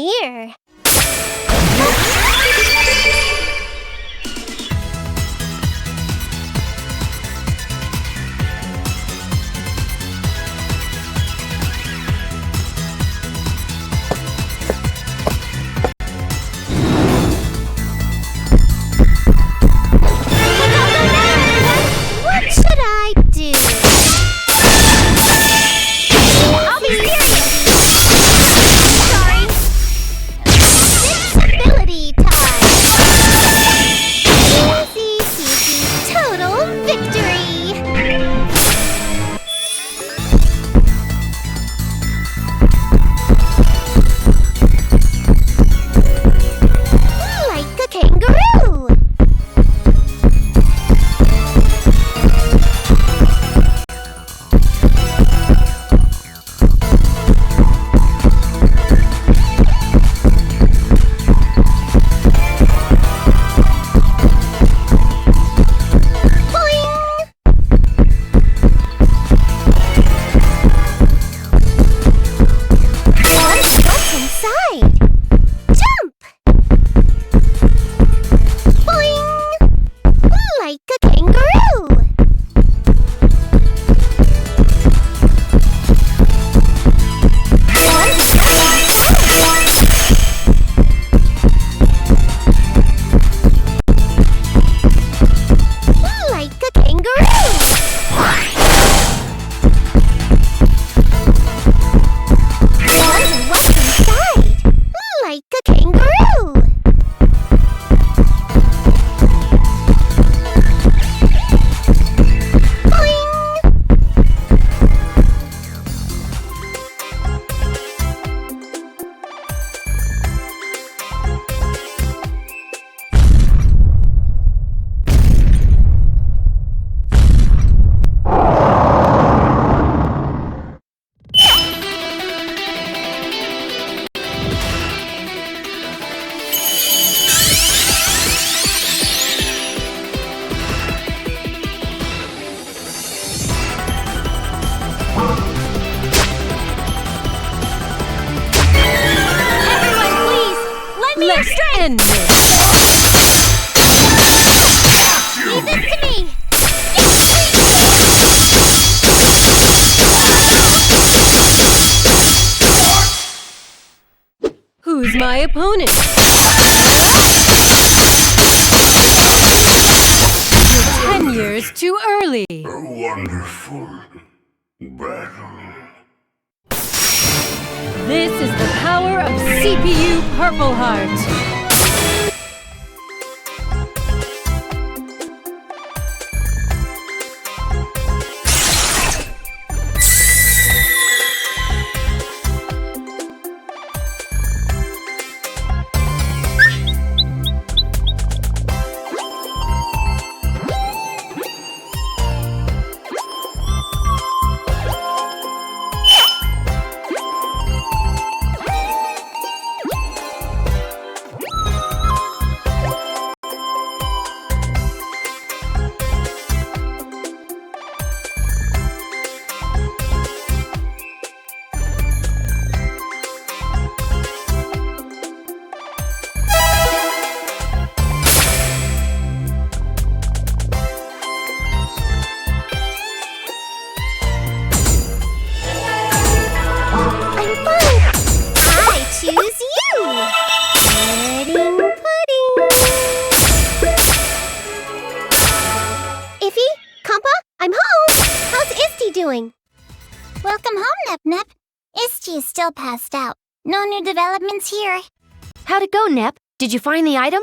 here. What should I do? I'll be serious. Sorry. Disability time. Easy peasy, total victory. Like a kangaroo. What's inside? Jump! Boing! Like a kangaroo! Like a kangaroo! What's inside? Like a kangaroo! Boing! Let's end this! Leave this to me! Who's my opponent? You're 10 years too early. A wonderful battle. This is the power of CPU Purple Heart. Doing? Welcome home, Nep. Isti is still passed out. No new developments here. How'd it go, Nep? Did you find the item?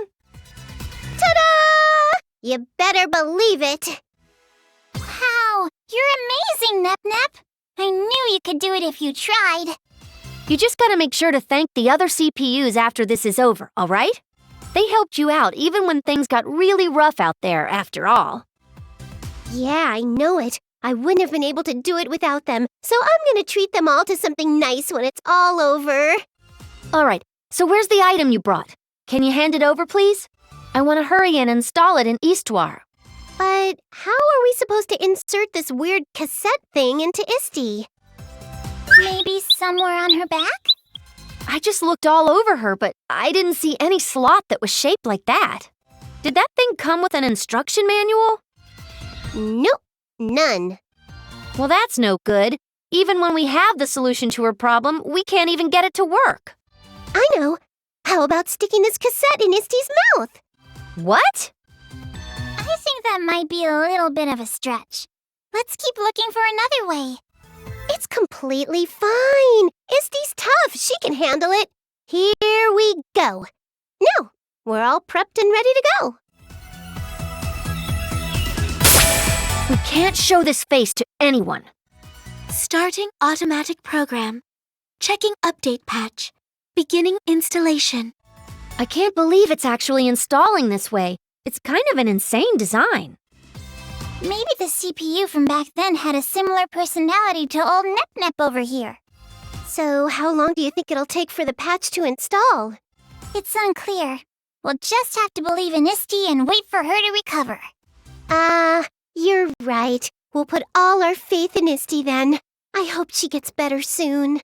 Ta-da! You better believe it. Wow, you're amazing, Nep. I knew you could do it if you tried. You just gotta make sure to thank the other CPUs after this is over, all right? They helped you out even when things got really rough out there, after all. Yeah, I know it. I wouldn't have been able to do it without them, so I'm gonna treat them all to something nice when it's all over. All right, so where's the item you brought? Can you hand it over, please? I want to hurry and install it in Histoire. But how are we supposed to insert this weird cassette thing into Isti? Maybe somewhere on her back? I just looked all over her, but I didn't see any slot that was shaped like that. Did that thing come with an instruction manual? Nope, none. Well, that's no good. Even when we have the solution to her problem, we can't even get it to work. I know. How about sticking this cassette in Isty's mouth? What? I think that might be a little bit of a stretch. Let's keep looking for another way. It's completely fine. Isty's tough. She can handle it. Here we go. Now, we're all prepped and ready to go. We can't show this face to anyone. Starting automatic program. Checking update patch. Beginning installation. I can't believe it's actually installing this way. It's kind of an insane design. Maybe the CPU from back then had a similar personality to old Nep over here. So, how long do you think it'll take for the patch to install? It's unclear. We'll just have to believe in Isty and wait for her to recover. You're right. We'll put all our faith in Isty then. I hope she gets better soon.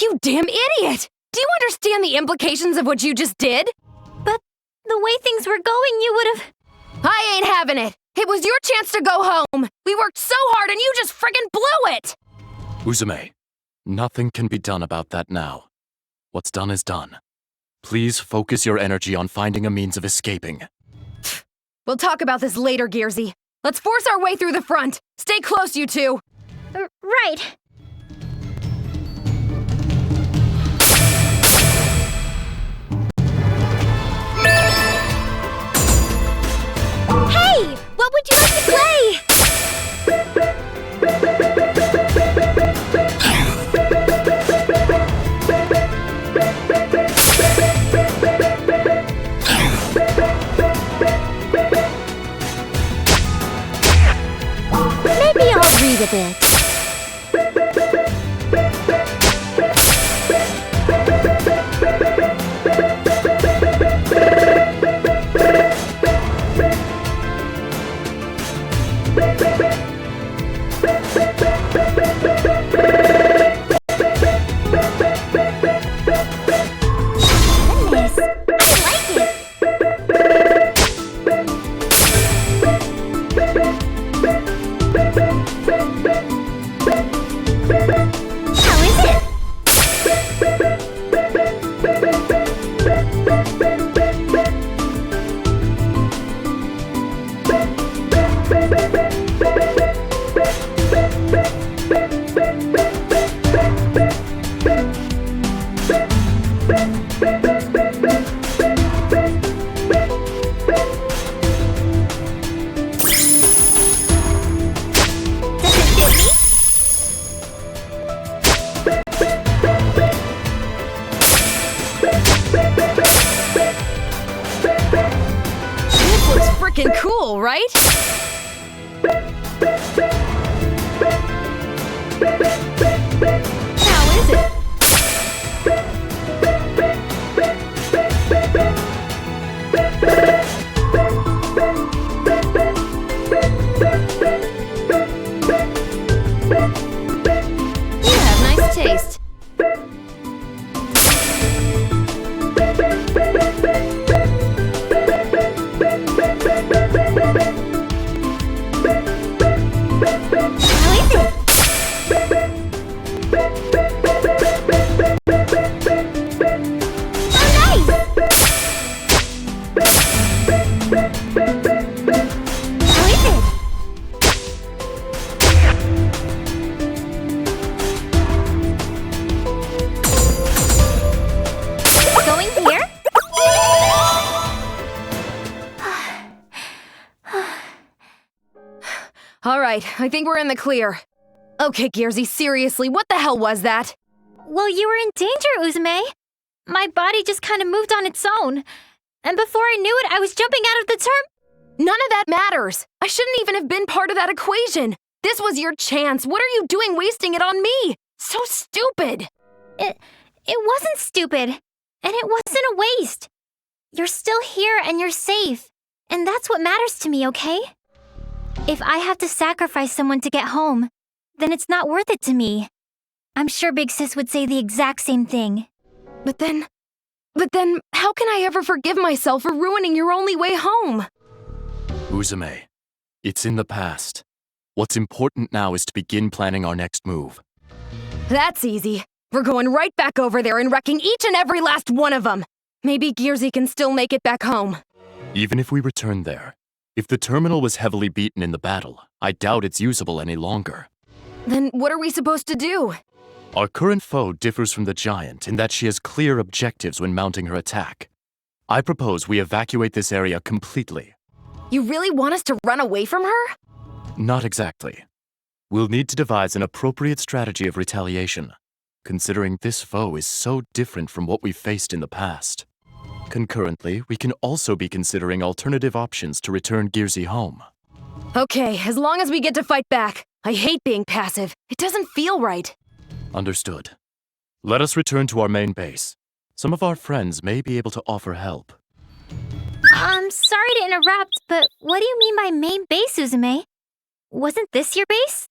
You damn idiot! Do you understand the implications of what you just did? But the way things were going, you would have... I ain't having it! It was your chance to go home! We worked so hard and you just friggin' blew it! Uzume, nothing can be done about that now. What's done is done. Please focus your energy on finding a means of escaping. We'll talk about this later, Gearsy. Let's force our way through the front. Stay close, you two. Right. Hey! What would you like to play? Maybe I'll read a bit. Does it fit me? right? How is it? You have nice taste. How is it? Oh, nice! How is it? Going here? All right, I think we're in the clear. Okay, Gearsy, seriously, what the hell was that? Well, you were in danger, Uzume. My body just kind of moved on its own. And before I knew it, I was jumping out of the None of that matters. I shouldn't even have been part of that equation. This was your chance. What are you doing wasting it on me? So stupid. It wasn't stupid. And it wasn't a waste. You're still here and you're safe. And that's what matters to me, okay? If I have to sacrifice someone to get home, then it's not worth it to me. I'm sure Big Sis would say the exact same thing. But then, how can I ever forgive myself for ruining your only way home? Uzume, it's in the past. What's important now is to begin planning our next move. That's easy. We're going right back over there and wrecking each and every last one of them. Maybe Gearsy can still make it back home. Even if we return there, if the terminal was heavily beaten in the battle, I doubt it's usable any longer. Then what are we supposed to do? Our current foe differs from the giant in that she has clear objectives when mounting her attack. I propose we evacuate this area completely. You really want us to run away from her? Not exactly. We'll need to devise an appropriate strategy of retaliation, considering this foe is so different from what we've faced in the past. Concurrently, we can also be considering alternative options to return Gearsy home. Okay, as long as we get to fight back. I hate being passive. It doesn't feel right. Understood. Let us return to our main base. Some of our friends may be able to offer help. I'm sorry to interrupt, but what do you mean by main base, Uzume? Wasn't this your base?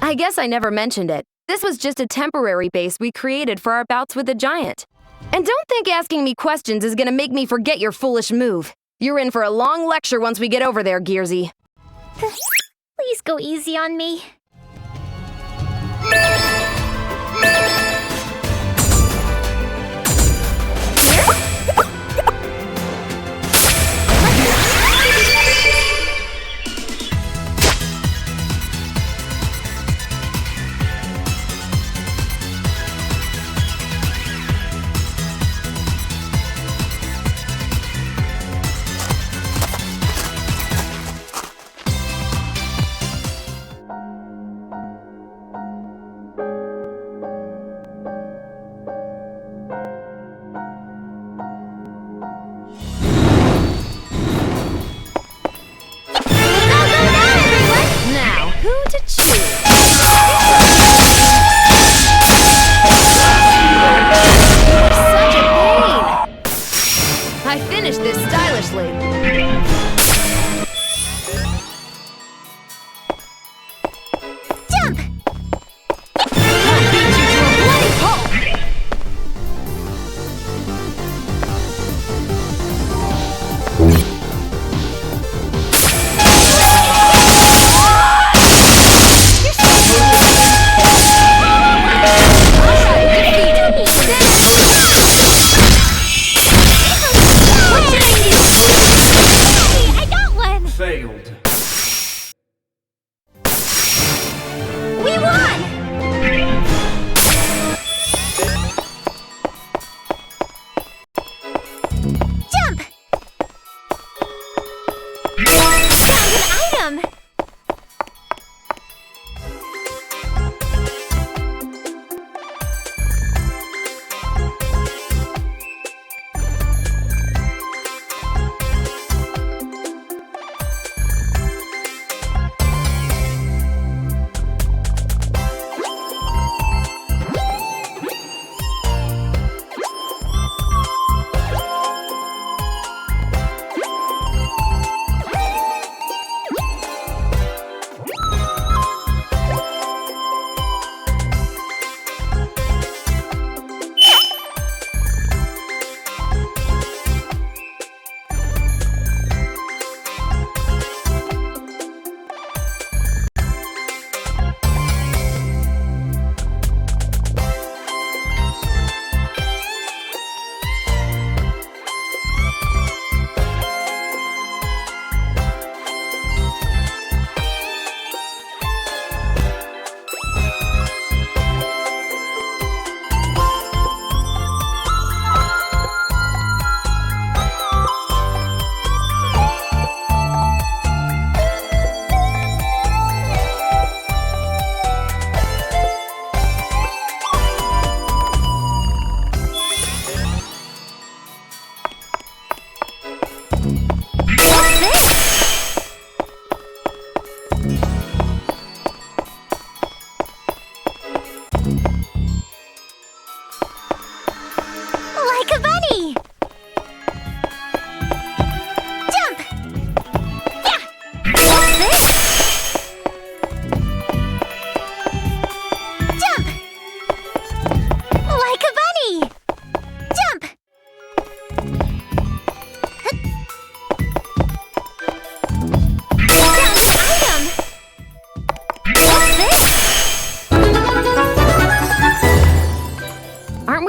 I guess I never mentioned it. This was just a temporary base we created for our bouts with the giant. And don't think asking me questions is gonna make me forget your foolish move. You're in for a long lecture once we get over there, Gearsy. Please go easy on me.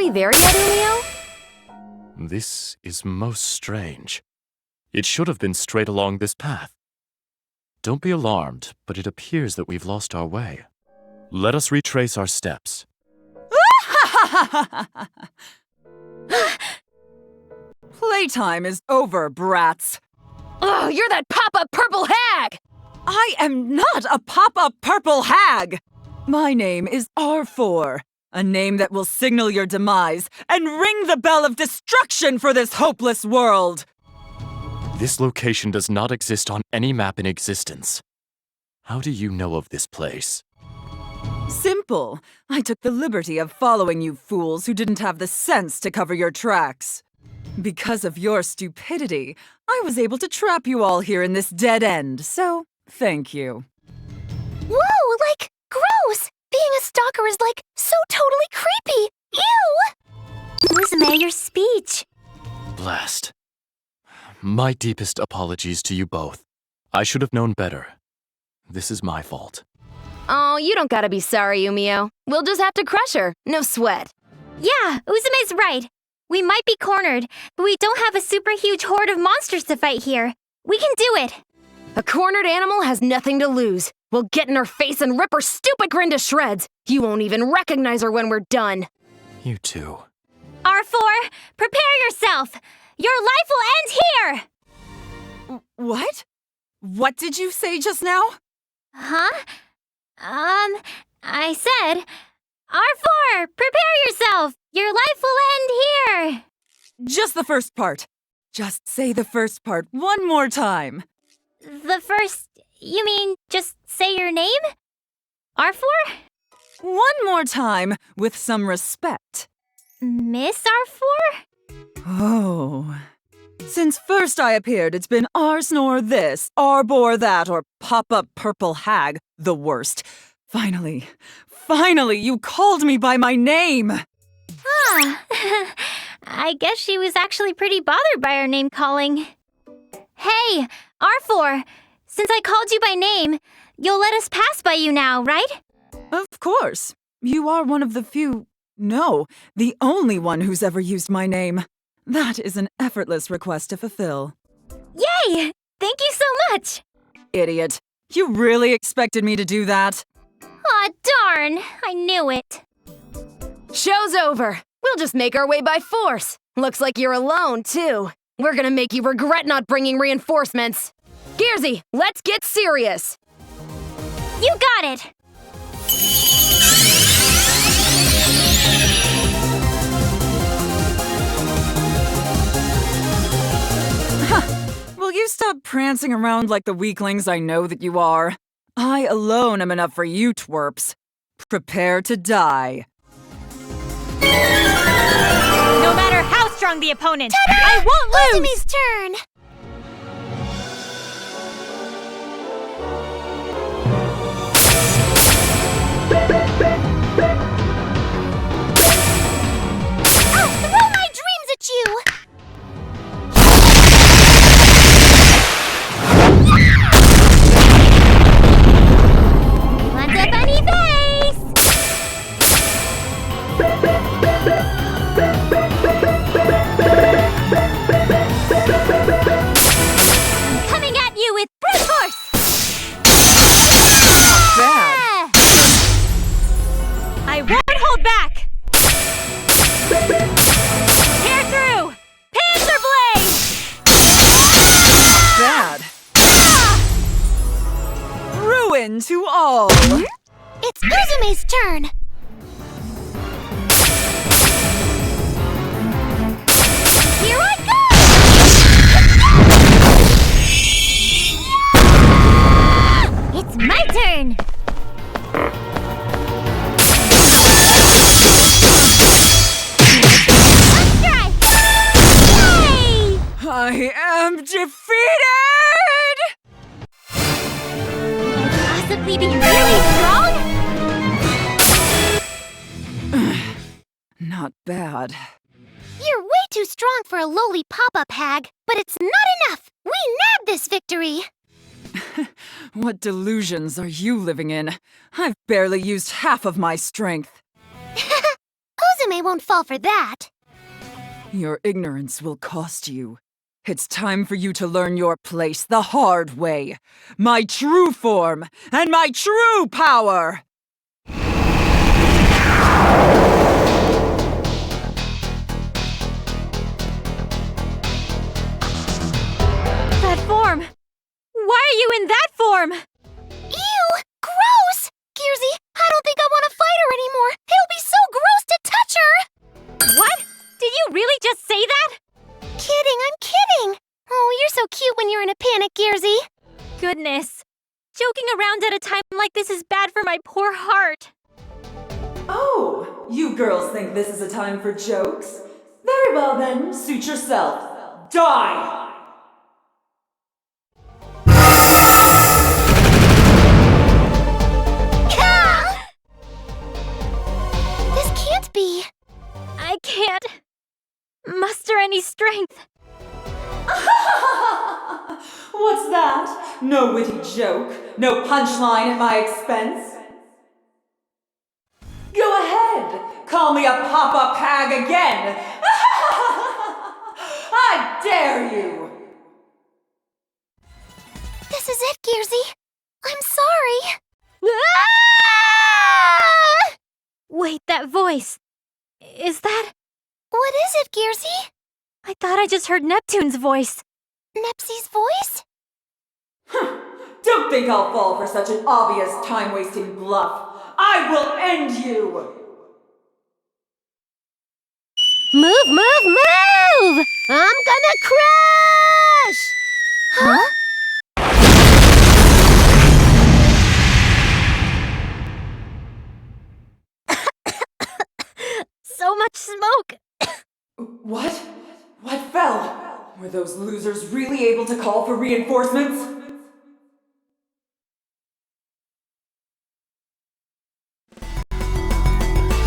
we there yet, Umio? This is most strange. It should have been straight along this path. Don't be alarmed, but it appears that we've lost our way. Let us retrace our steps. Playtime is over, brats. Oh, you're that pop-up purple hag! I am not a pop-up purple hag! My name is R4, a name that will signal your demise and ring the bell of destruction for this hopeless world! This location does not exist on any map in existence. How do you know of this place? Simple. I took the liberty of following you fools who didn't have the sense to cover your tracks. Because of your stupidity, I was able to trap you all here in this dead end, so thank you. Whoa, like, gross! Being a stalker is, like, so totally creepy! Ew! Uzume, your speech. Blast. My deepest apologies to you both. I should have known better. This is my fault. Oh, you don't gotta be sorry, Umio. We'll just have to crush her. No sweat. Yeah, Uzume's right. We might be cornered, but we don't have a super huge horde of monsters to fight here. We can do it. A cornered animal has nothing to lose. We'll get in her face and rip her stupid grin to shreds. You won't even recognize her when we're done. You too. R4, prepare yourself. Your life will end here. What? What did you say just now? Huh? I said, R4, prepare yourself. Your life will end here. Just the first part. Just say the first part one more time. The first, you mean just say your name? R4? One more time, with some respect. Miss R4? Oh. Since first I appeared, it's been R-snore this, R-bore that, or pop-up purple hag, the worst. Finally, you called me by my name! Ah, I guess she was actually pretty bothered by our name calling. Hey, R4, since I called you by name, you'll let us pass by you now, right? Of course. You are one of the few, no, the only one who's ever used my name. That is an effortless request to fulfill. Yay! Thank you so much! Idiot. You really expected me to do that? Aw, darn! I knew it. Show's over. We'll just make our way by force. Looks like you're alone, too. We're gonna make you regret not bringing reinforcements. Gearsy, let's get serious. You got it! Will you stop prancing around like the weaklings I know that you are? I alone am enough for you twerps. Prepare to die. No matter how strong the opponent, I won't lose! Uzume's turn! I'll throw my dreams at you! Want a funny face? I'm coming at you with brute force! Bad. I won't hold back! Tear through! Panzer blade! Bad. Ruin to all. It's Uzume's turn! Here I go! It's my turn! Strike! Yay! I am defeated! Possibly be really strong? Not bad. You're way too strong for a lowly pop-up hag, but it's not enough! We nabbed this victory! What delusions are you living in? I've barely used half of my strength. Uzume Yume won't fall for that. Your ignorance will cost you. It's time for you to learn your place the hard way. My true form and my true power! That form! Why are you in that form? Ew! Gross! Gearsy, I don't think I want to fight her anymore. It'll be so gross to touch her! What? Did you really just say that? Kidding, I'm kidding! Oh, you're so cute when you're in a panic, Gearsy. Goodness. Joking around at a time like this is bad for my poor heart. Oh, you girls think this is a time for jokes? Very well then, suit yourself. Die! This can't be. I can't muster any strength. What's that? No witty joke? No punchline at my expense? Go ahead! Call me a pop-up hag again! I dare you! This is it, Gearsy. I'm sorry. Wait, that voice. Is that... What is it, Gearsy? I thought I just heard Neptune's voice. Nepsy's voice? Don't think I'll fall for such an obvious time-wasting bluff. I will end you! Move, move, move! I'm gonna crash! Huh? So much smoke! What? What fell? Were those losers really able to call for reinforcements?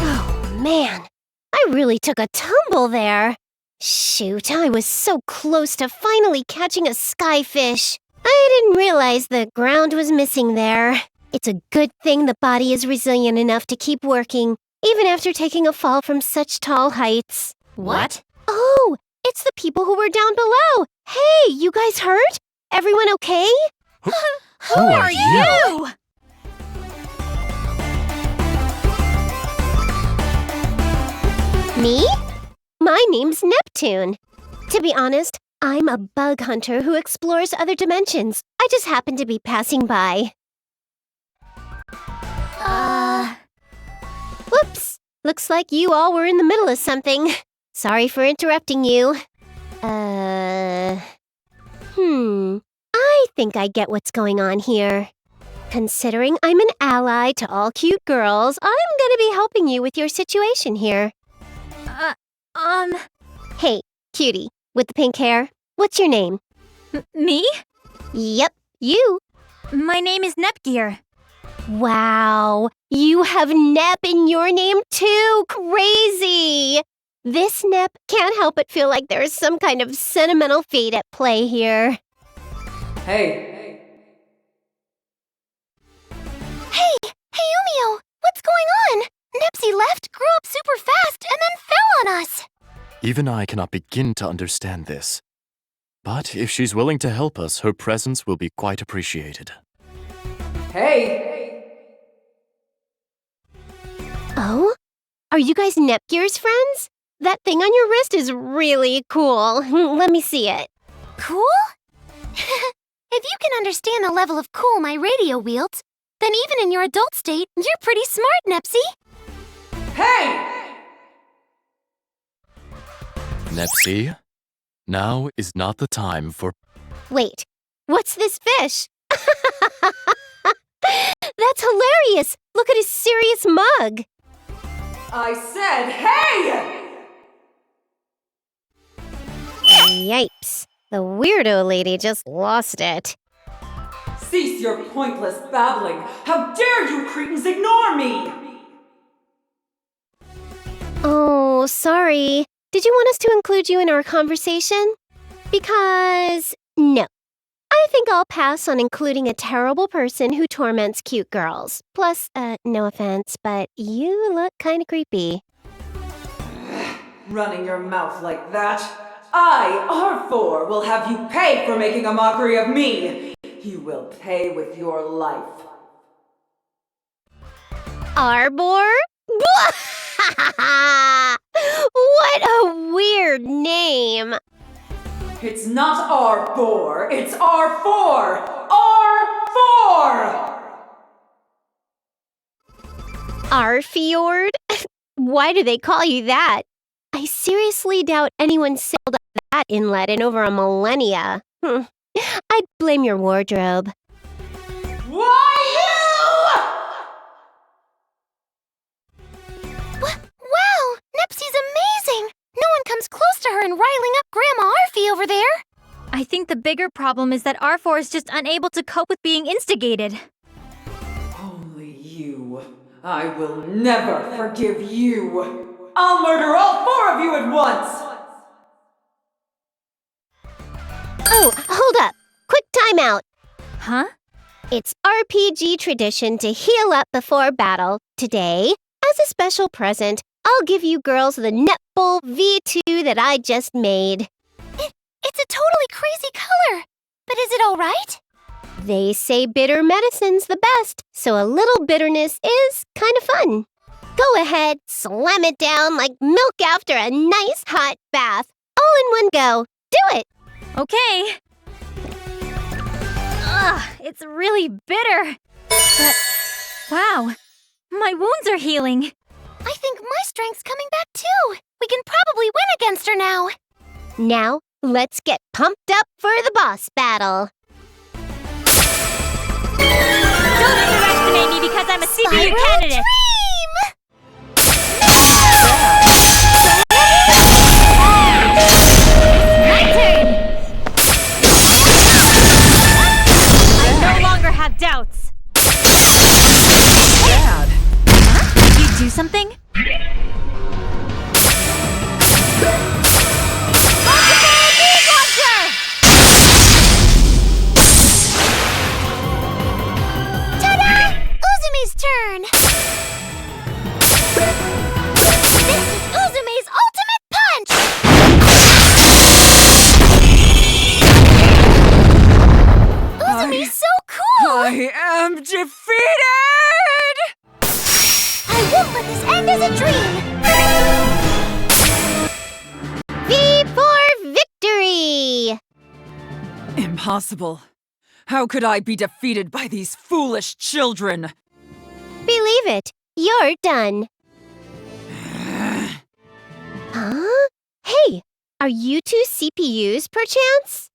Oh, man. I really took a tumble there. Shoot, I was so close to finally catching a skyfish. I didn't realize the ground was missing there. It's a good thing the body is resilient enough to keep working, even after taking a fall from such tall heights. What? Oh, it's the people who were down below. Hey, you guys hurt? Everyone okay? Who are you? Me? My name's Neptune. To be honest, I'm a bug hunter who explores other dimensions. I just happen to be passing by. Whoops. Looks like you all were in the middle of something. Sorry for interrupting you. I think I get what's going on here. Considering I'm an ally to all cute girls, I'm gonna be helping you with your situation here. Hey, cutie, with the pink hair, what's your name? Me? Yep, you. My name is Nepgear. Wow, you have Nep in your name too. Crazy. This Nep can't help but feel like there is some kind of sentimental fate at play here. Hey. Hey, Umio, what's going on? Nepsy left, grew up super fast, and then fell on us. Even I cannot begin to understand this. But if she's willing to help us, her presence will be quite appreciated. Hey! Oh? Are you guys Nepgear's friends? That thing on your wrist is really cool. Let me see it. Cool? If you can understand the level of cool my radio wields, then even in your adult state, you're pretty smart, Nepsy. Hey! Nepsy, now is not the time for... Wait, what's this fish? That's hilarious! Look at his serious mug! I said hey! Yipes. The weirdo lady just lost it. Cease your pointless babbling! How dare you cretins ignore me! Oh, sorry. Did you want us to include you in our conversation? Because, no. I think I'll pass on including a terrible person who torments cute girls. Plus, no offense, but you look kinda creepy. Running your mouth like that? I, R4, will have you pay for making a mockery of me! You will pay with your life. Arbor? What a weird name. It's not R4, it's R4! R4! Arfjord? Why do they call you that? I seriously doubt anyone sailed up that inlet in over a millennia. I'd blame your wardrobe. Why you? Wow! Nepsy's amazing! No one comes close to her in riling up Grandma Arfie over there! I think the bigger problem is that R4 is just unable to cope with being instigated. Only you. I will never forgive you. I'll murder all 4 of you at once! Oh, hold up. Quick timeout. Huh? It's RPG tradition to heal up before battle. Today, as a special present, I'll give you girls the Netball V2 that I just made. It's a totally crazy color! But is it alright? They say bitter medicine's the best, so a little bitterness is kind of fun. Go ahead, slam it down like milk after a nice hot bath. All in one go. Do it! Okay. Ugh, it's really bitter. But, wow, my wounds are healing. I think my strength's coming back too! We can probably win against her now! Now, let's get pumped up for the boss battle. Don't underestimate me because I'm a CPU candidate. My turn. I no longer have doubts. Dad! Did you do something? Uzume's turn! This is Uzume's ultimate punch! Uzume's so cool! I am defeated! I won't let this end as a dream! V for victory! Impossible. How could I be defeated by these foolish children? Believe it, you're done. Huh? Hey, are you two CPUs, perchance?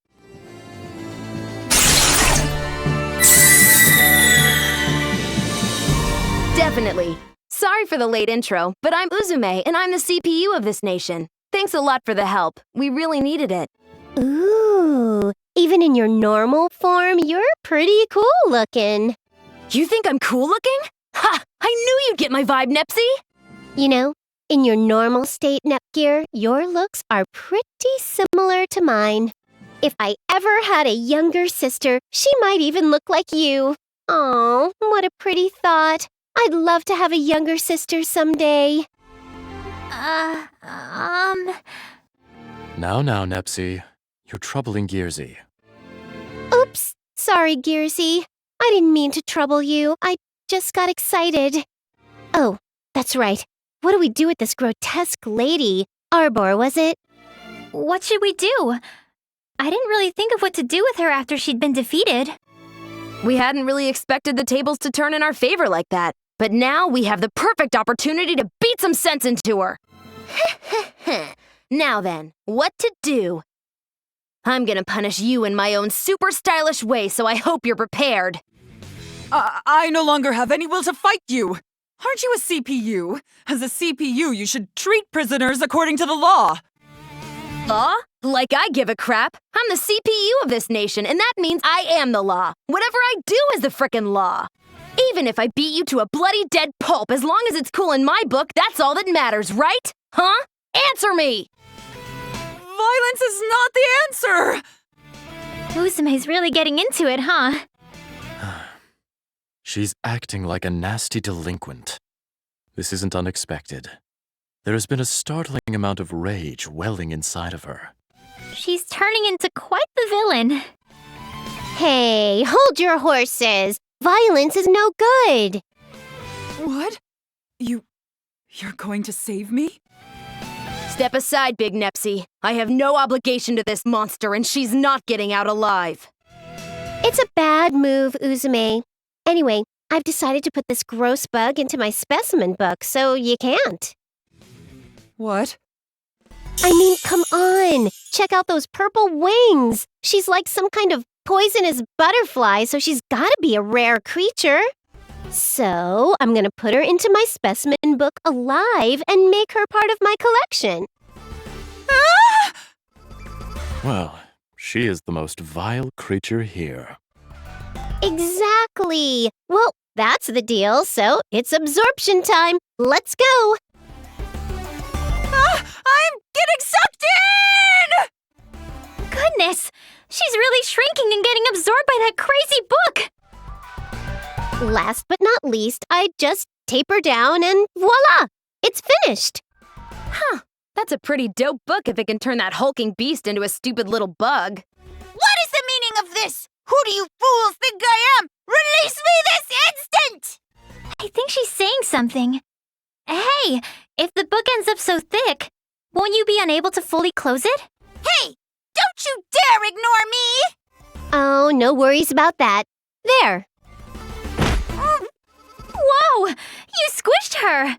Definitely. Sorry for the late intro, but I'm Uzume, and I'm the CPU of this nation. Thanks a lot for the help. We really needed it. Ooh, even in your normal form, you're pretty cool looking. You think I'm cool looking? Ha! I knew you'd get my vibe, Nepsy! You know, in your normal state, Nepgear, your looks are pretty similar to mine. If I ever had a younger sister, she might even look like you. Aw, what a pretty thought. I'd love to have a younger sister someday. Now, Nepsy. You're troubling Gearsy. Oops, sorry, Gearsy. I didn't mean to trouble you. I just got excited. Oh, that's right. What do we do with this grotesque lady? Arbor, was it? What should we do? I didn't really think of what to do with her after she'd been defeated. We hadn't really expected the tables to turn in our favor like that, but now we have the perfect opportunity to beat some sense into her. Now then, what to do? I'm gonna punish you in my own super stylish way, so I hope you're prepared. I no longer have any will to fight you. Aren't you a CPU? As a CPU, you should treat prisoners according to the law. Law? Like I give a crap. I'm the CPU of this nation, and that means I am the law. Whatever I do is the frickin' law. Even if I beat you to a bloody dead pulp, as long as it's cool in my book, that's all that matters, right? Huh? Answer me! Violence is not the answer! Uzume's really getting into it, huh? She's acting like a nasty delinquent. This isn't unexpected. There has been a startling amount of rage welling inside of her. She's turning into quite the villain. Hey, hold your horses. Violence is no good. What? You're going to save me? Step aside, Big Nepsy. I have no obligation to this monster, and she's not getting out alive. It's a bad move, Uzume. Anyway, I've decided to put this gross bug into my specimen book, so you can't. What? I mean, come on. Check out those purple wings. She's like some kind of poisonous butterfly, so she's gotta be a rare creature. So, I'm gonna put her into my specimen book alive and make her part of my collection. Ah! Well, she is the most vile creature here. Exactly. Well, that's the deal, so it's absorption time. Let's go. I'm getting sucked in! Goodness, she's really shrinking and getting absorbed by that crazy book. Last but not least, I just taper down and voila! It's finished. Huh. That's a pretty dope book if it can turn that hulking beast into a stupid little bug. What is the meaning of this? Who do you fools think I am? Release me this instant! I think she's saying something. Hey, if the book ends up so thick, won't you be unable to fully close it? Hey, don't you dare ignore me! Oh, no worries about that. There. Whoa! You squished her!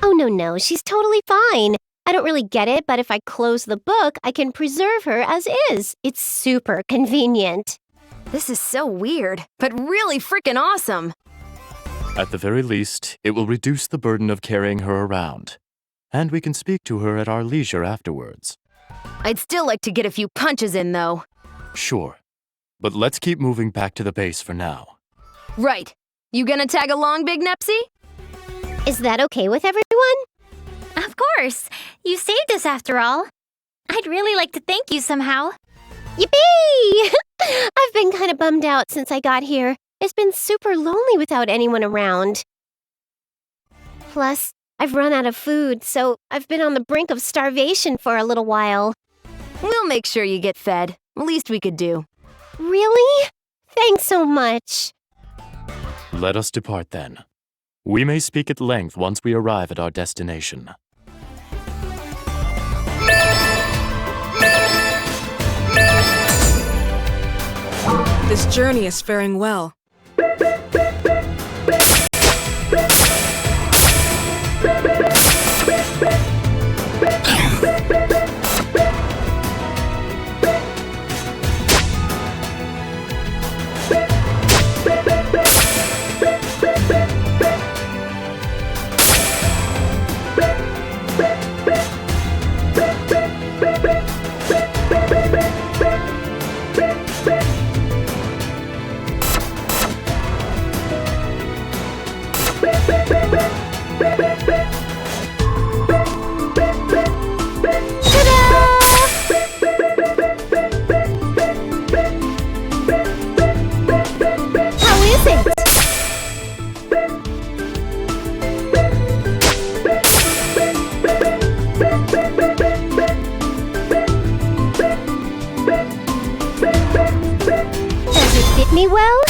Oh, no, she's totally fine. I don't really get it, but if I close the book, I can preserve her as is. It's super convenient. This is so weird, but really freaking awesome. At the very least, it will reduce the burden of carrying her around. And we can speak to her at our leisure afterwards. I'd still like to get a few punches in, though. Sure. But let's keep moving back to the base for now. Right. You gonna tag along, Big Nepsy? Is that okay with everyone? Of course. You saved us after all. I'd really like to thank you somehow. Yippee! I've been kind of bummed out since I got here. It's been super lonely without anyone around. Plus, I've run out of food, so I've been on the brink of starvation for a little while. We'll make sure you get fed. Least we could do. Really? Thanks so much. Let us depart then. We may speak at length once we arrive at our destination. This journey is faring well. Me well?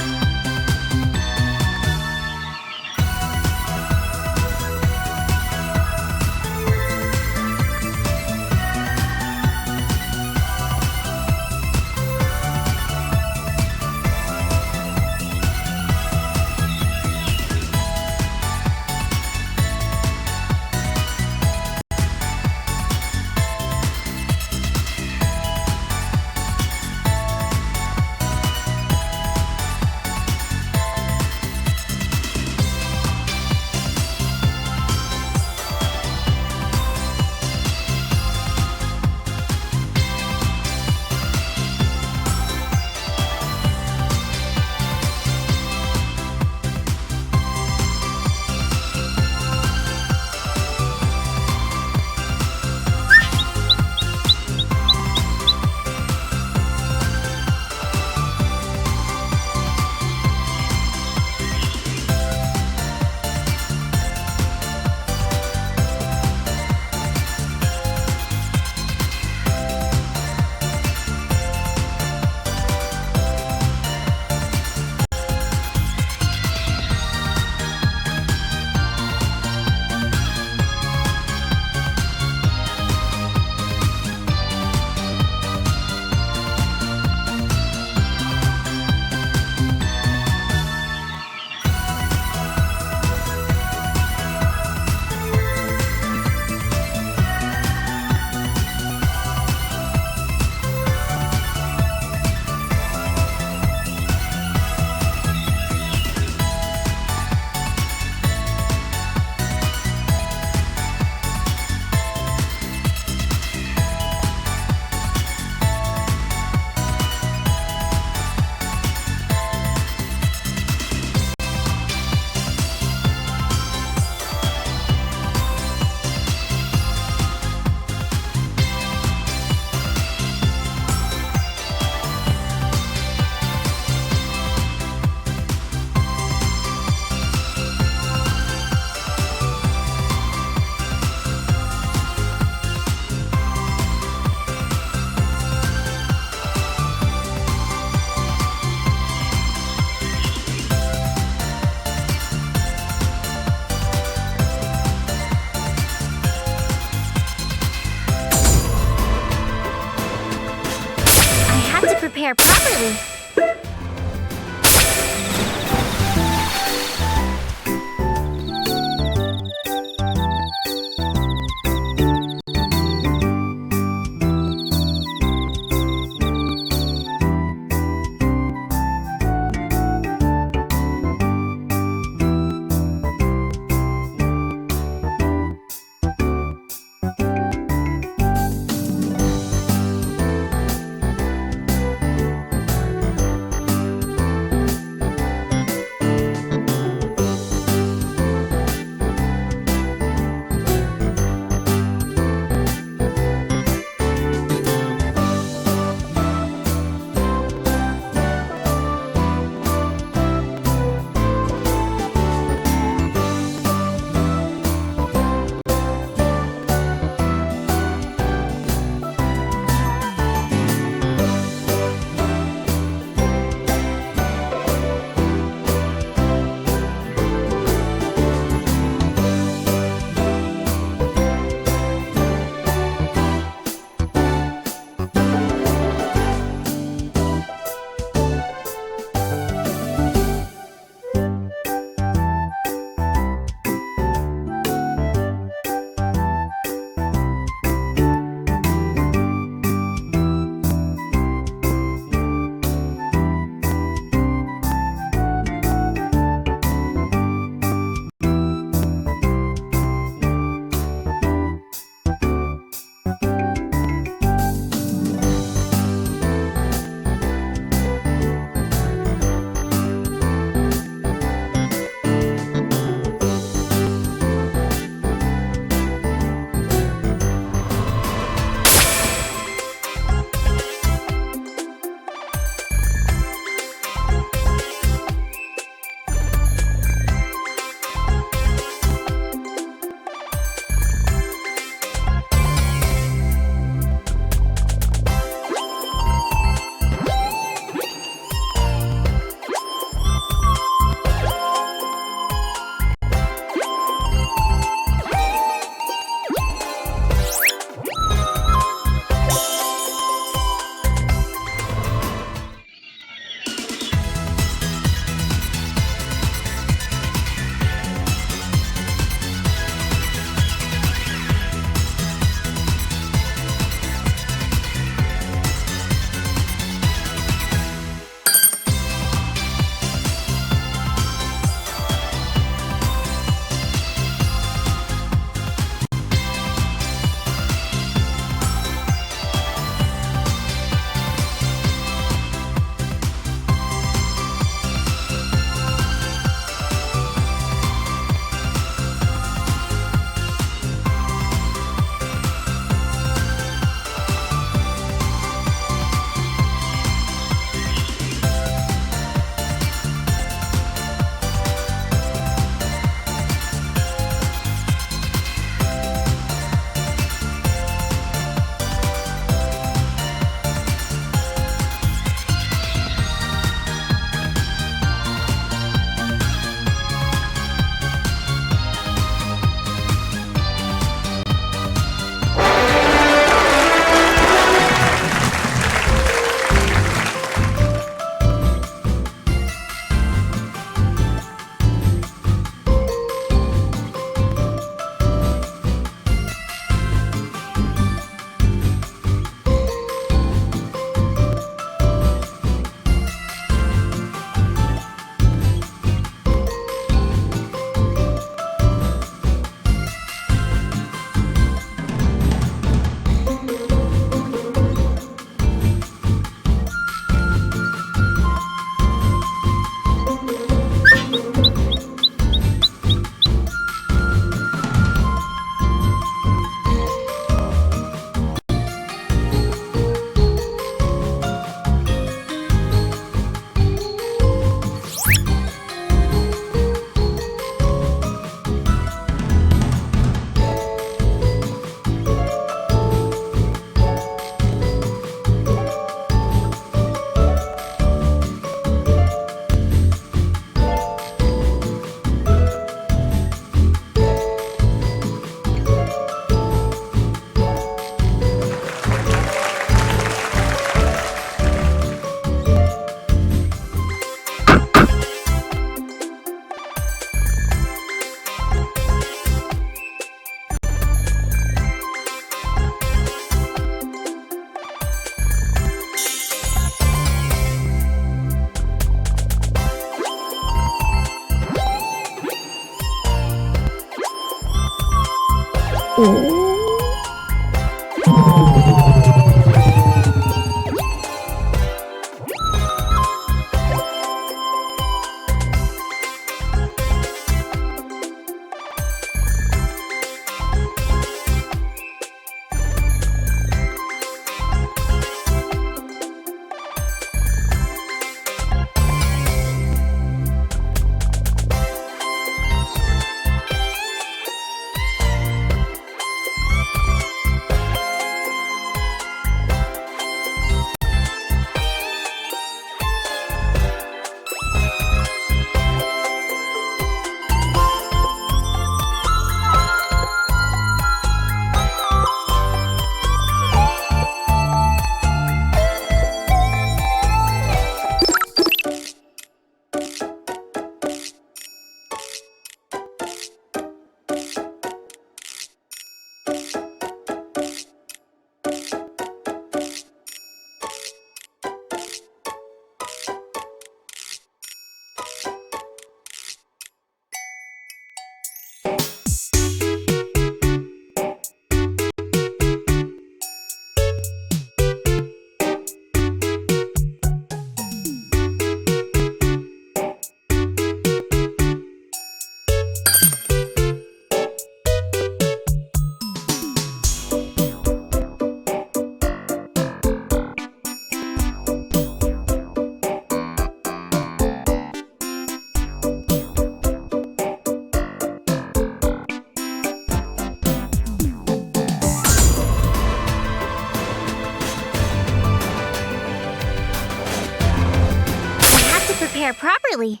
Prepare properly.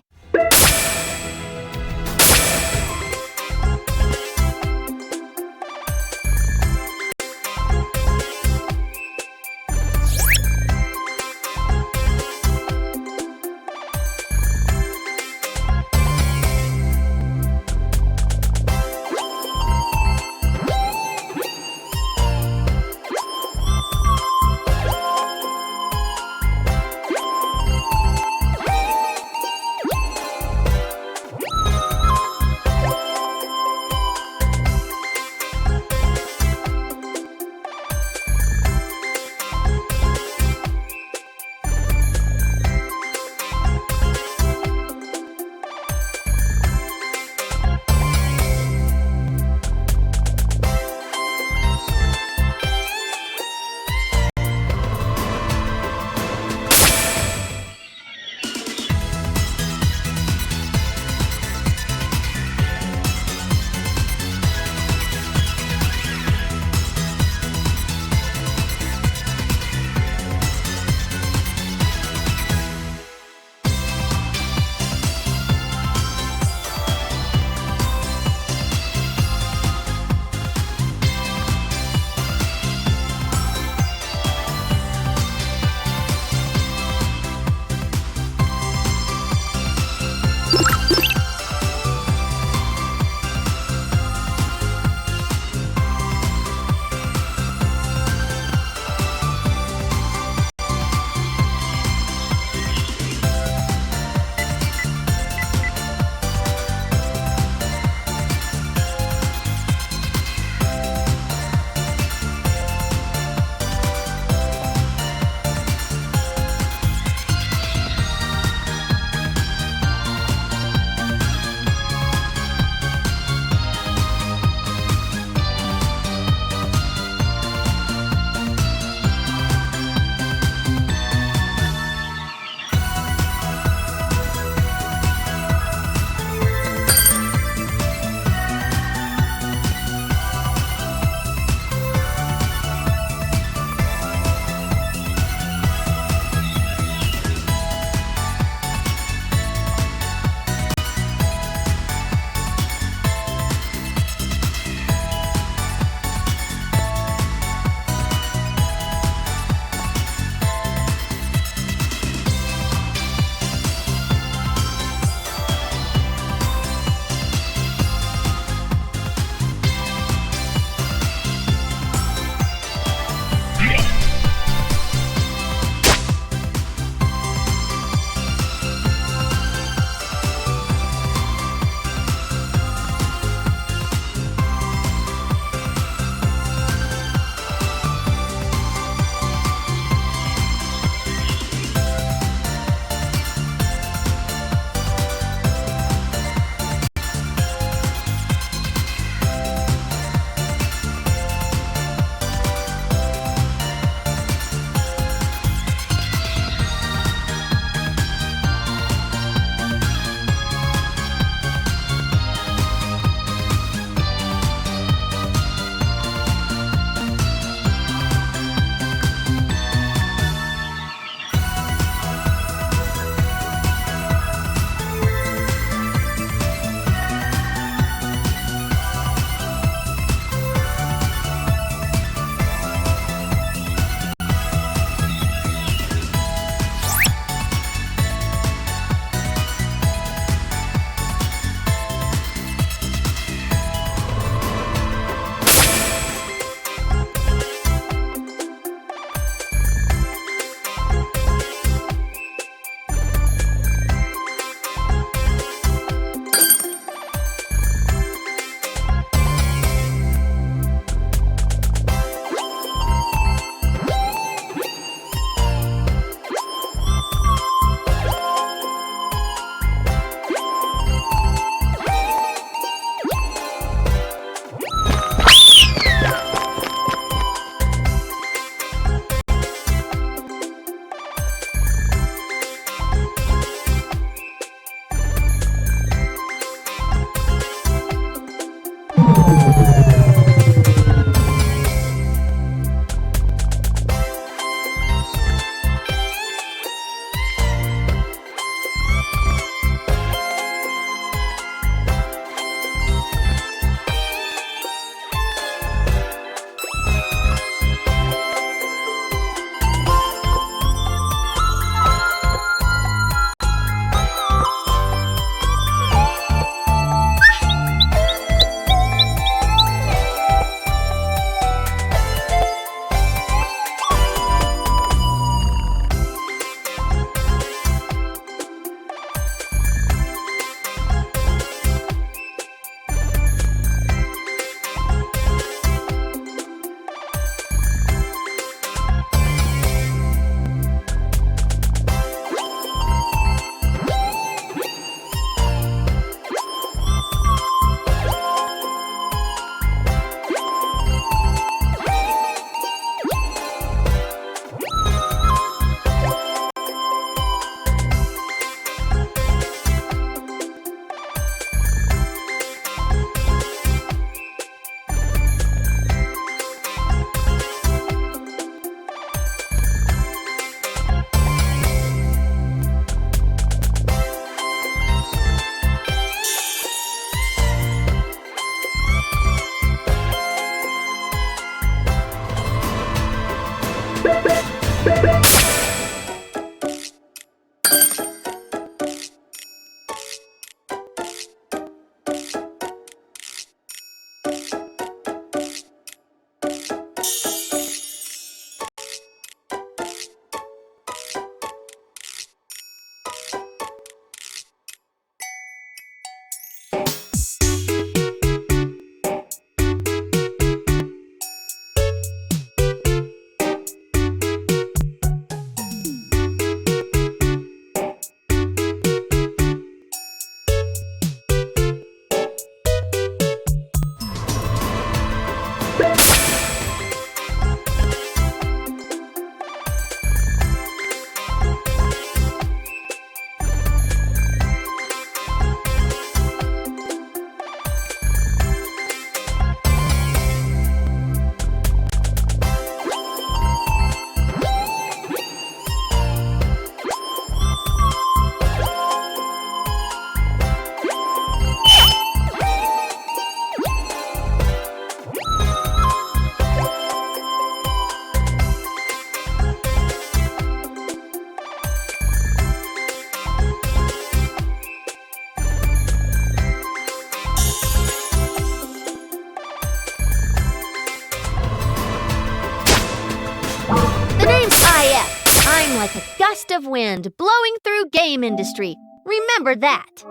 gust of wind blowing through game industry. Remember that.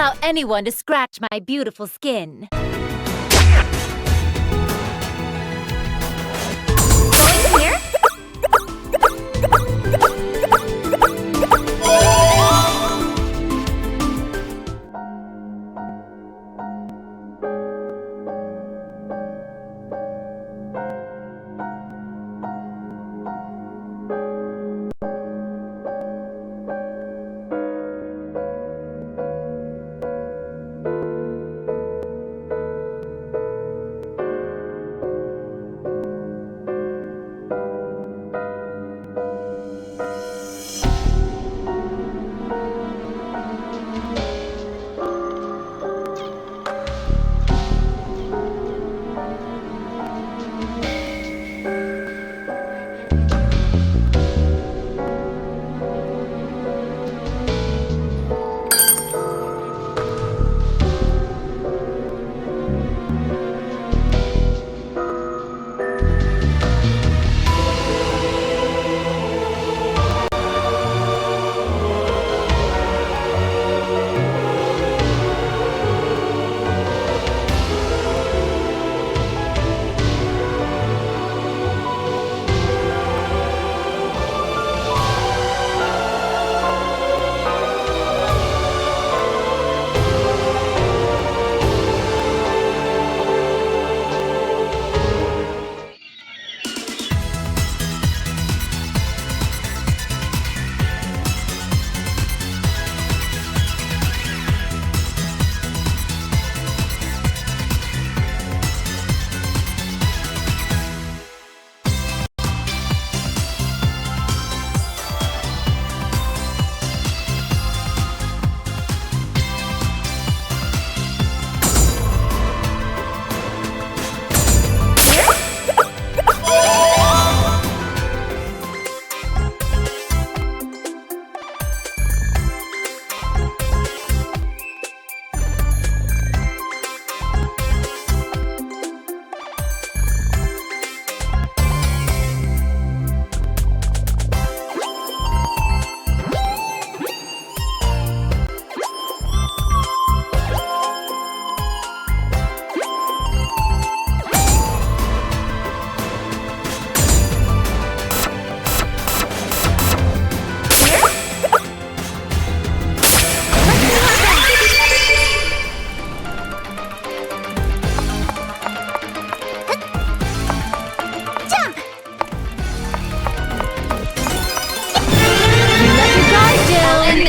allow anyone to scratch my beautiful skin. Going here?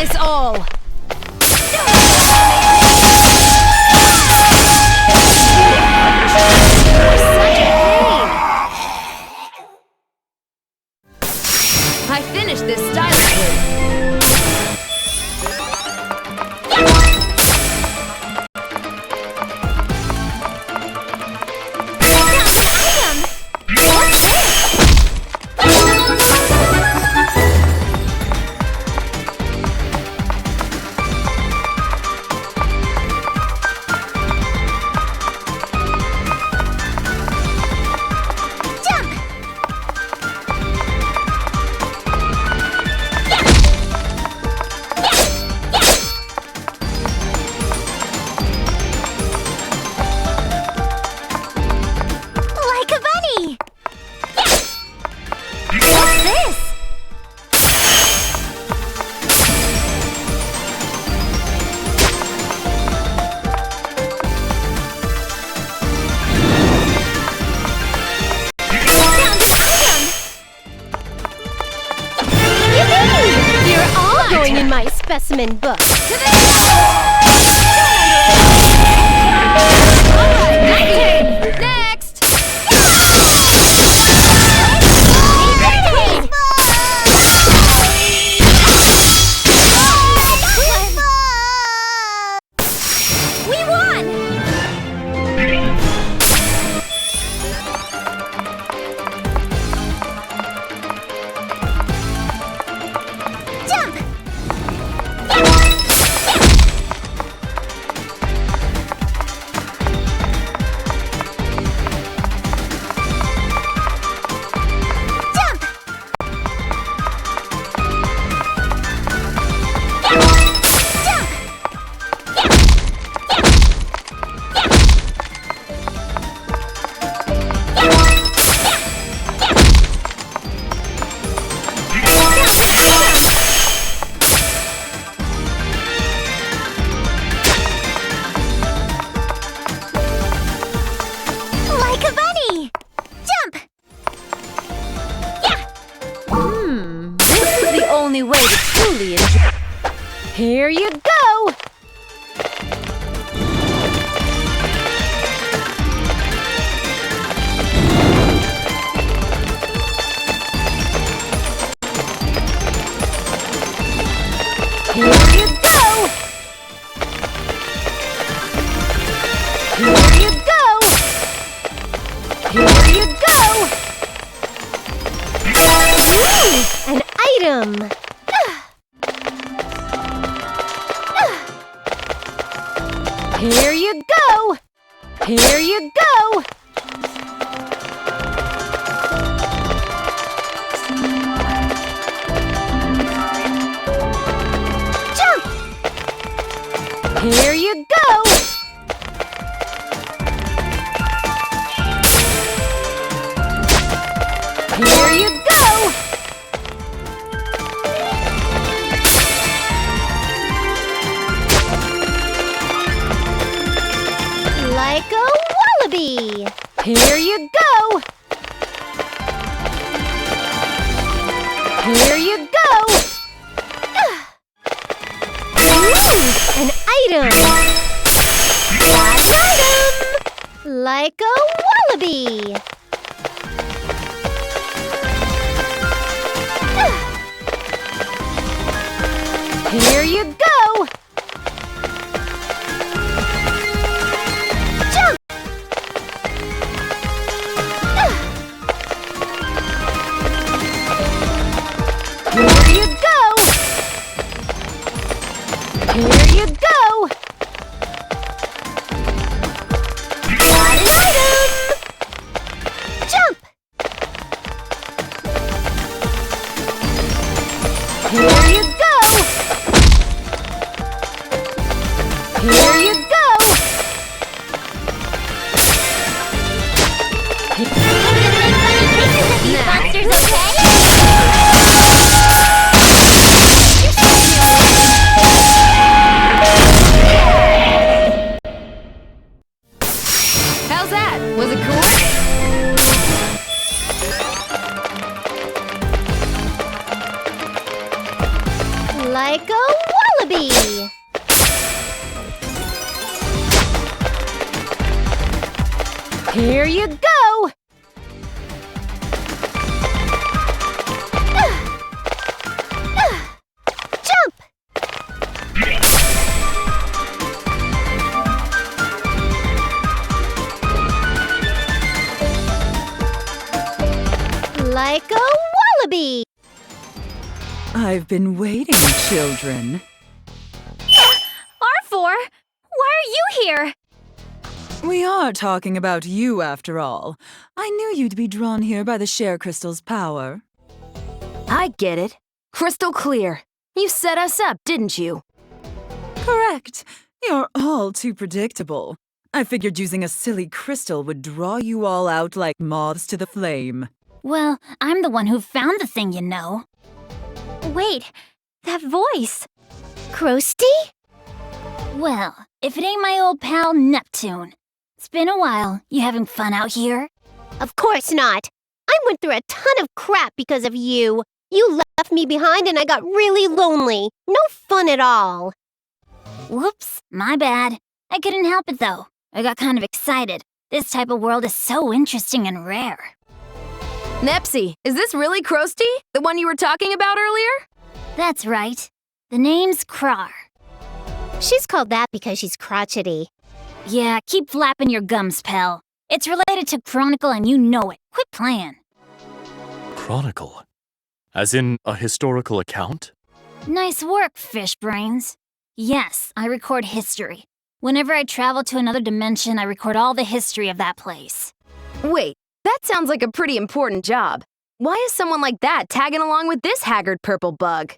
this all! I finished this stylishly. Going in my specimen book. Next! We won! Only way to truly enjoy. Here you go! Here you go! Here you go! Here you go! Ooh, an item! Here you go! Here you go! Jump! Here you go! Here you go! Like a wallaby! Here you go! Here you go! Ooh, an item! That's an item! Like a wallaby! Here you go! Jump! Here you go! Here you go! Got an item! Jump! Here you go! Here you go! Monsters, okay? How's that? Was it cool? Like a wallaby! Here you go! Jump! Like a wallaby! I've been waiting, children. R4, why are you here? We are talking about you, after all. I knew you'd be drawn here by the share crystal's power. I get it. Crystal clear. You set us up, didn't you? Correct. You're all too predictable. I figured using a silly crystal would draw you all out like moths to the flame. Well, I'm the one who found the thing, you know. Wait, that voice. Krusty? Well, if it ain't my old pal Neptune. It's been a while. You having fun out here? Of course not. I went through a ton of crap because of you. You left me behind and I got really lonely. No fun at all. Whoops, my bad. I couldn't help it though. I got kind of excited. This type of world is so interesting and rare. Nepsy, is this really Krusty? The one you were talking about earlier? That's right. The name's Krar. She's called that because she's crotchety. Yeah, keep flapping your gums, pal. It's related to Chronicle and you know it. Quit playing. Chronicle? As in a historical account? Nice work, fish brains. Yes, I record history. Whenever I travel to another dimension, I record all the history of that place. Wait, that sounds like a pretty important job. Why is someone like that tagging along with this haggard purple bug?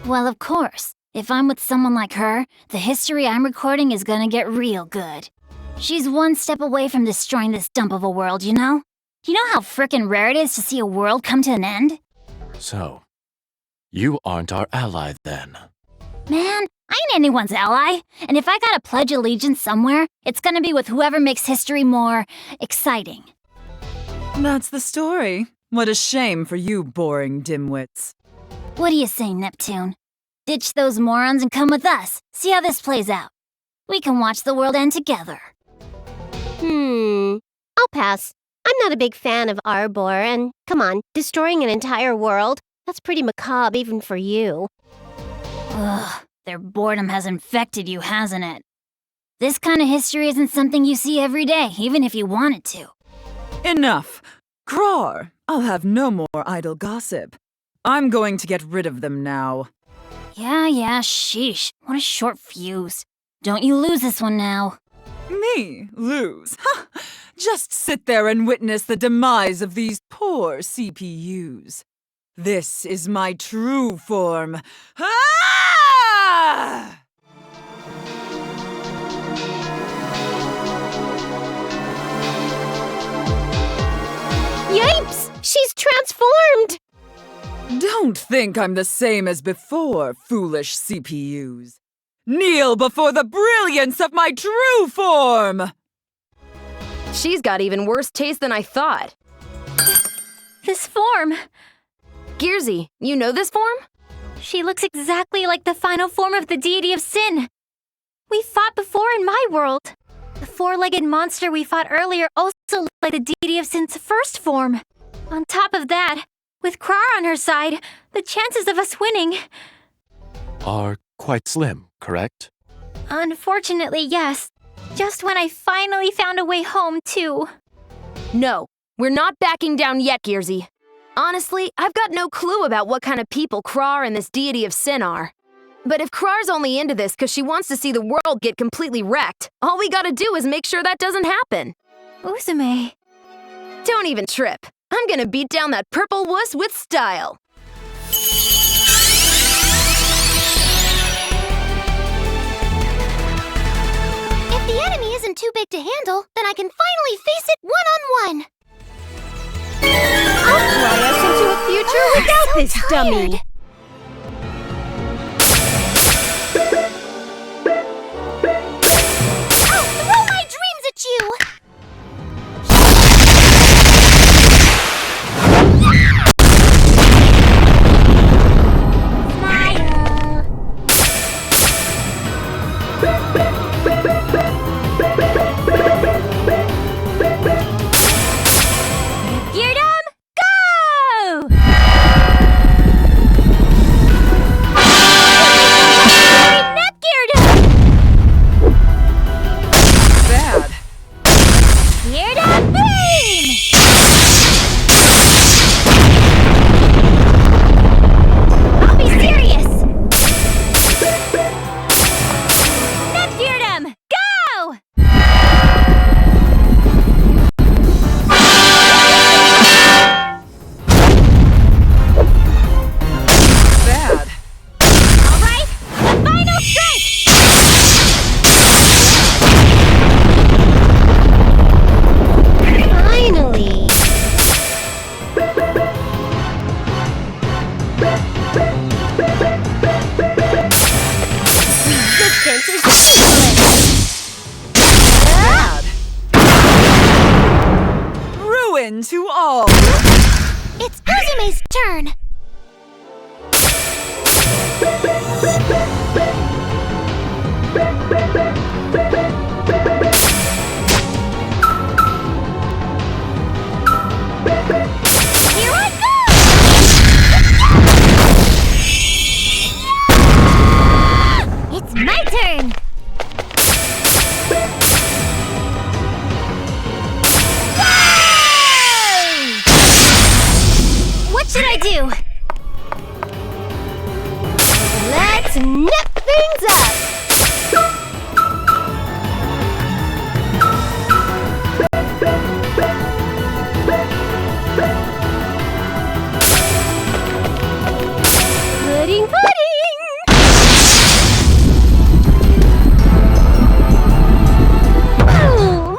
Well, of course. If I'm with someone like her, the history I'm recording is gonna get real good. She's one step away from destroying this dump of a world, you know? You know how frickin' rare it is to see a world come to an end? So, you aren't our ally then. Man, I ain't anyone's ally. And if I gotta pledge allegiance somewhere, it's gonna be with whoever makes history more exciting. That's the story. What a shame for you boring dimwits. What do you say, Neptune? Ditch those morons and come with us. See how this plays out. We can watch the world end together. I'll pass. I'm not a big fan of Arbor, and come on, destroying an entire world? That's pretty macabre even for you. Ugh, their boredom has infected you, hasn't it? This kind of history isn't something you see every day, even if you wanted to. Enough! Krar, I'll have no more idle gossip. I'm going to get rid of them now. Yeah, sheesh. What a short fuse. Don't you lose this one now. Me? Lose? Ha! Just sit there and witness the demise of these poor CPUs. This is my true form. Ah! Yipes! She's transformed! Don't think I'm the same as before, foolish CPUs. Kneel before the brilliance of my true form! She's got even worse taste than I thought. This form. Gearsy, you know this form? She looks exactly like the final form of the deity of sin. We fought before in my world. The four-legged monster we fought earlier also looked like the deity of sin's first form. On top of that, with Krar on her side, the chances of us winning... Are quite slim, correct? Unfortunately, yes. Just when I finally found a way home, too. No, we're not backing down yet, Gearsy. Honestly, I've got no clue about what kind of people Krar and this deity of sin are. But if Krar's only into this because she wants to see the world get completely wrecked, all we gotta do is make sure that doesn't happen. Uzume. Don't even trip. I'm gonna beat down that purple wuss with style. If the enemy isn't too big to handle, then I can finally face it one-on-one. I'll fly us into a future without this dummy! I'll throw my dreams at you! Smile! It's Uzume's turn! Here I go! It's my turn! What should I do? Let's nip things up! Pudding, pudding! Boom!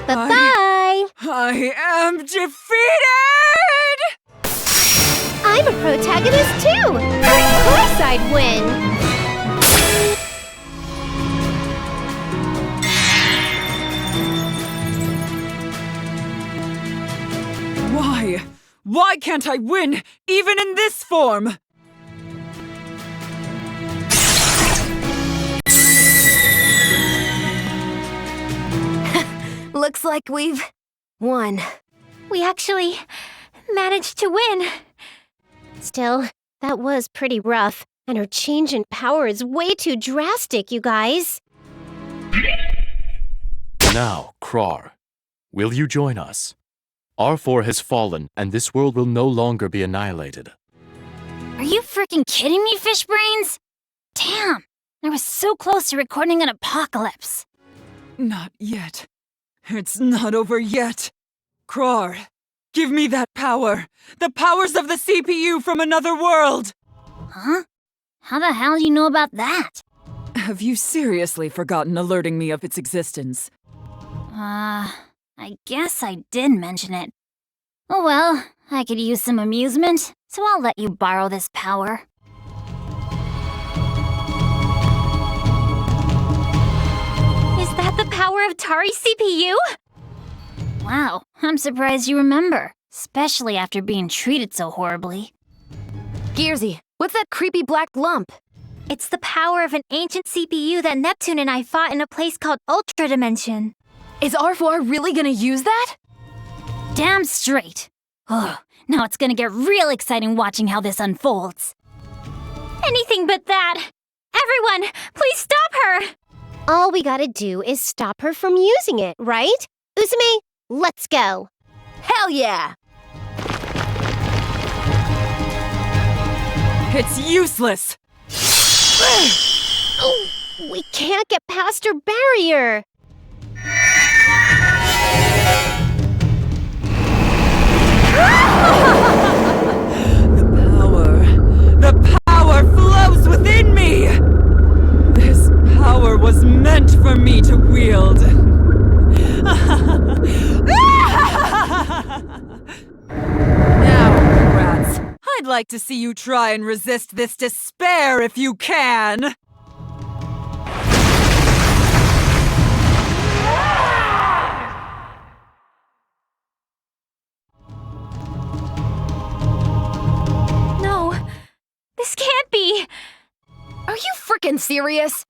Bye-bye! I am defeated! I'm a protagonist too! Of course I'd win! Why? Why can't I win, even in this form? Looks like we've won. We actually managed to win. Still, that was pretty rough, and her change in power is way too drastic, you guys. Now, Krar, will you join us? R4 has fallen, and this world will no longer be annihilated. Are you freaking kidding me, fish brains? Damn, I was so close to recording an apocalypse. Not yet. It's not over yet. Krar, give me that power. The powers of the CPU from another world. Huh? How the hell do you know about that? Have you seriously forgotten alerting me of its existence? I guess I did mention it. Oh well, I could use some amusement, so I'll let you borrow this power. Is that the power of Tari's CPU? Wow, I'm surprised you remember, especially after being treated so horribly. Gearsy, what's that creepy black lump? It's the power of an ancient CPU that Neptune and I fought in a place called Ultra Dimension. Is R4 really gonna use that? Damn straight. Ugh, now it's gonna get real exciting watching how this unfolds. Anything but that! Everyone, please stop her! All we gotta do is stop her from using it, right? Uzume, let's go! Hell yeah! It's useless! Oh, we can't get past her barrier! The power flows within me! This power was meant for me to wield. Now, rats, I'd like to see you try and resist this despair if you can! No, this can't be! Are you frickin' serious?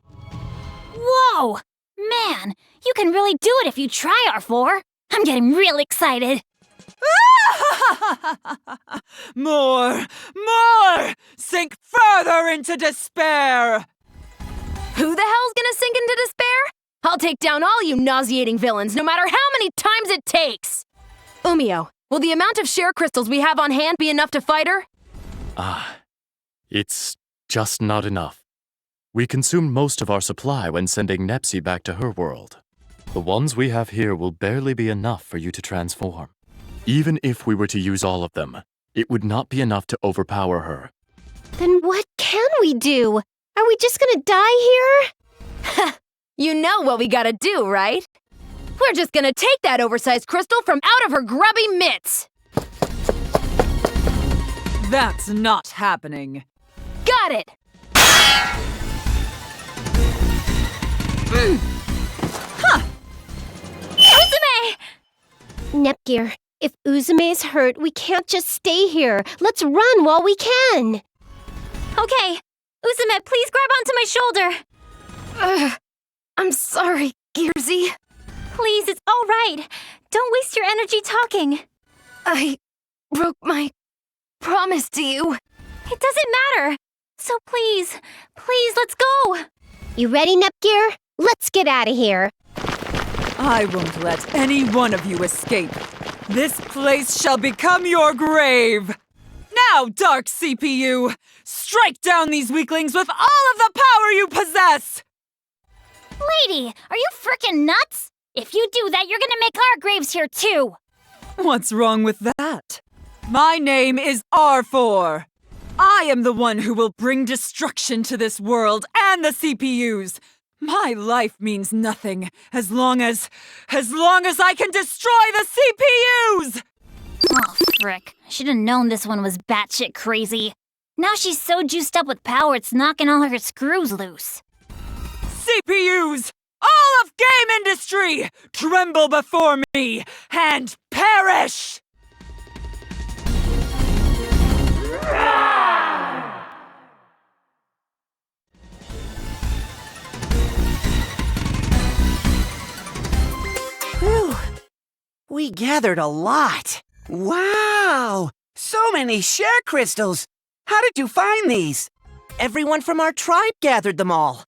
Whoa! Man, you can really do it if you try, R4. I'm getting real excited. More! More! Sink further into despair! Who the hell's gonna sink into despair? I'll take down all you nauseating villains, no matter how many times it takes! Umio, will the amount of share crystals we have on hand be enough to fight her? It's just not enough. We consumed most of our supply when sending Nepsi back to her world. The ones we have here will barely be enough for you to transform. Even if we were to use all of them, it would not be enough to overpower her. Then what can we do? Are we just gonna die here? You know what we gotta do, right? We're just gonna take that oversized crystal from out of her grubby mitts! That's not happening. Got it! Uzume! Nepgear, If Uzume's hurt, we can't just stay here. Let's run while we can. Okay, Uzume, please grab onto my shoulder. I'm sorry, Gearsy. Please, it's all right. Don't waste your energy talking. I broke my promise to you. It doesn't matter. So please, let's go. You ready, Nepgear? Let's get out of here. I won't let any one of you escape. This place shall become your grave. Now, Dark CPU, strike down these weaklings with all of the power you possess! Lady, are you frickin' nuts? If you do that, you're gonna make our graves here too! What's wrong with that? My name is R4. I am the one who will bring destruction to this world and the CPUs. My life means nothing as long as I can destroy the CPUs! Oh, frick. I should've known this one was batshit crazy. Now she's so juiced up with power, it's knocking all her screws loose. CPUs! All of game industry! Tremble before me and perish! Whew. We gathered a lot. Wow! So many share crystals! How did you find these? Everyone from our tribe gathered them all.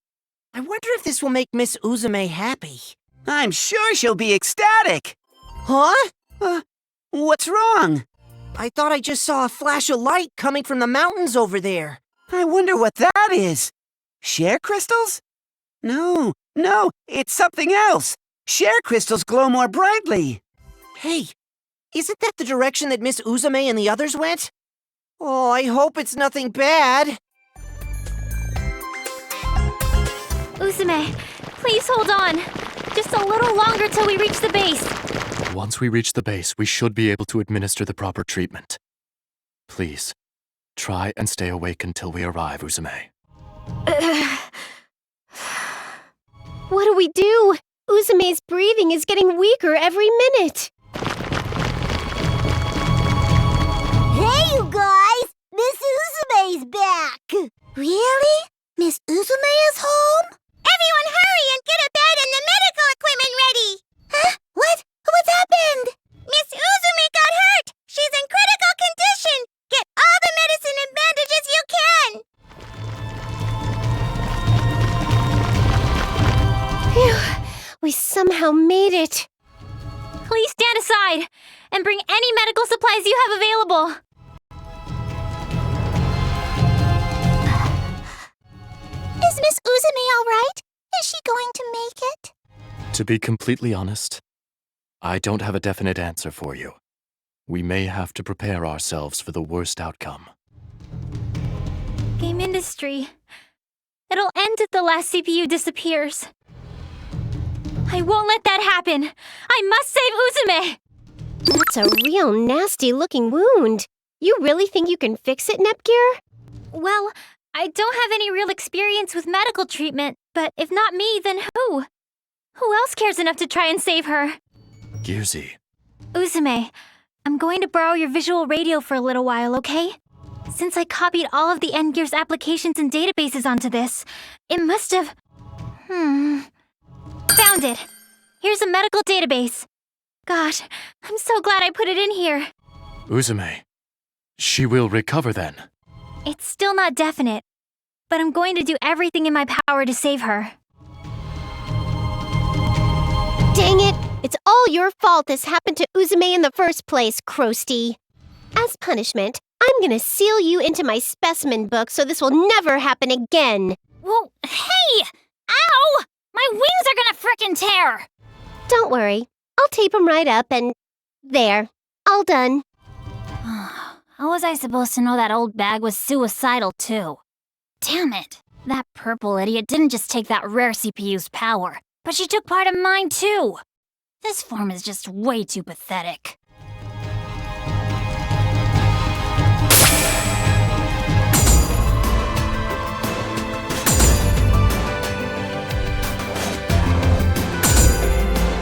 I wonder if this will make Miss Uzume happy. I'm sure she'll be ecstatic. Huh? What's wrong? I thought I just saw a flash of light coming from the mountains over there. I wonder what that is. Share crystals? No, it's something else. Share crystals glow more brightly. Hey, isn't that the direction that Miss Uzume and the others went? Oh, I hope it's nothing bad. Uzume, please hold on. Just a little longer till we reach the base. Once we reach the base, we should be able to administer the proper treatment. Please, try and stay awake until we arrive, Uzume. What do we do? Uzume's breathing is getting weaker every minute. Hey, you guys! Miss Uzume's back! Really? Miss Uzume is home? Everyone hurry and get a bed and the medical equipment ready! Huh? What? What's happened? Miss Uzume got hurt! She's in critical condition! Get all the medicine and bandages you can! Phew, we somehow made it. Please stand aside and bring any medical supplies you have available. Is Miss Uzume all right? Is she going to make it? To be completely honest, I don't have a definite answer for you. We may have to prepare ourselves for the worst outcome. Game industry. It'll end if the last CPU disappears. I won't let that happen. I must save Uzume! That's a real nasty-looking wound. You really think you can fix it, Nepgear? Well, I don't have any real experience with medical treatment, but if not me, then who? Who else cares enough to try and save her? Gearsy. Uzume, I'm going to borrow your visual radio for a little while, okay? Since I copied all of the Endgear's applications and databases onto this, it must have... Found it! Here's a medical database. Gosh, I'm so glad I put it in here. Uzume. She will recover then. It's still not definite, but I'm going to do everything in my power to save her. Dang it! It's all your fault this happened to Uzume in the first place, Krusty. As punishment, I'm gonna seal you into my specimen book so this will never happen again. Whoa, hey! Ow! My wings are gonna frickin' tear! Don't worry. I'll tape them right up and... there. All done. How was I supposed to know that old bag was suicidal, too? Damn it! That purple idiot didn't just take that rare CPU's power, but she took part of mine, too! This form is just way too pathetic.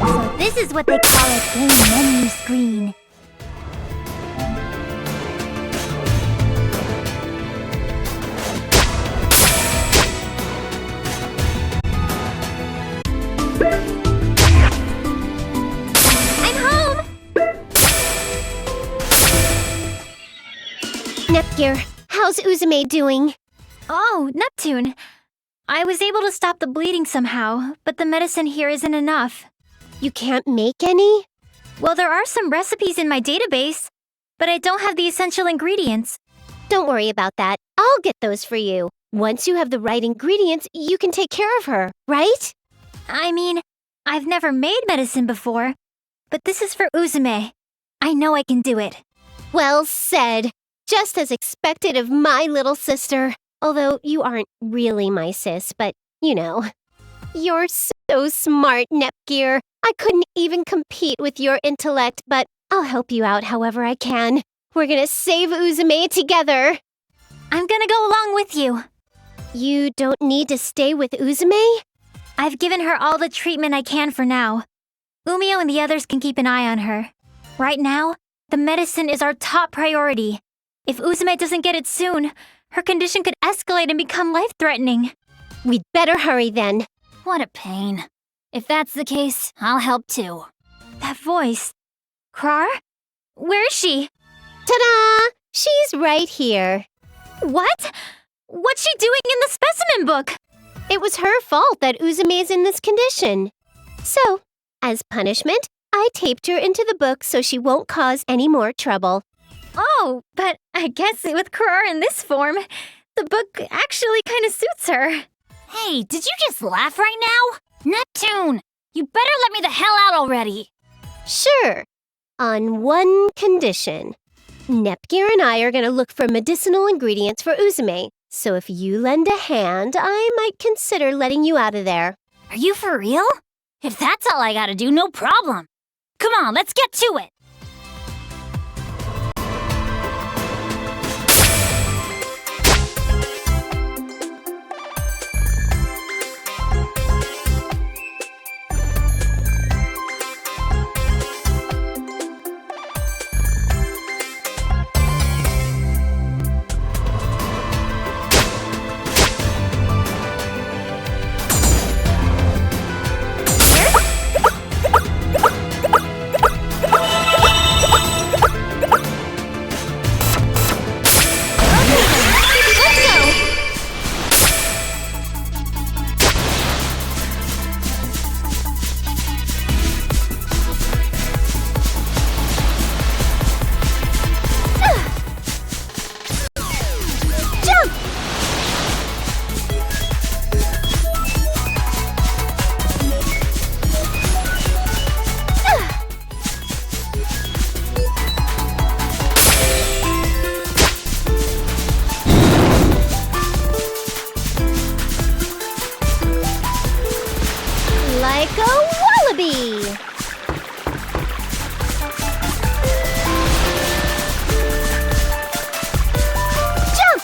So this is what they call a game menu screen. How's Uzume doing? Oh, Neptune. I was able to stop the bleeding somehow, but the medicine here isn't enough. You can't make any? Well, there are some recipes in my database, but I don't have the essential ingredients. Don't worry about that. I'll get those for you. Once you have the right ingredients, you can take care of her, right? I mean, I've never made medicine before, but this is for Uzume. I know I can do it. Well said. Just as expected of my little sister. Although you aren't really my sis, but you know. You're so smart, Nepgear. I couldn't even compete with your intellect, but I'll help you out however I can. We're gonna save Uzume together. I'm gonna go along with you. You don't need to stay with Uzume? I've given her all the treatment I can for now. Umio and the others can keep an eye on her. Right now, the medicine is our top priority. If Uzume doesn't get it soon, her condition could escalate and become life-threatening. We'd better hurry then. What a pain. If that's the case, I'll help too. That voice. Krar? Where is she? Ta-da! She's right here. What? What's she doing in the specimen book? It was her fault that Uzume is in this condition. So, as punishment, I taped her into the book so she won't cause any more trouble. Oh, but I guess with Krar in this form, the book actually kind of suits her. Hey, did you just laugh right now? Neptune, you better let me the hell out already. Sure. On one condition. Nepgear and I are gonna look for medicinal ingredients for Uzume. So if you lend a hand, I might consider letting you out of there. Are you for real? If that's all I gotta do, no problem. Come on, let's get to it. Like a wallaby! Jump!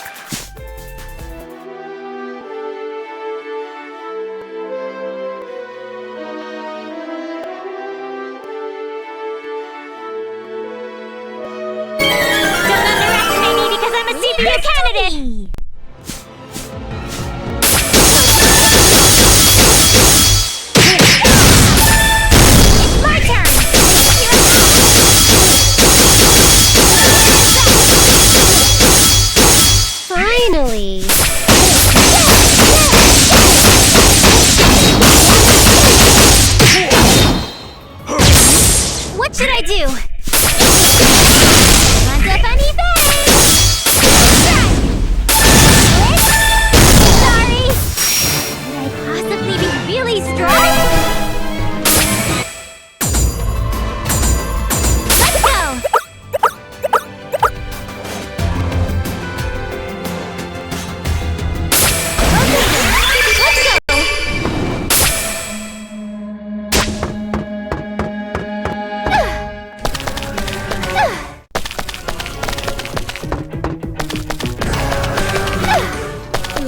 Don't underestimate me because I'm a CPU candidate! Finally! What should I do? Want a funny face? Sorry! Could I possibly be really strong? Let's go!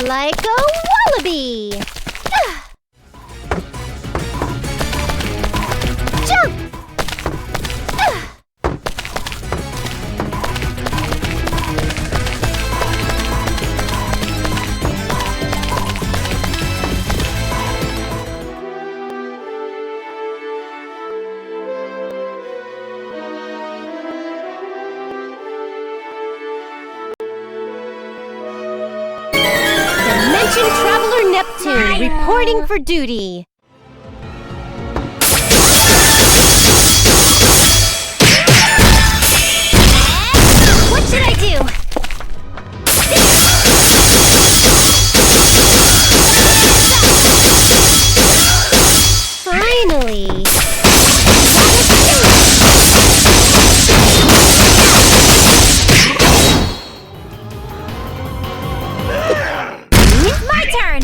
Like a wallaby! Jump! Megadimension Traveler Neptune, reporting for duty. What should I do? Finally. It's my turn!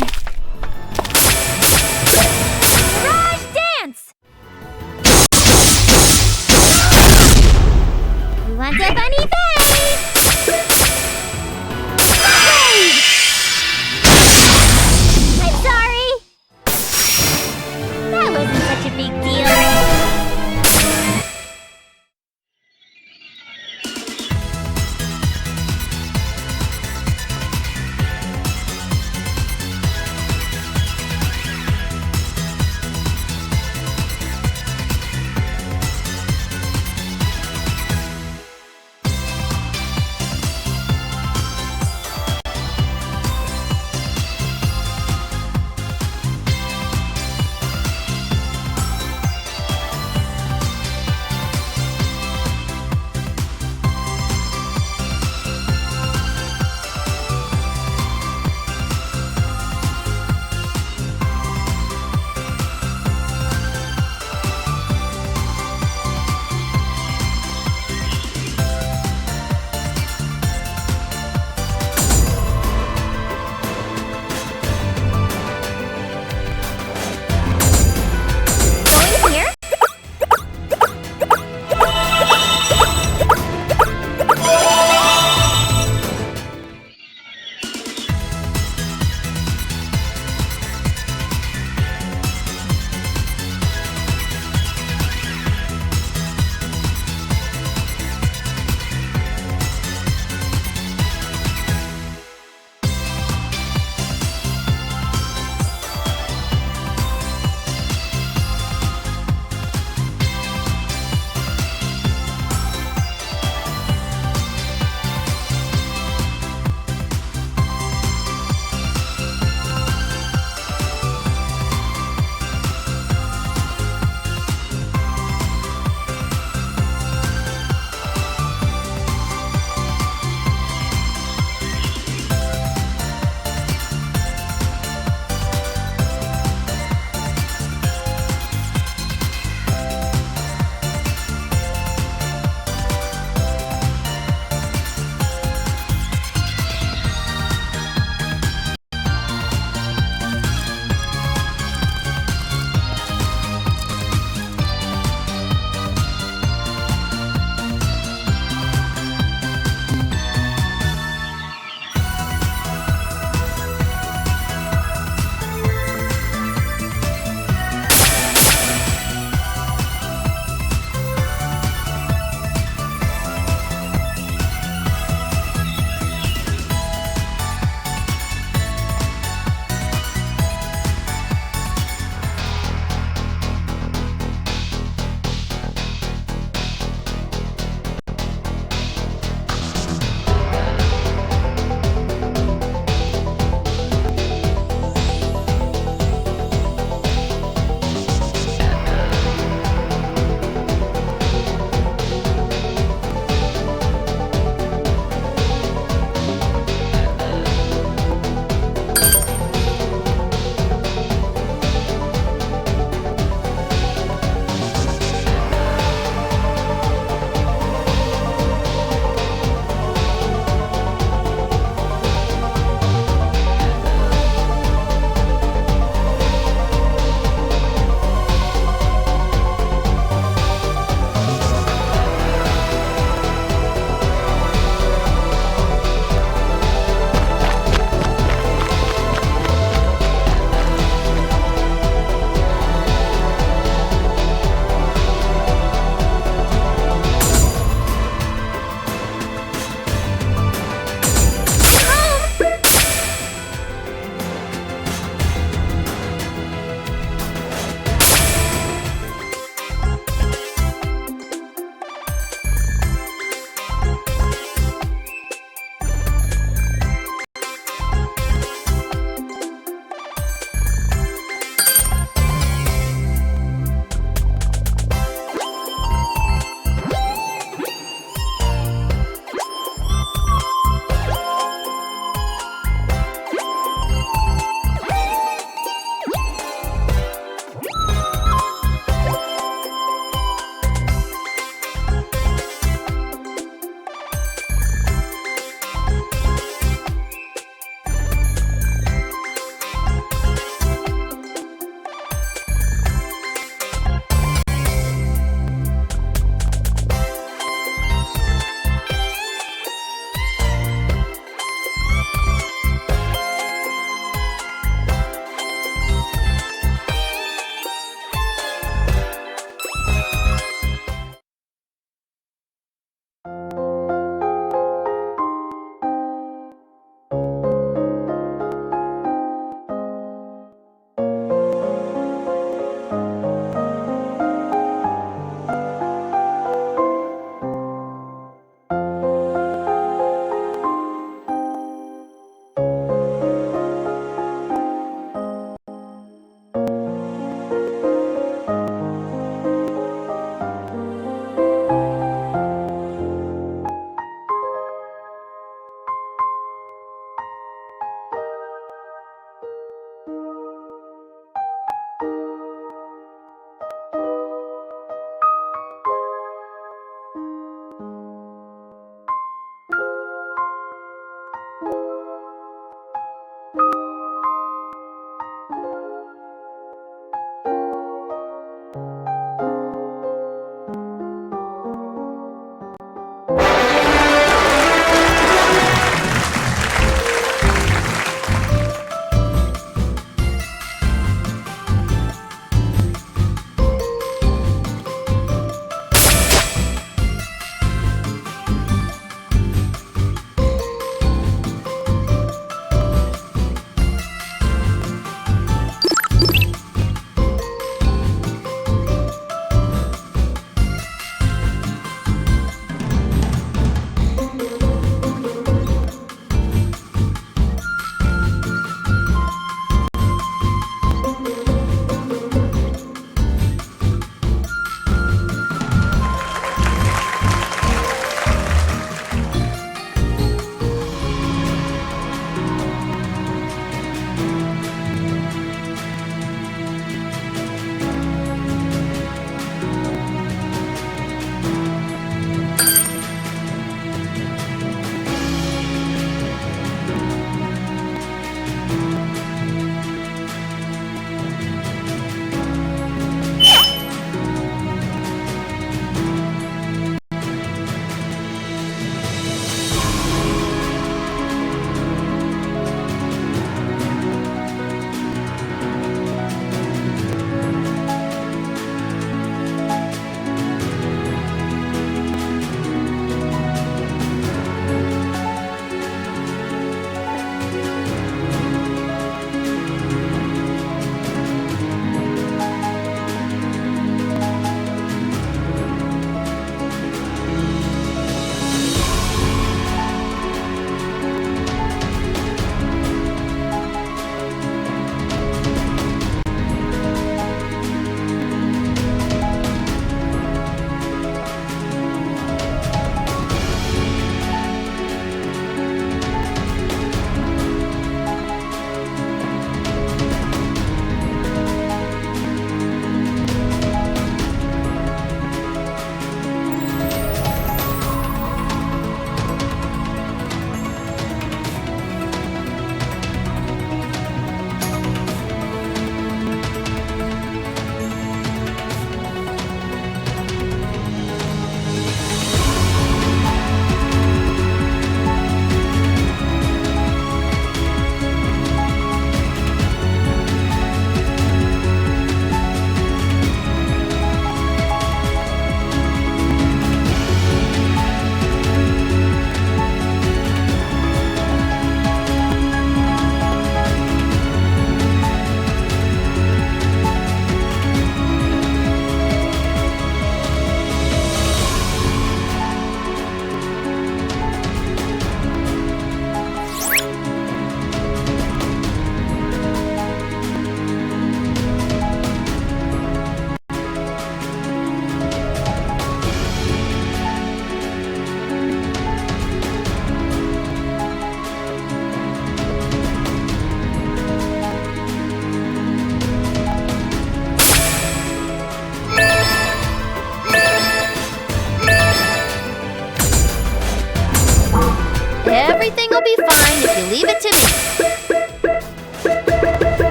will be fine if you leave it to me.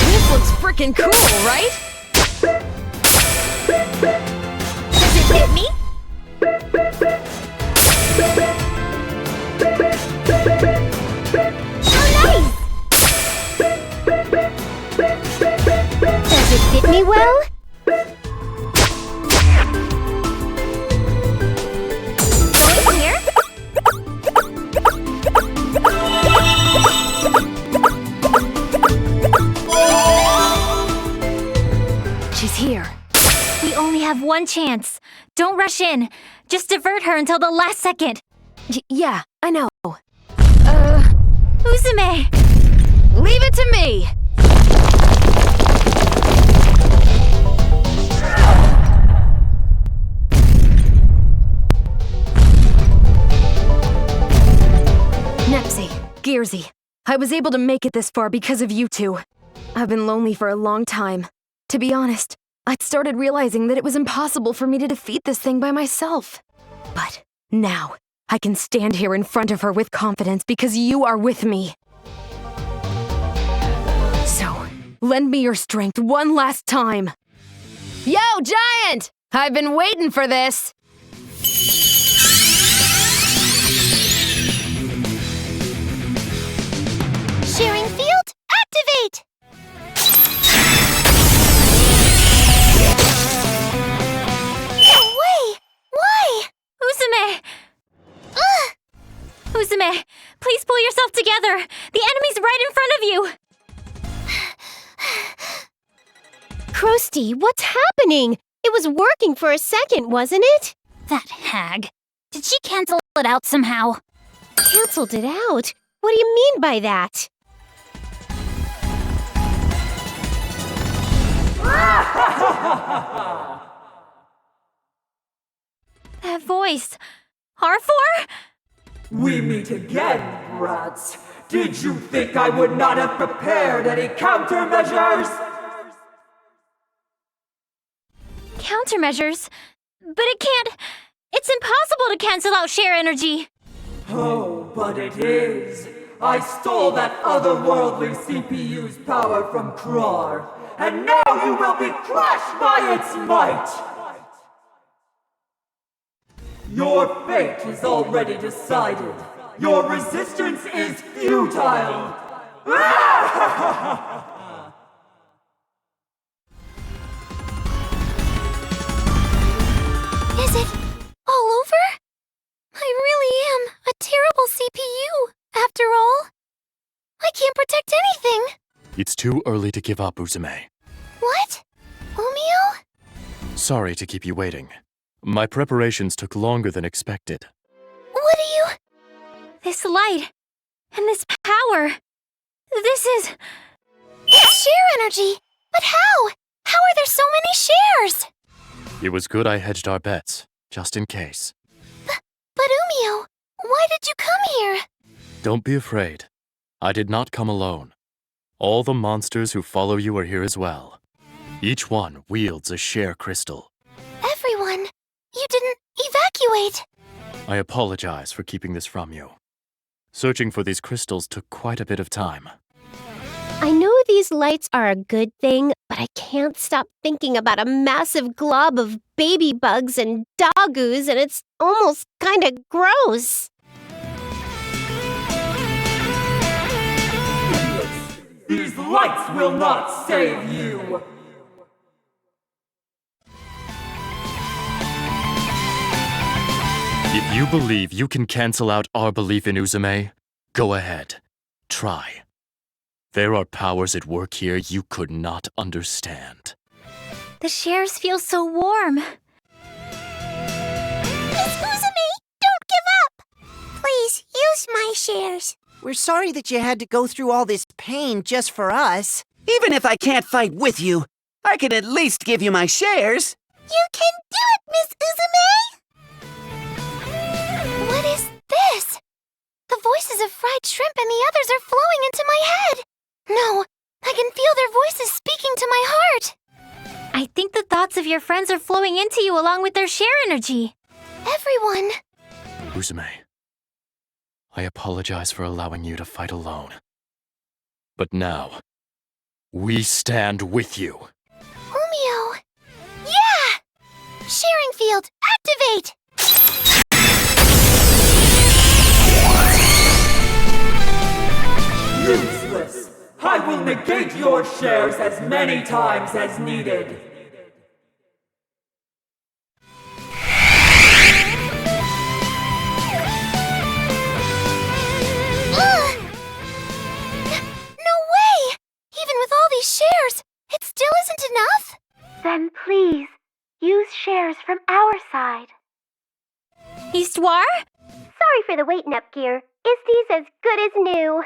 This looks freaking cool, right? Does it fit me? Does it fit me well? Going here? She's here. We only have one chance. Don't rush in. Just divert her until the last second. Yeah, I know. Uzume! Leave it to me! Nepsi, Gearsy, I was able to make it this far because of you two. I've been lonely for a long time. To be honest, I'd started realizing that it was impossible for me to defeat this thing by myself. But now, I can stand here in front of her with confidence because you are with me. So, lend me your strength one last time. Yo, Giant! I've been waiting for this! Sharing field, activate! No way! Why? Uzume! Uzume, please pull yourself together. The enemy's right in front of you. Krusty, what's happening? It was working for a second, wasn't it? That hag. Did she cancel it out somehow? Cancelled it out? What do you mean by that? That voice. R4? We meet again, brats. Did you think I would not have prepared any countermeasures? Countermeasures? But it can't... It's impossible to cancel out share energy. Oh, but it is. I stole that otherworldly CPU's power from Krar, and now you will be crushed by its might! Your fate is already decided. Your resistance is futile! Is it all over? I really am a terrible CPU, after all. I can't protect anything. It's too early to give up, Uzume. What? Umio? Sorry to keep you waiting. My preparations took longer than expected. What do you... This light. And this power. This is... It's share energy! But how? How are there so many shares? It was good I hedged our bets, just in case. But Umio, why did you come here? Don't be afraid. I did not come alone. All the monsters who follow you are here as well. Each one wields a share crystal. Everyone, you didn't evacuate. I apologize for keeping this from you. Searching for these crystals took quite a bit of time. I know these lights are a good thing, but I can't stop thinking about a massive glob of baby bugs and doggoos, and it's almost kinda gross. These lights will not save you! If you believe you can cancel out our belief in Uzume, go ahead. Try. There are powers at work here you could not understand. The shares feel so warm. Miss Uzume, don't give up! Please, use my shares. We're sorry that you had to go through all this pain just for us. Even if I can't fight with you, I can at least give you my shares. You can do it, Miss Uzume! What is this? The the voices of fried shrimp and the others are flowing into my head. No, I can feel their voices speaking to my heart. I think the thoughts of your friends are flowing into you along with their share energy. Everyone. Uzume, I apologize for allowing you to fight alone. But now, we stand with you. Umio. Yeah! Sharing field, activate! Useless! I will negate your shares as many times as needed. No way! Even with all these shares, it still isn't enough? Then please, use shares from our side. Histoire? Sorry for the wait, Nepgear. Isty's as good as new.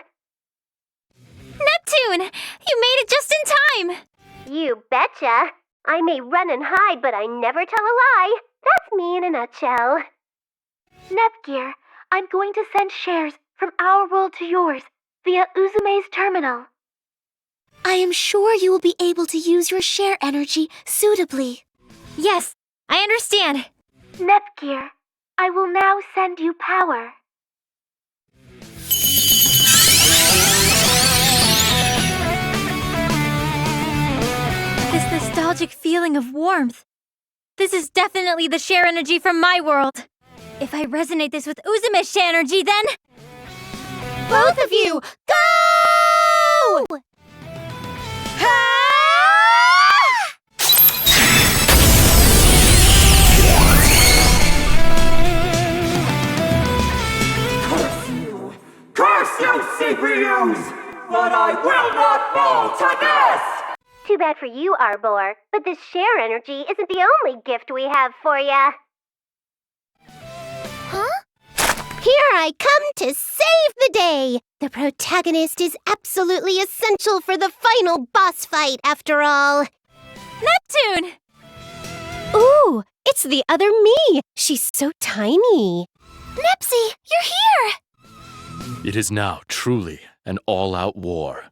Neptune! You made it just in time! You betcha. I may run and hide, but I never tell a lie. That's me in a nutshell. Nepgear, I'm going to send shares from our world to yours via Uzume's terminal. I am sure you will be able to use your share energy suitably. Yes, I understand. Nepgear, I will now send you power. This nostalgic feeling of warmth. This is definitely the share energy from my world. If I resonate this with Uzume's share energy, then... Both of you, go! Curse you, CPUs! But I will not fall to this! Too bad for you, Arbor, but this share energy isn't the only gift we have for ya. Huh? Here I come to save the day! The protagonist is absolutely essential for the final boss fight, after all. Neptune! Ooh, it's the other me! She's so tiny. Nepsy, you're here! It is now truly an all-out war.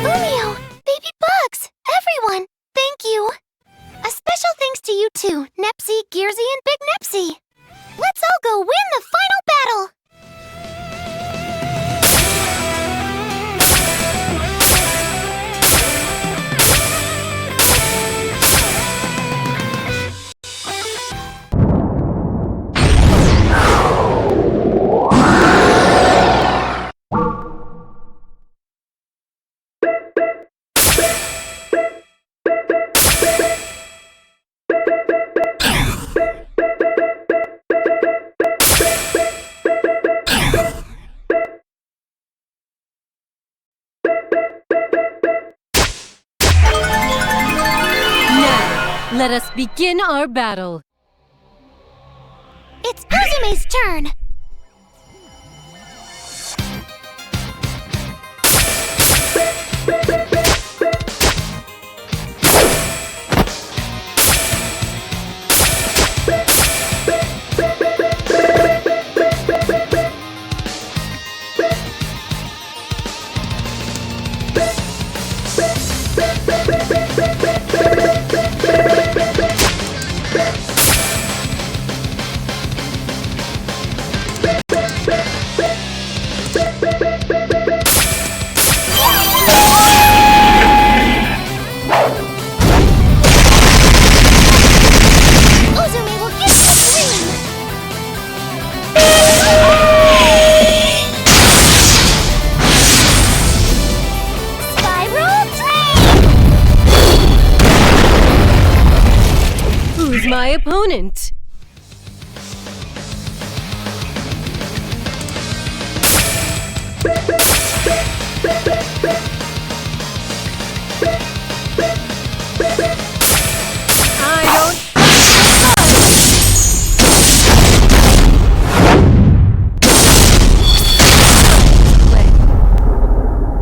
Umio, baby bugs, everyone, thank you. A special thanks to you two, Nepsy, Gearsy, and Big Nepsy. Let's all go win the final battle! Let us begin our battle. It's Uzume's turn! My opponent.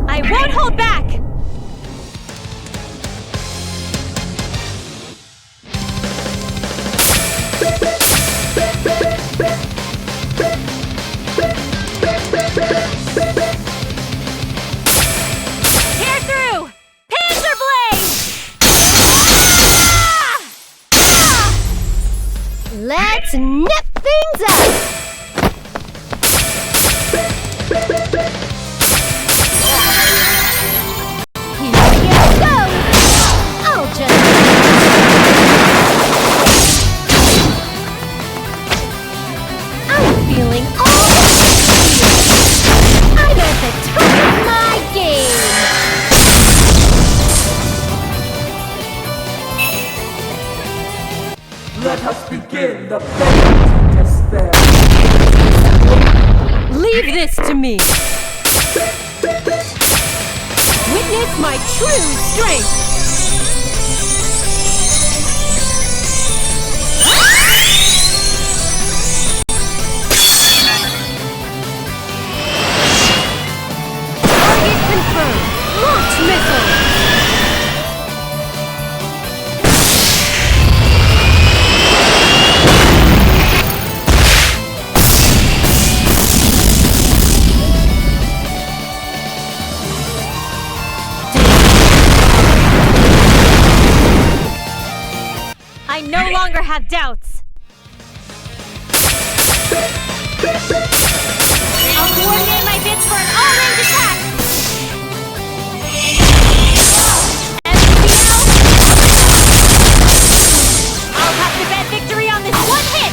I won't hold back! the fate of despair. Leave this to me! Witness my true strength! Target confirmed! Launch missile! I no longer have doubts. I'll coordinate my bits for an all-range attack! Everything else? I'll have to bet victory on this one hit!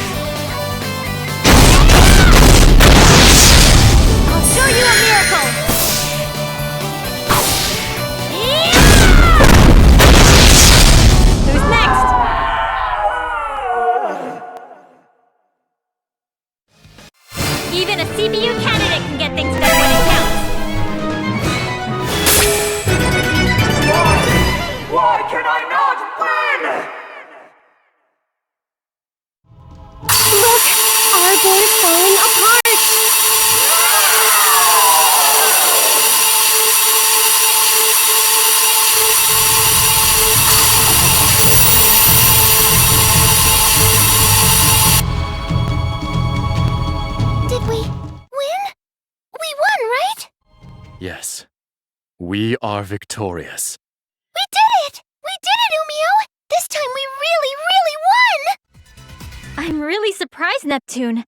I'll show you a miracle! Who's next? Even a CPU candidate can get things done when it counts! Why can I not win? Look! Our boy's falling apart! Did we win? We won, right? Yes. We are victorious. We did it! We did it, Umio! This time we really, really won! I'm really surprised, Neptune.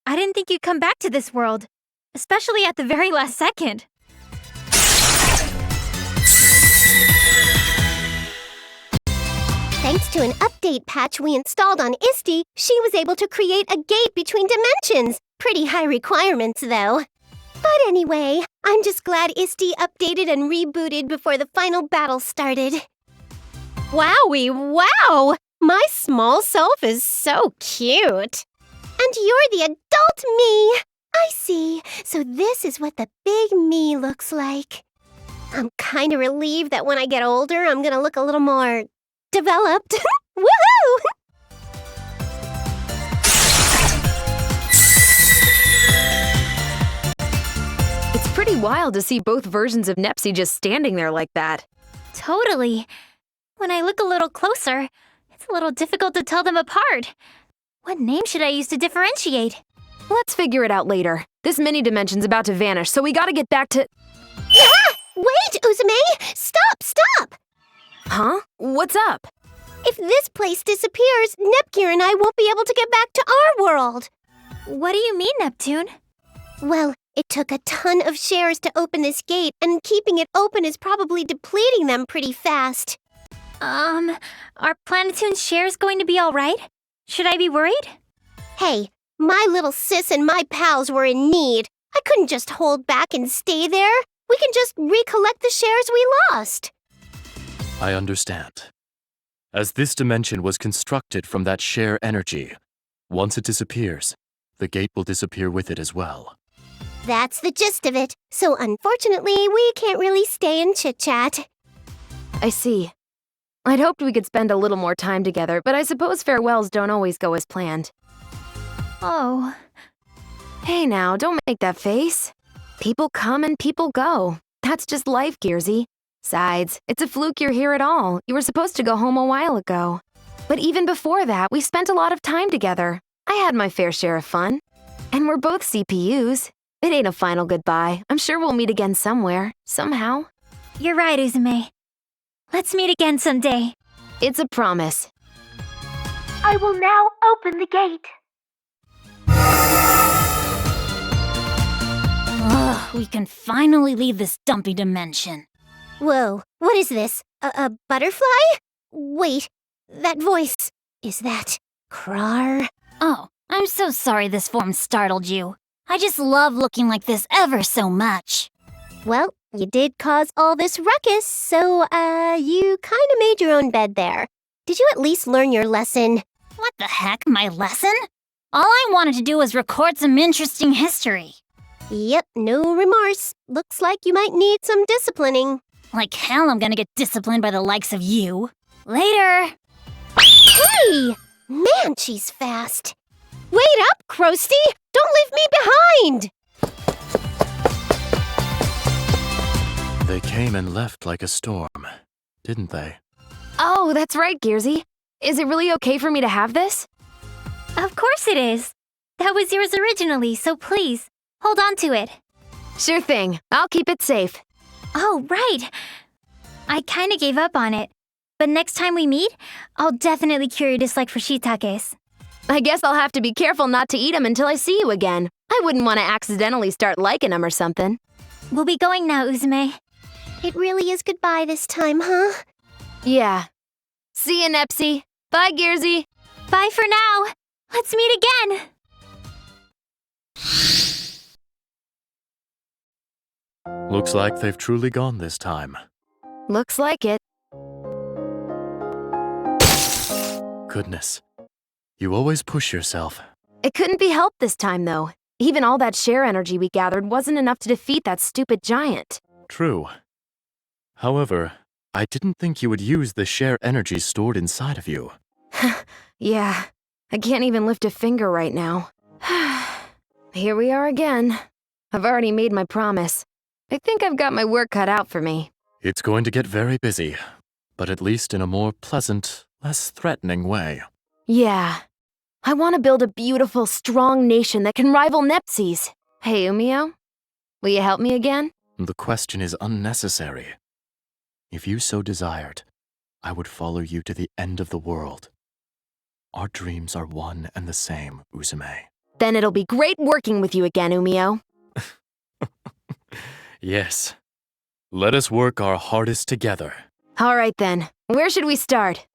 I didn't think you'd come back to this world, especially at the very last second. Thanks to an update patch we installed on Isti, she was able to create a gate between dimensions. Pretty high requirements, though. But anyway, I'm just glad Isti updated and rebooted before the final battle started. Wowie, wow! My small self is so cute. And you're the adult me. I see. So this is what the big me looks like. I'm kinda relieved that when I get older, I'm gonna look a little more developed. Woohoo! It's pretty wild to see both versions of Nepsi just standing there like that. Totally. When I look a little closer, it's a little difficult to tell them apart. What name should I use to differentiate? Let's figure it out later. This mini-dimension's about to vanish, so we gotta get back to... Ah! Wait, Uzume! Stop! Huh? What's up? If this place disappears, Nepgear and I won't be able to get back to our world. What do you mean, Neptune? Well, it took a ton of shares to open this gate, and keeping it open is probably depleting them pretty fast. Are Planetoon's shares going to be alright? Should I be worried? Hey, my little sis and my pals were in need. I couldn't just hold back and stay there. We can just recollect the shares we lost. I understand. As this dimension was constructed from that share energy, once it disappears, the gate will disappear with it as well. That's the gist of it. So unfortunately, we can't really stay and chit-chat. I see. I'd hoped we could spend a little more time together, but I suppose farewells don't always go as planned. Oh. Hey now, don't make that face. People come and people go. That's just life, Gearsy. Besides, it's a fluke you're here at all. You were supposed to go home a while ago. But even before that, we spent a lot of time together. I had my fair share of fun. And we're both CPUs. It ain't a final goodbye. I'm sure we'll meet again somewhere, somehow. You're right, Uzume. Let's meet again someday. It's a promise. I will now open the gate. Ugh, we can finally leave this dumpy dimension. Whoa, what is this? A butterfly? Wait, that voice. Is that Krar? Oh, I'm so sorry this form startled you. I just love looking like this ever so much. Well, you did cause all this ruckus, so, you kinda made your own bed there. Did you at least learn your lesson? What the heck, my lesson? All I wanted to do was record some interesting history. Yep, no remorse. Looks like you might need some disciplining. Like hell I'm gonna get disciplined by the likes of you. Later! Hey! Man, she's fast. Wait up, Krusty! Don't leave me behind! They came and left like a storm, didn't they? Oh, that's right, Gearsy. Is it really okay for me to have this? Of course it is. That was yours originally, so please, hold on to it. Sure thing. I'll keep it safe. Oh, right. I kinda gave up on it. But next time we meet, I'll definitely cure your dislike for shiitakes. I guess I'll have to be careful not to eat them until I see you again. I wouldn't want to accidentally start liking them or something. We'll be going now, Uzume. It really is goodbye this time, huh? Yeah. See you, Nepsy. Bye, Gearsy. Bye for now. Let's meet again. Looks like they've truly gone this time. Looks like it. Goodness. You always push yourself. It couldn't be helped this time, though. Even all that share energy we gathered wasn't enough to defeat that stupid giant. True. However, I didn't think you would use the share energy stored inside of you. Yeah, I can't even lift a finger right now. Here we are again. I've already made my promise. I think I've got my work cut out for me. It's going to get very busy, but at least in a more pleasant, less threatening way. Yeah. I want to build a beautiful, strong nation that can rival Nepsi's. Hey, Umio? Will you help me again? The question is unnecessary. If you so desired, I would follow you to the end of the world. Our dreams are one and the same, Uzume. Then it'll be great working with you again, Umio. Yes. Let us work our hardest together. All right then. Where should we start?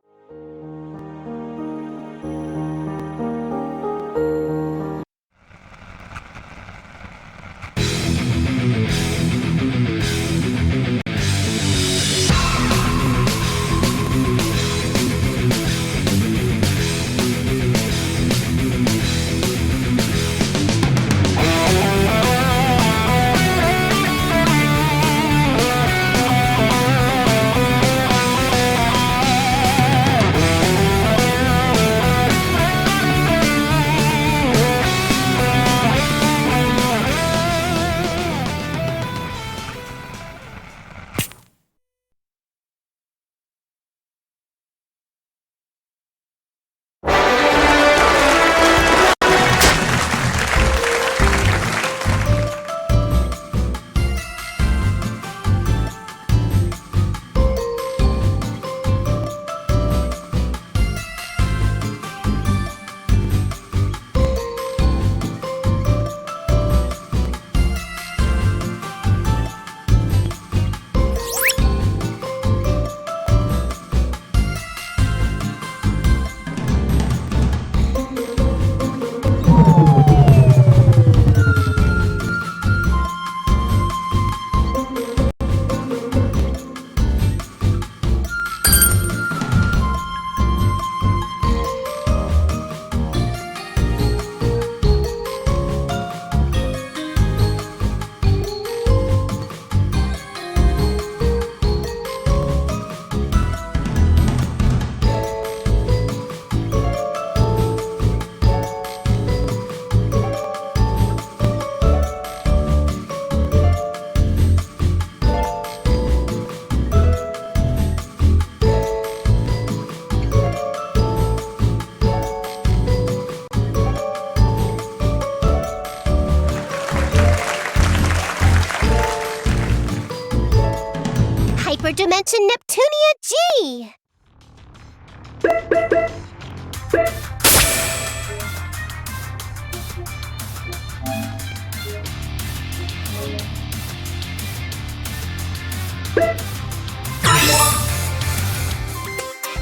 Hyperdimension Neptunia G!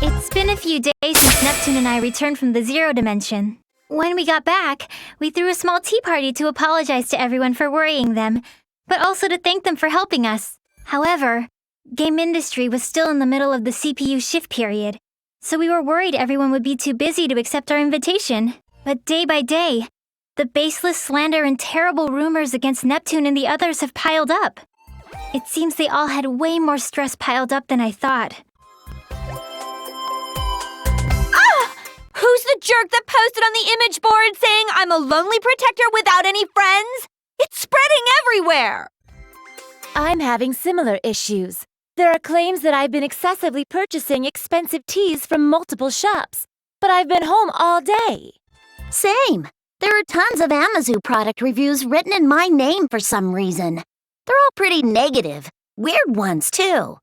It's been a few days since Neptune and I returned from the Zero Dimension. When we got back, we threw a small tea party to apologize to everyone for worrying them, but also to thank them for helping us. However, game industry was still in the middle of the CPU shift period, so we were worried everyone would be too busy to accept our invitation. But day by day, the baseless slander and terrible rumors against Neptune and the others have piled up. It seems they all had way more stress piled up than I thought. Who's the jerk that posted on the image board saying I'm a lonely protector without any friends? It's spreading everywhere! I'm having similar issues. There are claims that I've been excessively purchasing expensive teas from multiple shops, but I've been home all day. Same. There are tons of Amazu product reviews written in my name for some reason. They're all pretty negative. Weird ones, too.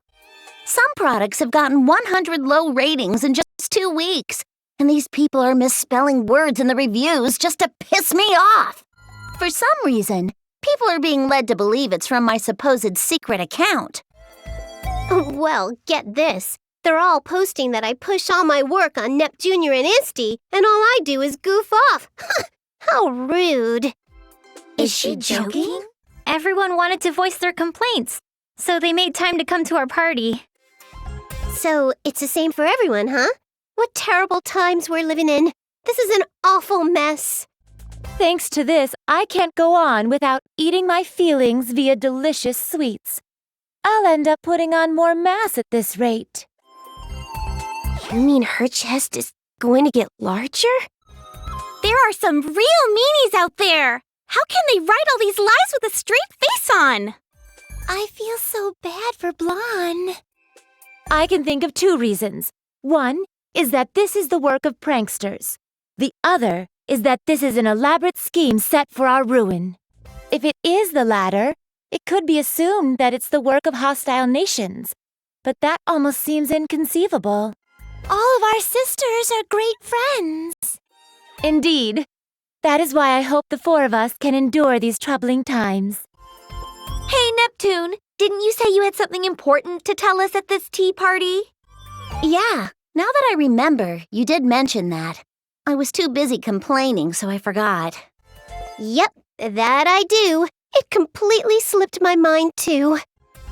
Some products have gotten 100 low ratings in just 2 weeks, and these people are misspelling words in the reviews just to piss me off. For some reason, people are being led to believe it's from my supposed secret account. Well, get this. They're all posting that I push all my work on Neptunia and Isti, and all I do is goof off. How rude. Is she joking? Everyone wanted to voice their complaints, so they made time to come to our party. So, it's the same for everyone, huh? What terrible times we're living in. This is an awful mess. Thanks to this, I can't go on without eating my feelings via delicious sweets. I'll end up putting on more mass at this rate. You mean her chest is going to get larger? There are some real meanies out there! How can they write all these lies with a straight face on? I feel so bad for Blonde. I can think of 2 reasons. One is that this is the work of pranksters. The other is that this is an elaborate scheme set for our ruin. If it is the latter, it could be assumed that it's the work of hostile nations. But that almost seems inconceivable. All of our sisters are great friends. Indeed. That is why I hope the 4 of us can endure these troubling times. Hey, Neptune, didn't you say you had something important to tell us at this tea party? Yeah, now that I remember, you did mention that. I was too busy complaining, so I forgot. Yep, that I do. It completely slipped my mind, too.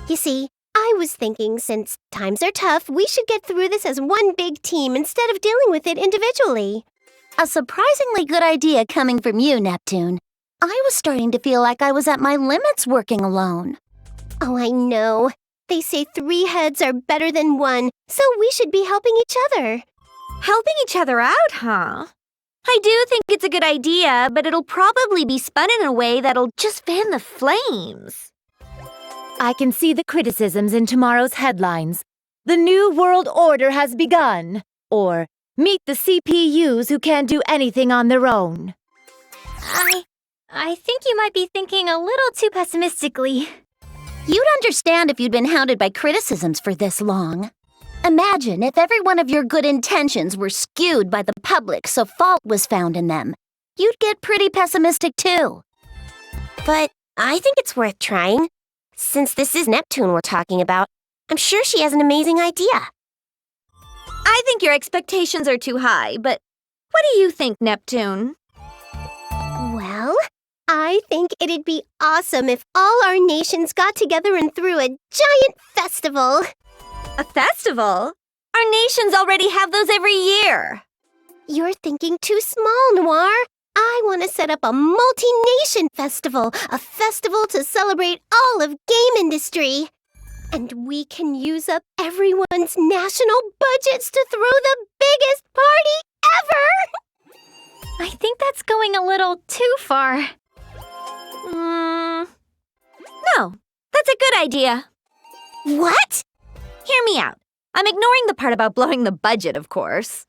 You see, I was thinking since times are tough, we should get through this as one big team instead of dealing with it individually. A surprisingly good idea coming from you, Neptune. I was starting to feel like I was at my limits working alone. Oh, I know. They say 3 heads are better than 1, so we should be helping each other. Helping each other out, huh? I do think it's a good idea, but it'll probably be spun in a way that'll just fan the flames. I can see the criticisms in tomorrow's headlines. The New World Order has begun. Or, meet the CPUs who can't do anything on their own. I think you might be thinking a little too pessimistically. You'd understand if you'd been hounded by criticisms for this long. Imagine if every one of your good intentions were skewed by the public so fault was found in them. You'd get pretty pessimistic too. But I think it's worth trying. Since this is Neptune we're talking about, I'm sure she has an amazing idea. I think your expectations are too high, but what do you think, Neptune? Well, I think it'd be awesome if all our nations got together and threw a giant festival. A festival? Our nations already have those every year. You're thinking too small, Noir. I want to set up a multi-nation festival, a festival to celebrate all of game industry. And we can use up everyone's national budgets to throw the biggest party ever! I think that's going a little too far. No, that's a good idea. What? Hear me out. I'm ignoring the part about blowing the budget, of course.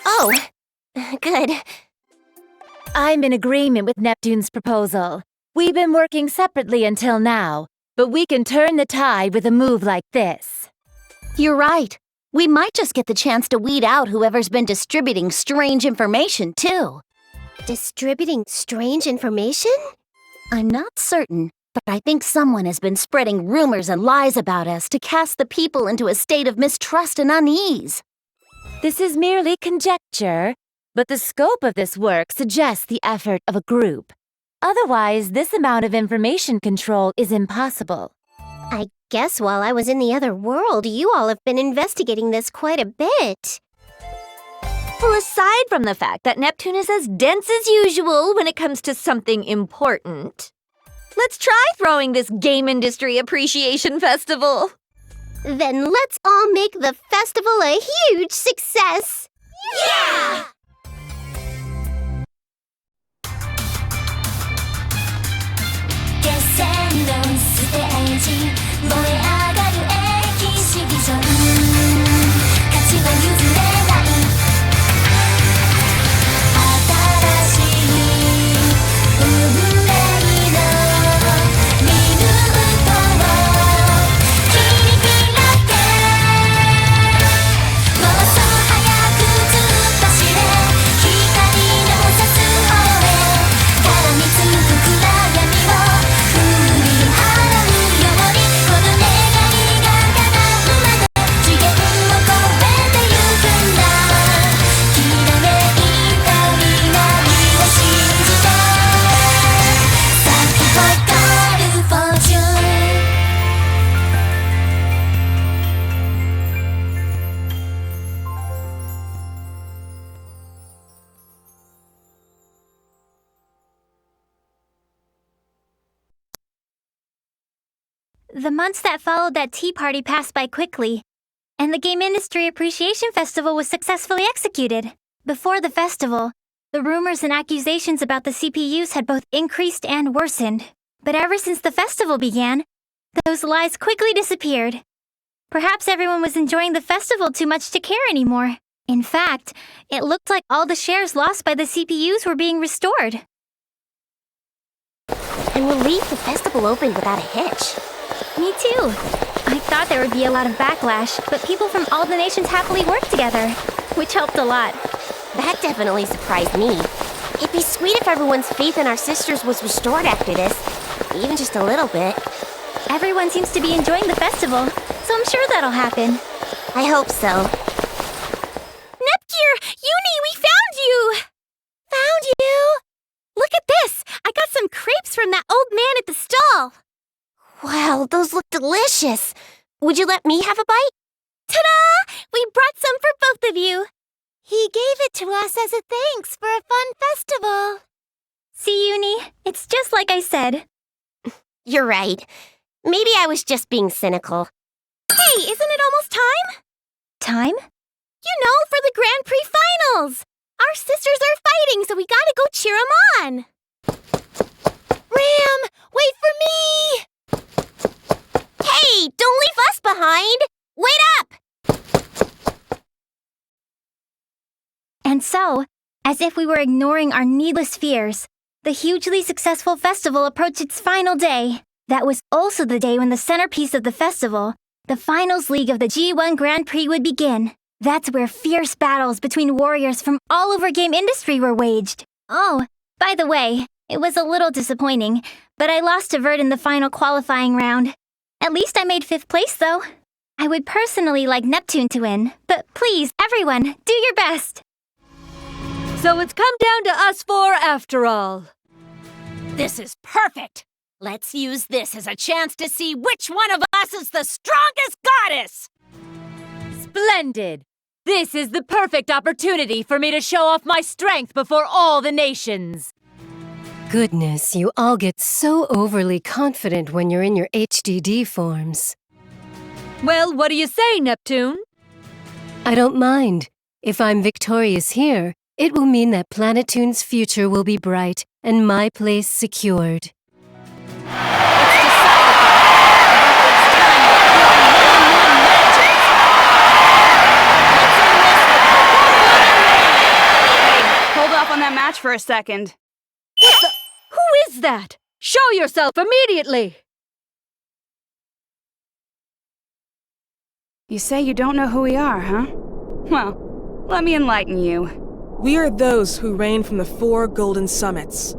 Oh, good. I'm in agreement with Neptune's proposal. We've been working separately until now, but we can turn the tide with a move like this. You're right. We might just get the chance to weed out whoever's been distributing strange information, too. Distributing strange information? I'm not certain, but I think someone has been spreading rumors and lies about us to cast the people into a state of mistrust and unease. This is merely conjecture, but the scope of this work suggests the effort of a group. Otherwise, this amount of information control is impossible. I guess while I was in the other world, you all have been investigating this quite a bit. Well, aside from the fact that Neptune is as dense as usual when it comes to something important, let's try throwing this Game Industry Appreciation Festival. Then let's all make the festival a huge success! Yeah! The months that followed that tea party passed by quickly, and the Game Industry Appreciation Festival was successfully executed. Before the festival, the rumors and accusations about the CPUs had both increased and worsened. But ever since the festival began, those lies quickly disappeared. Perhaps everyone was enjoying the festival too much to care anymore. In fact, it looked like all the shares lost by the CPUs were being restored. I'm relieved the festival opened without a hitch. Me too. I thought there would be a lot of backlash, but people from all the nations happily worked together, which helped a lot. That definitely surprised me. It'd be sweet if everyone's faith in our sisters was restored after this, even just a little bit. Everyone seems to be enjoying the festival, so I'm sure that'll happen. I hope so. Nepgear! Uni, we found you! Found you? Look at this! I got some crepes from that old man at the stall. Wow, those look delicious. Would you let me have a bite? Ta-da! We brought some for both of you. He gave it to us as a thanks for a fun festival. See, Uni, it's just like I said. You're right. Maybe I was just being cynical. Hey, isn't it almost time? Time? You know, for the Grand Prix finals. Our sisters are fighting, so we gotta go cheer 'em on. Ram, wait for me! Hey, don't leave us behind! Wait up! And so, as if we were ignoring our needless fears, the hugely successful festival approached its final day. That was also the day when the centerpiece of the festival, the finals league of the G1 Grand Prix, would begin. That's where fierce battles between warriors from all over game industry were waged. Oh, by the way, it was a little disappointing, but I lost to Vert in the final qualifying round. At least I made 5th place, though. I would personally like Neptune to win, but please, everyone, do your best. So it's come down to us four after all. This is perfect! Let's use this as a chance to see which one of us is the strongest goddess! Splendid! This is the perfect opportunity for me to show off my strength before all the nations. Goodness, you all get so overly confident when you're in your HDD forms. Well, what do you say, Neptune? I don't mind. If I'm victorious here, it will mean that Planetoon's future will be bright and my place secured. Hold off on that match for a second. What the? Who is that? Show yourself immediately! You say you don't know who we are, huh? Well, let me enlighten you. We are those who reign from the 4 golden summits.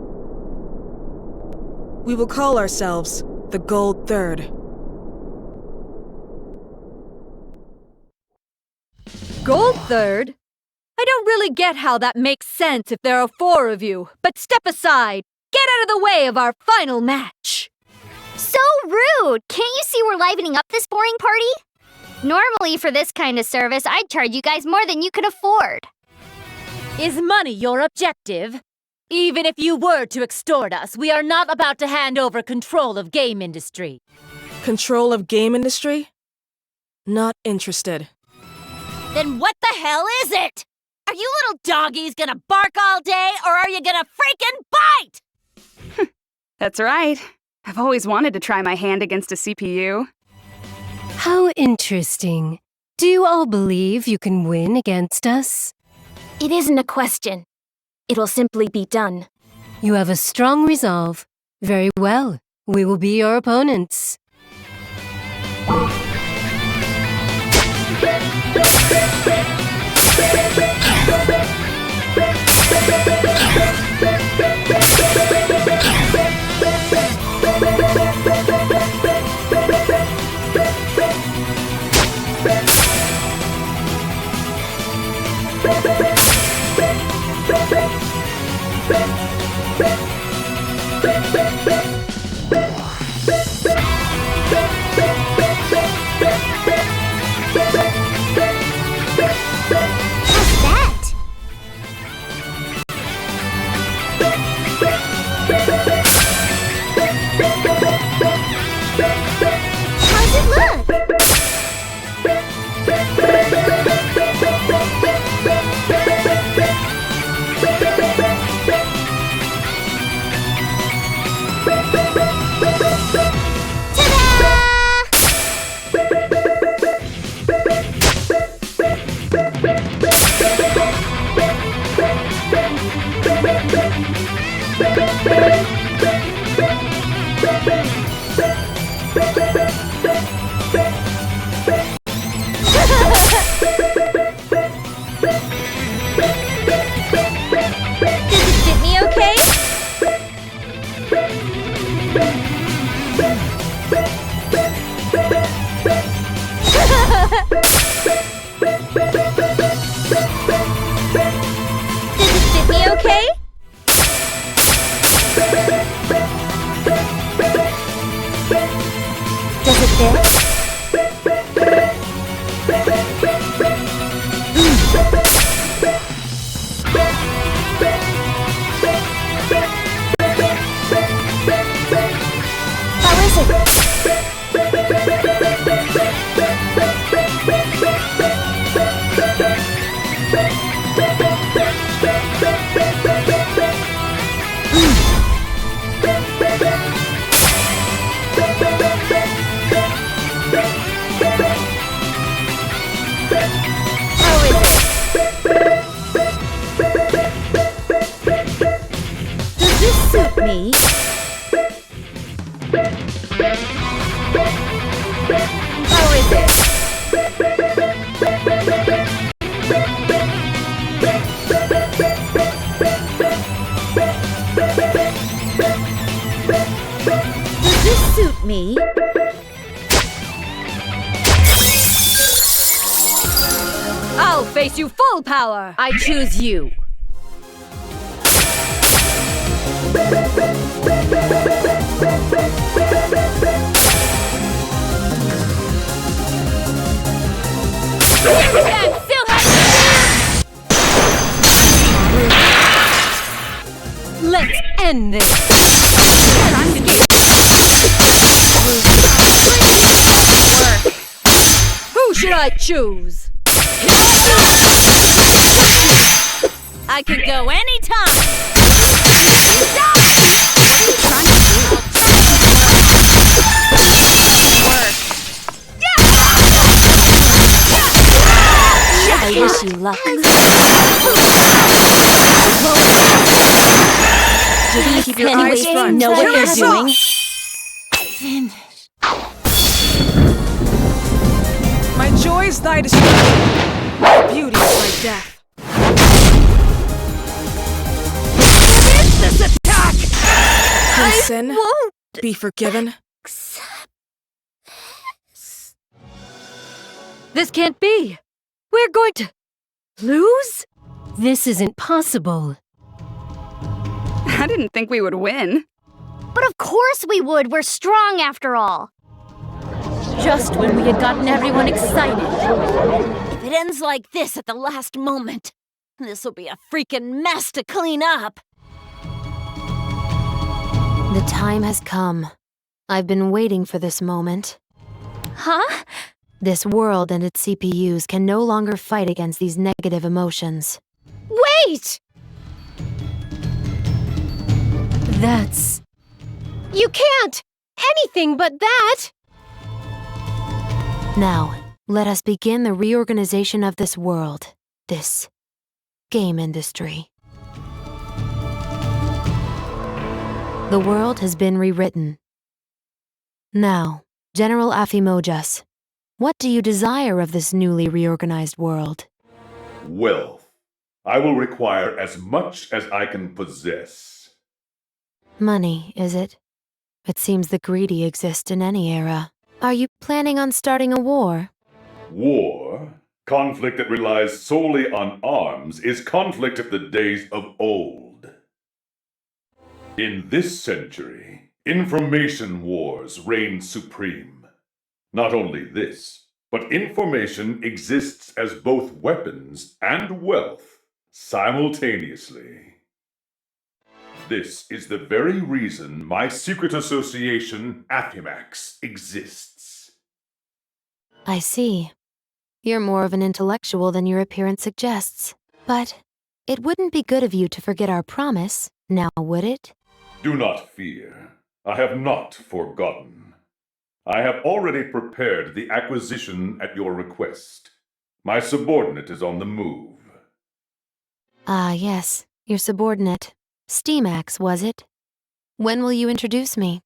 We will call ourselves the Gold Third. Gold Third? I don't really get how that makes sense if there are 4 of you, but step aside. Get out of the way of our final match. So rude! Can't you see we're livening up this boring party? Normally, for this kind of service, I'd charge you guys more than you could afford. Is money your objective? Even if you were to extort us, we are not about to hand over control of game industry. Control of game industry? Not interested. Then what the hell is it? Are you little doggies gonna bark all day, or are you gonna freaking bite? That's right. I've always wanted to try my hand against a CPU. How interesting. Do you all believe you can win against us? It isn't a question. It'll simply be done. You have a strong resolve. Very well. We will be your opponents. I'll face you full power! I choose you! Let's end this! Who should I choose? I could go anytime! Stop! What are you trying to do? I wish you luck. Keep your eyes front. Know what they're doing? Finish. My joy is thy destruction. My beauty is my death. Finish this attack! Can sin be forgiven? This can't be. We're going to lose? This isn't possible. I didn't think we would win. But of course we would. We're strong after all. Just when we had gotten everyone excited. If it ends like this at the last moment, This'll be a freaking mess to clean up. The time has come. I've been waiting for this moment. Huh? This world and its CPUs can no longer fight against these negative emotions. Wait! That's... You can't! Anything but that! Now, let us begin the reorganization of this world, this game industry. The world has been rewritten. Now, General Afimojas, what do you desire of this newly reorganized world? Wealth. I will require as much as I can possess. Money, is it? It seems the greedy exist in any era. Are you planning on starting a war? War? Conflict that relies solely on arms is conflict of the days of old. In this century, information wars reign supreme. Not only this, but information exists as both weapons and wealth simultaneously. This is the very reason my secret association, Afimax, exists. I see. You're more of an intellectual than your appearance suggests. But it wouldn't be good of you to forget our promise, now would it? Do not fear. I have not forgotten. I have already prepared the acquisition at your request. My subordinate is on the move. Ah, yes, your subordinate. Steamax, was it? When will you introduce me?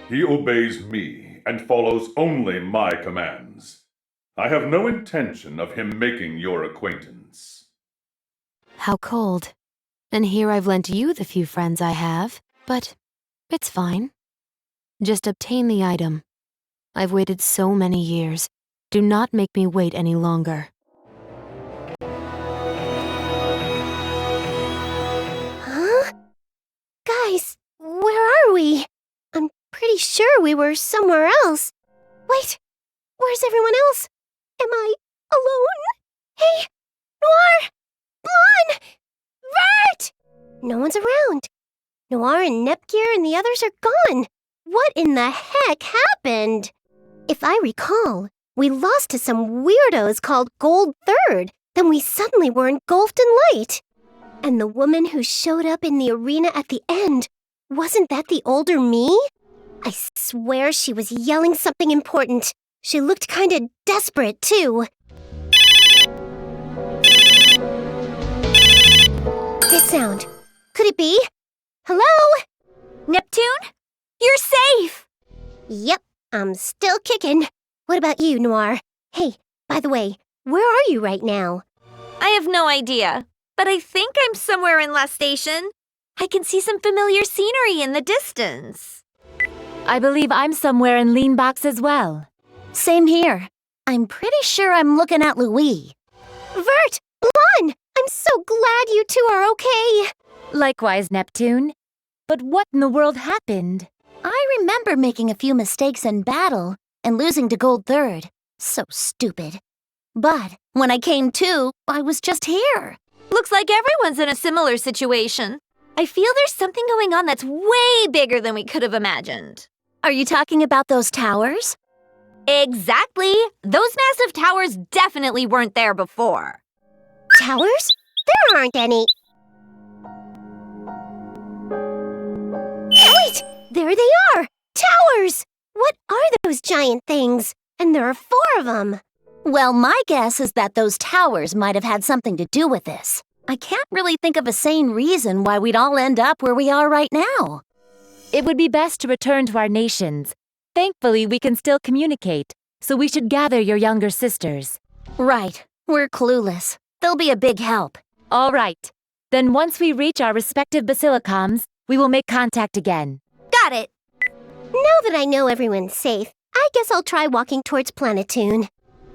He obeys me and follows only my commands. I have no intention of him making your acquaintance. How cold. And here I've lent you the few friends I have, but it's fine. Just obtain the item. I've waited so many years. Do not make me wait any longer. Huh? Guys, where are we? I'm pretty sure we were somewhere else. Wait, where's everyone else? Am I alone? Hey, Noir! Blonde! Vert! No one's around. Noir and Nepgear and the others are gone. What in the heck happened? If I recall, we lost to some weirdos called Gold Third, then we suddenly were engulfed in light. And the woman who showed up in the arena at the end, wasn't that the older me? I swear she was yelling something important. She looked kinda desperate, too. This sound. Could it be? Hello? Neptune? You're safe! Yep, I'm still kicking. What about you, Noir? Hey, by the way, where are you right now? I have no idea, but I think I'm somewhere in La Station. I can see some familiar scenery in the distance. I believe I'm somewhere in Leanbox as well. Same here. I'm pretty sure I'm looking at Louis. Vert! Blonde! I'm so glad you two are okay! Likewise, Neptune. But what in the world happened? I remember making a few mistakes in battle and losing to Gold Third. So stupid. But when I came to, I was just here. Looks like everyone's in a similar situation. I feel there's something going on that's way bigger than we could have imagined. Are you talking about those towers? Exactly! Those massive towers definitely weren't there before. Towers? There aren't any. Wait! There they are! Towers! What are those giant things? And there are 4 of them. Well, my guess is that those towers might have had something to do with this. I can't really think of a sane reason why we'd all end up where we are right now. It would be best to return to our nations. Thankfully, we can still communicate, so we should gather your younger sisters. Right. We're clueless. They'll be a big help. All right. Then once we reach our respective basilicums, we will make contact again. Got it! Now that I know everyone's safe, I guess I'll try walking towards Planetoon.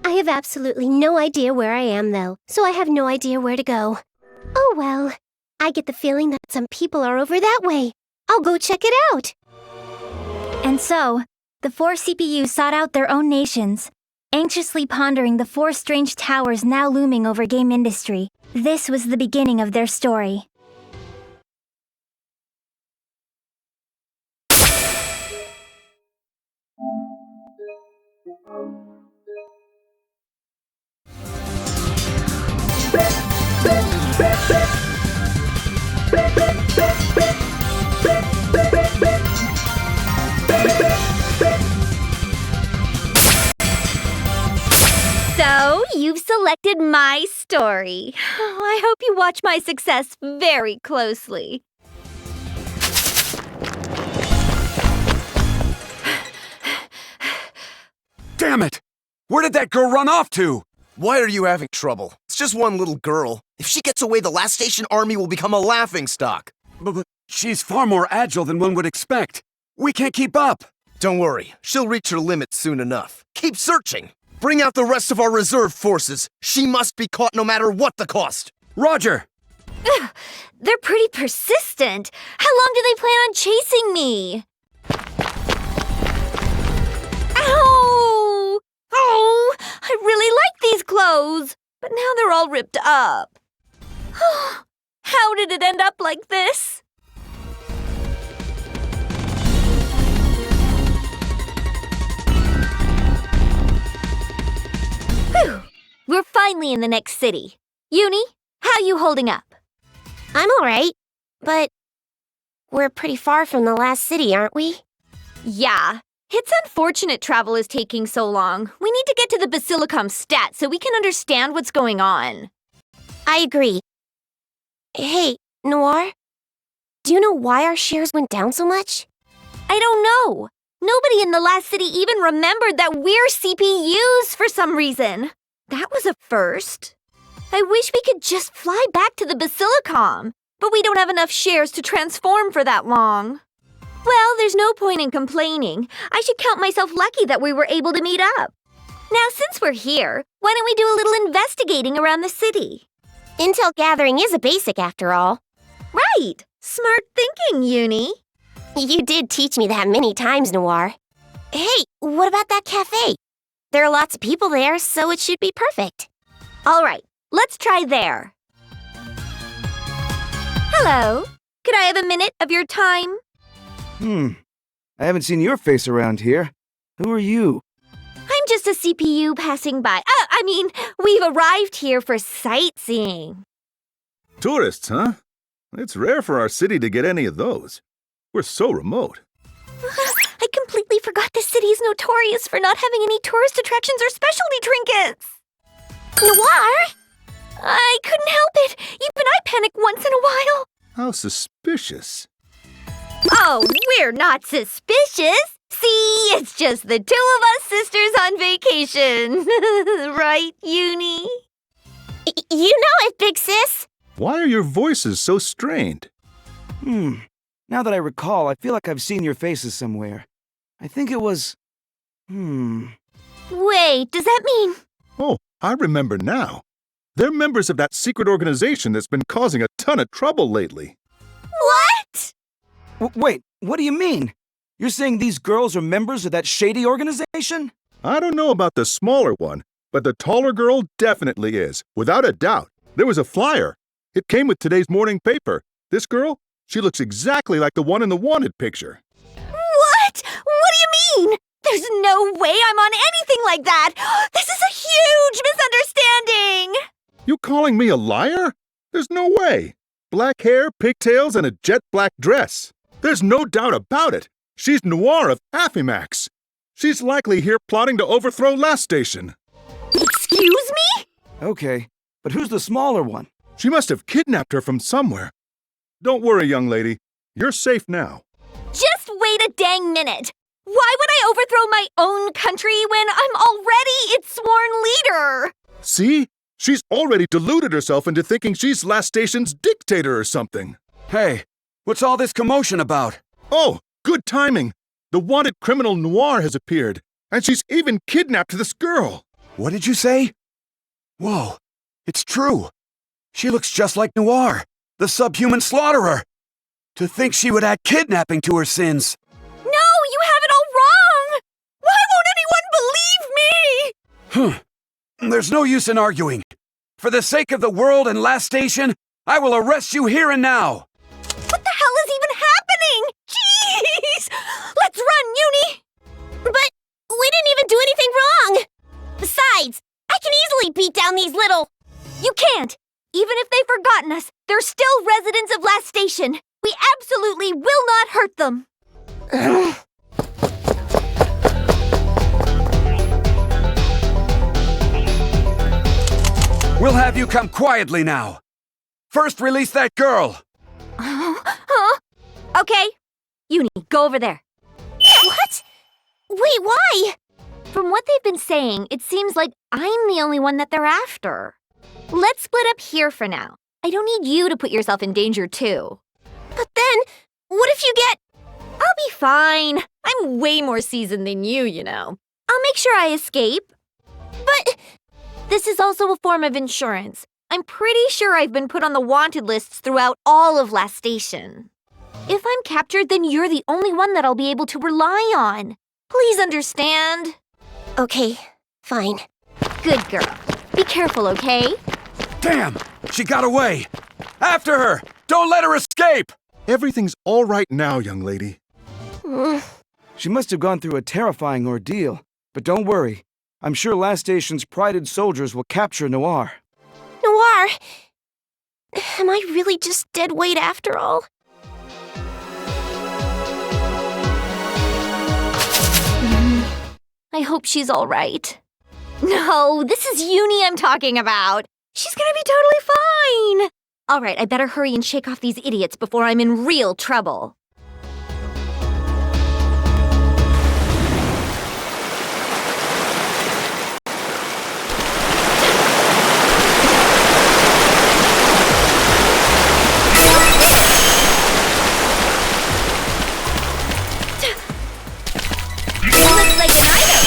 I have absolutely no idea where I am, though, so I have no idea where to go. Oh well. I get the feeling that some people are over that way. I'll go check it out. And so, the 4 CPUs sought out their own nations, anxiously pondering the 4 strange towers now looming over game industry. This was the beginning of their story. So, you've selected my story. I hope you watch my success very closely. Damn it! Where did that girl run off to? Why are you having trouble? It's just one little girl. If she gets away, the last station army will become a laughingstock. But she's far more agile than one would expect. We can't keep up. Don't worry, she'll reach her limit soon enough. Keep searching. Bring out the rest of our reserve forces. She must be caught no matter what the cost. Roger! Ugh, they're pretty persistent. How long do they plan on chasing me? Ow! Oh, I really like these clothes, but now they're all ripped up. How did it end up like this? Whew! We're finally in the next city. Uni, how you holding up? I'm alright, but we're pretty far from the last city, aren't we? Yeah. It's unfortunate travel is taking so long. We need to get to the Basilicom stat so we can understand what's going on. I agree. Hey, Noir, do you know why our shares went down so much? I don't know. Nobody in the last city even remembered that we're CPUs for some reason. That was a first. I wish we could just fly back to the Basilicom, but we don't have enough shares to transform for that long. Well, there's no point in complaining. I should count myself lucky that we were able to meet up. Now, since we're here, why don't we do a little investigating around the city? Intel gathering is a basic after all. Right! Smart thinking, Uni. You did teach me that many times, Noir. Hey, what about that cafe? There are lots of people there, so it should be perfect. All right, let's try there. Hello. Could I have a minute of your time? I haven't seen your face around here. Who are you? I'm just a CPU passing by. We've arrived here for sightseeing. Tourists, huh? It's rare for our city to get any of those. We're so remote. I completely forgot this city is notorious for not having any tourist attractions or specialty trinkets. Noir? I couldn't help it. Even I panic once in a while. How suspicious. Oh, we're not suspicious. See, it's just the two of us sisters on vacation. Right, Uni? You know it, big sis. Why are your voices so strained? Now that I recall, I feel like I've seen your faces somewhere. I think it was... Wait, does that mean... Oh, I remember now. They're members of that secret organization that's been causing a ton of trouble lately. What? Wait, what do you mean? You're saying these girls are members of that shady organization? I don't know about the smaller one, but the taller girl definitely is, without a doubt. There was a flyer. It came with today's morning paper. This girl, she looks exactly like the one in the wanted picture. What? What do you mean? There's no way I'm on anything like that. This is a huge misunderstanding. You calling me a liar? There's no way. Black hair, pigtails, and a jet black dress. There's no doubt about it. She's Noir of Affimax. She's likely here plotting to overthrow Last Station. Excuse me? Okay, but who's the smaller one? She must have kidnapped her from somewhere. Don't worry, young lady. You're safe now. Just wait a dang minute. Why would I overthrow my own country when I'm already its sworn leader? See? She's already deluded herself into thinking she's Last Station's dictator or something. Hey, what's all this commotion about? Oh, good timing. The wanted criminal Noir has appeared, and she's even kidnapped this girl. What did you say? Whoa, it's true. She looks just like Noir, the subhuman slaughterer. To think she would add kidnapping to her sins. No, you have it all wrong! Why won't anyone believe me? There's no use in arguing. For the sake of the world and last station, I will arrest you here and now! What the hell is even happening? Jeez! Let's run, Uni! But we didn't even do anything wrong! Besides, I can easily beat down these little... You can't! Even if they've forgotten us, they're still residents of Last Station. We absolutely will not hurt them! We'll have you come quietly now. First, release that girl. Huh? Okay. Uni, go over there. What? Wait, why? From what they've been saying, it seems like I'm the only one that they're after. Let's split up here for now. I don't need you to put yourself in danger, too. But then, what if you get... I'll be fine. I'm way more seasoned than you, you know. I'll make sure I escape. But... This is also a form of insurance. I'm pretty sure I've been put on the wanted lists throughout all of Last Station. If I'm captured, then you're the only one that I'll be able to rely on. Please understand. Okay, fine. Good girl. Be careful, okay? Damn! She got away! After her! Don't let her escape! Everything's all right now, young lady. She must have gone through a terrifying ordeal. But don't worry. I'm sure Last Station's prided soldiers will capture Noir. Noir! Am I really just dead weight after all? I hope she's all right. No, this is Uni I'm talking about. She's gonna be totally fine. All right, I better hurry and shake off these idiots before I'm in real trouble. Looks like an item.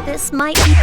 This might be...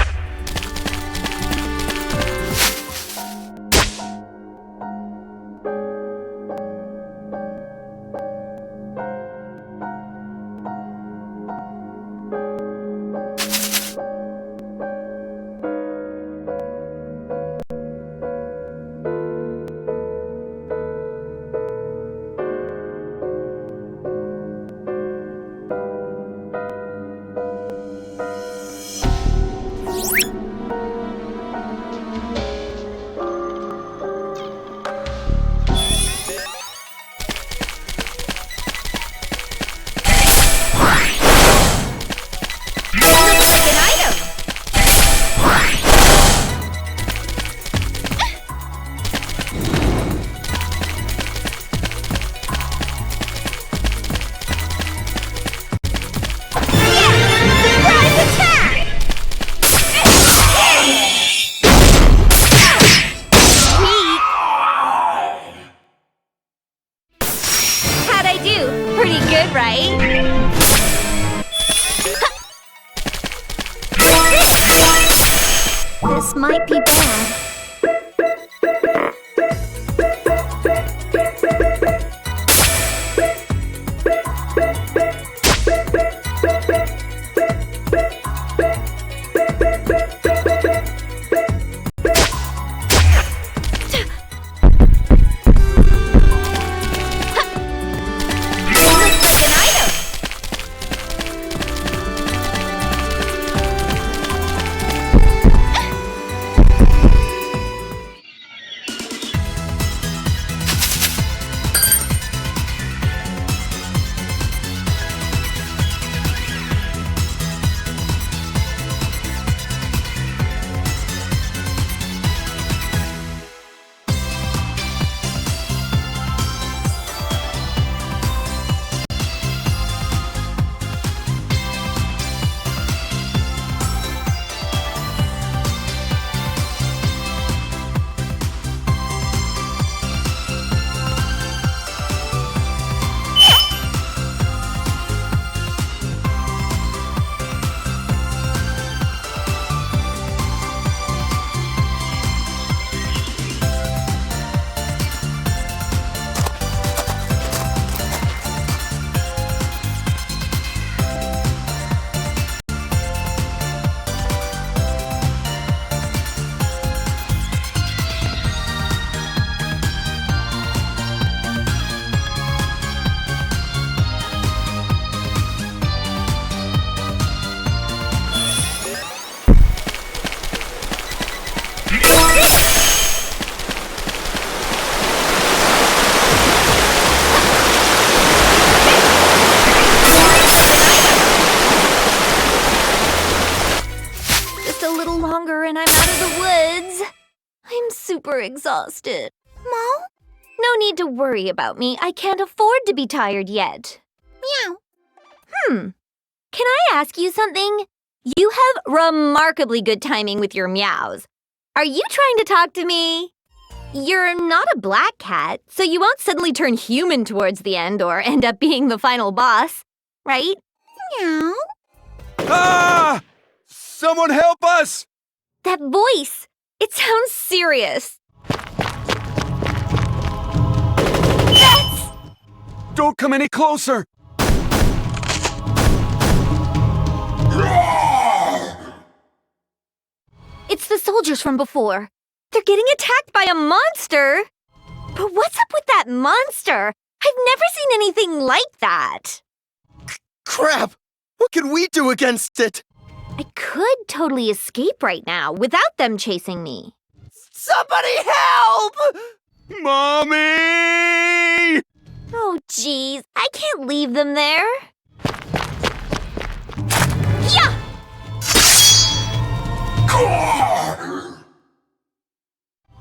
super exhausted. Mo? No need to worry about me. I can't afford to be tired yet. Meow. Can I ask you something? You have remarkably good timing with your meows. Are you trying to talk to me? You're not a black cat, so you won't suddenly turn human towards the end or end up being the final boss, right? Meow. Ah! Someone help us! That voice! It sounds serious. Don't come any closer! It's the soldiers from before. They're getting attacked by a monster. But what's up with that monster? I've never seen anything like that. Crap! What can we do against it? I could totally escape right now without them chasing me. Somebody help! Mommy! Oh, jeez. I can't leave them there. Yeah!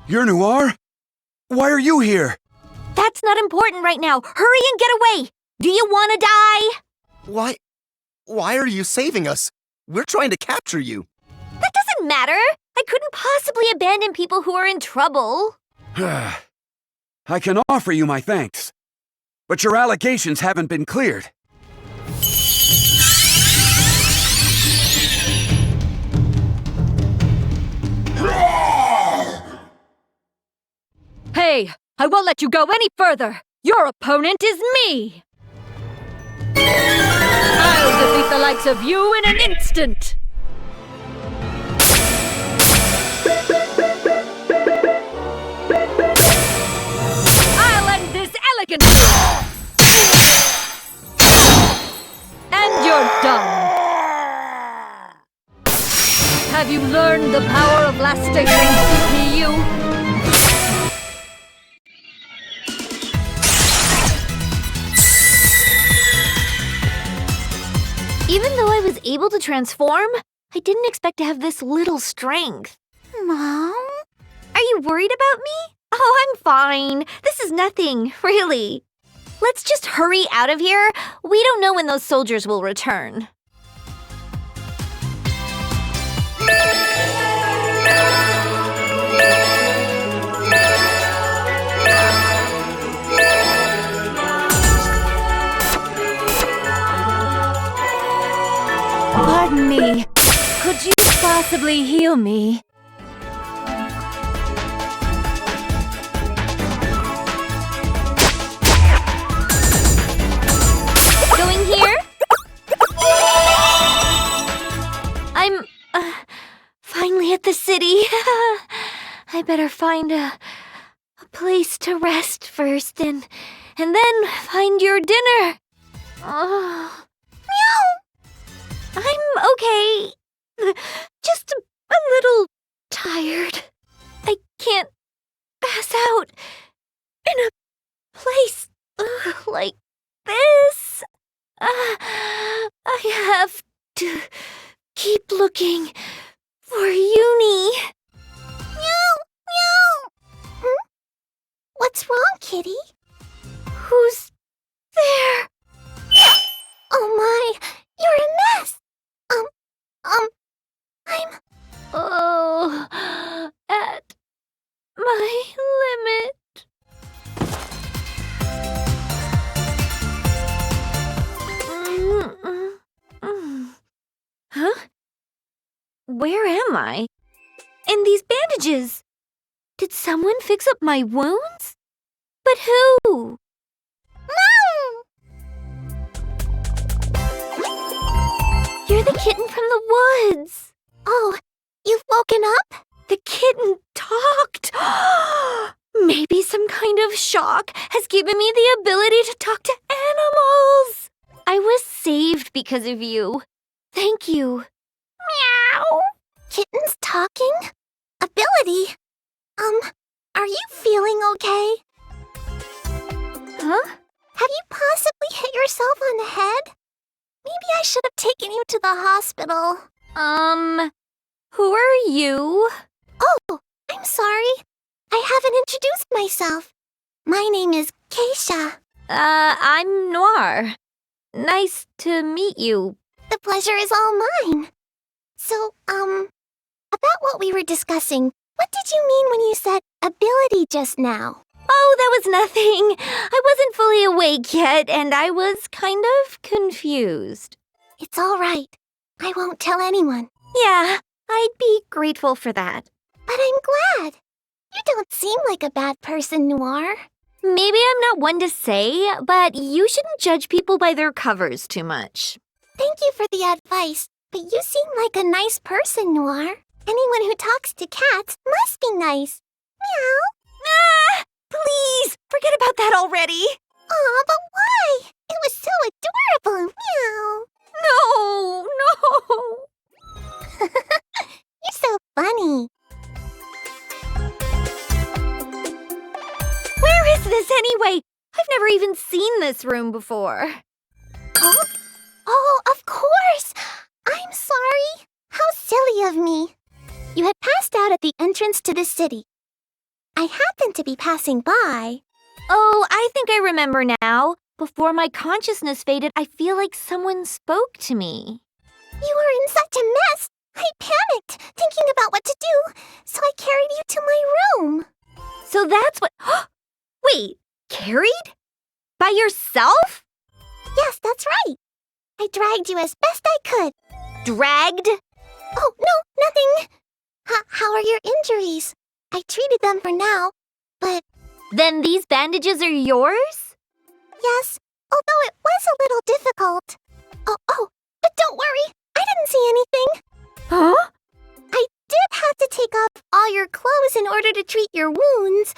You're Noir? Why are you here? That's not important right now. Hurry and get away! Do you want to die? Why are you saving us? We're trying to capture you. That doesn't matter. I couldn't possibly abandon people who are in trouble. I can offer you my thanks, but your allegations haven't been cleared. Hey, I won't let you go any further. Your opponent is me. I'll defeat the likes of you in an instant. I'll end this elegantly. And you're done. Have you learned the power of last station, CPU? Even though I was able to transform, I didn't expect to have this little strength. Mom? Are you worried about me? Oh, I'm fine. This is nothing, really. Let's just hurry out of here. We don't know when those soldiers will return. Pardon me. Could you possibly heal me? Going here? I'm, finally at the city. I better find a place to rest first and then find your dinner. Meow! I'm okay. Just a little tired. I can't pass out in a place like this. I have to keep looking for Uni. Meow! Meow! What's wrong, kitty? Who's there? Oh my! You're a mess! I'm... Oh, at my limit. Huh? Where am I? And these bandages? Did someone fix up my wounds? But who? No! You're the kitten from the woods. Oh, you've woken up? The kitten talked. Maybe some kind of shock has given me the ability to talk to animals. I was saved because of you. Thank you. Meow! Kittens talking? Ability? Are you feeling okay? Huh? Have you possibly hit yourself on the head? Maybe I should have taken you to the hospital. Who are you? Oh, I'm sorry. I haven't introduced myself. My name is Keisha. I'm Noir. Nice to meet you. The pleasure is all mine. So, about what we were discussing, what did you mean when you said ability just now? Oh, that was nothing. I wasn't fully awake yet, and I was kind of confused. It's all right. I won't tell anyone. Yeah, I'd be grateful for that. But I'm glad. You don't seem like a bad person, Noir. Maybe I'm not one to say, but you shouldn't judge people by their covers too much. Thank you for the advice, but you seem like a nice person, Noir. Anyone who talks to cats must be nice. Meow. Ah! Please, forget about that already. Aw, but why? It was so adorable. Meow. No. You're so funny. Where is this anyway? I've never even seen this room before. Oh, of course. I'm sorry. How silly of me. You had passed out at the entrance to the city. I happened to be passing by. Oh, I think I remember now. Before my consciousness faded, I feel like someone spoke to me. You were in such a mess. I panicked, thinking about what to do, so I carried you to my room. So that's what... Wait, carried? By yourself? Yes, that's right. I dragged you as best I could. Dragged? Oh, no, nothing. How are your injuries? I treated them for now, but... Then these bandages are yours? Yes, although it was a little difficult. Oh, but don't worry, I didn't see anything. Huh? I did have to take off all your clothes in order to treat your wounds,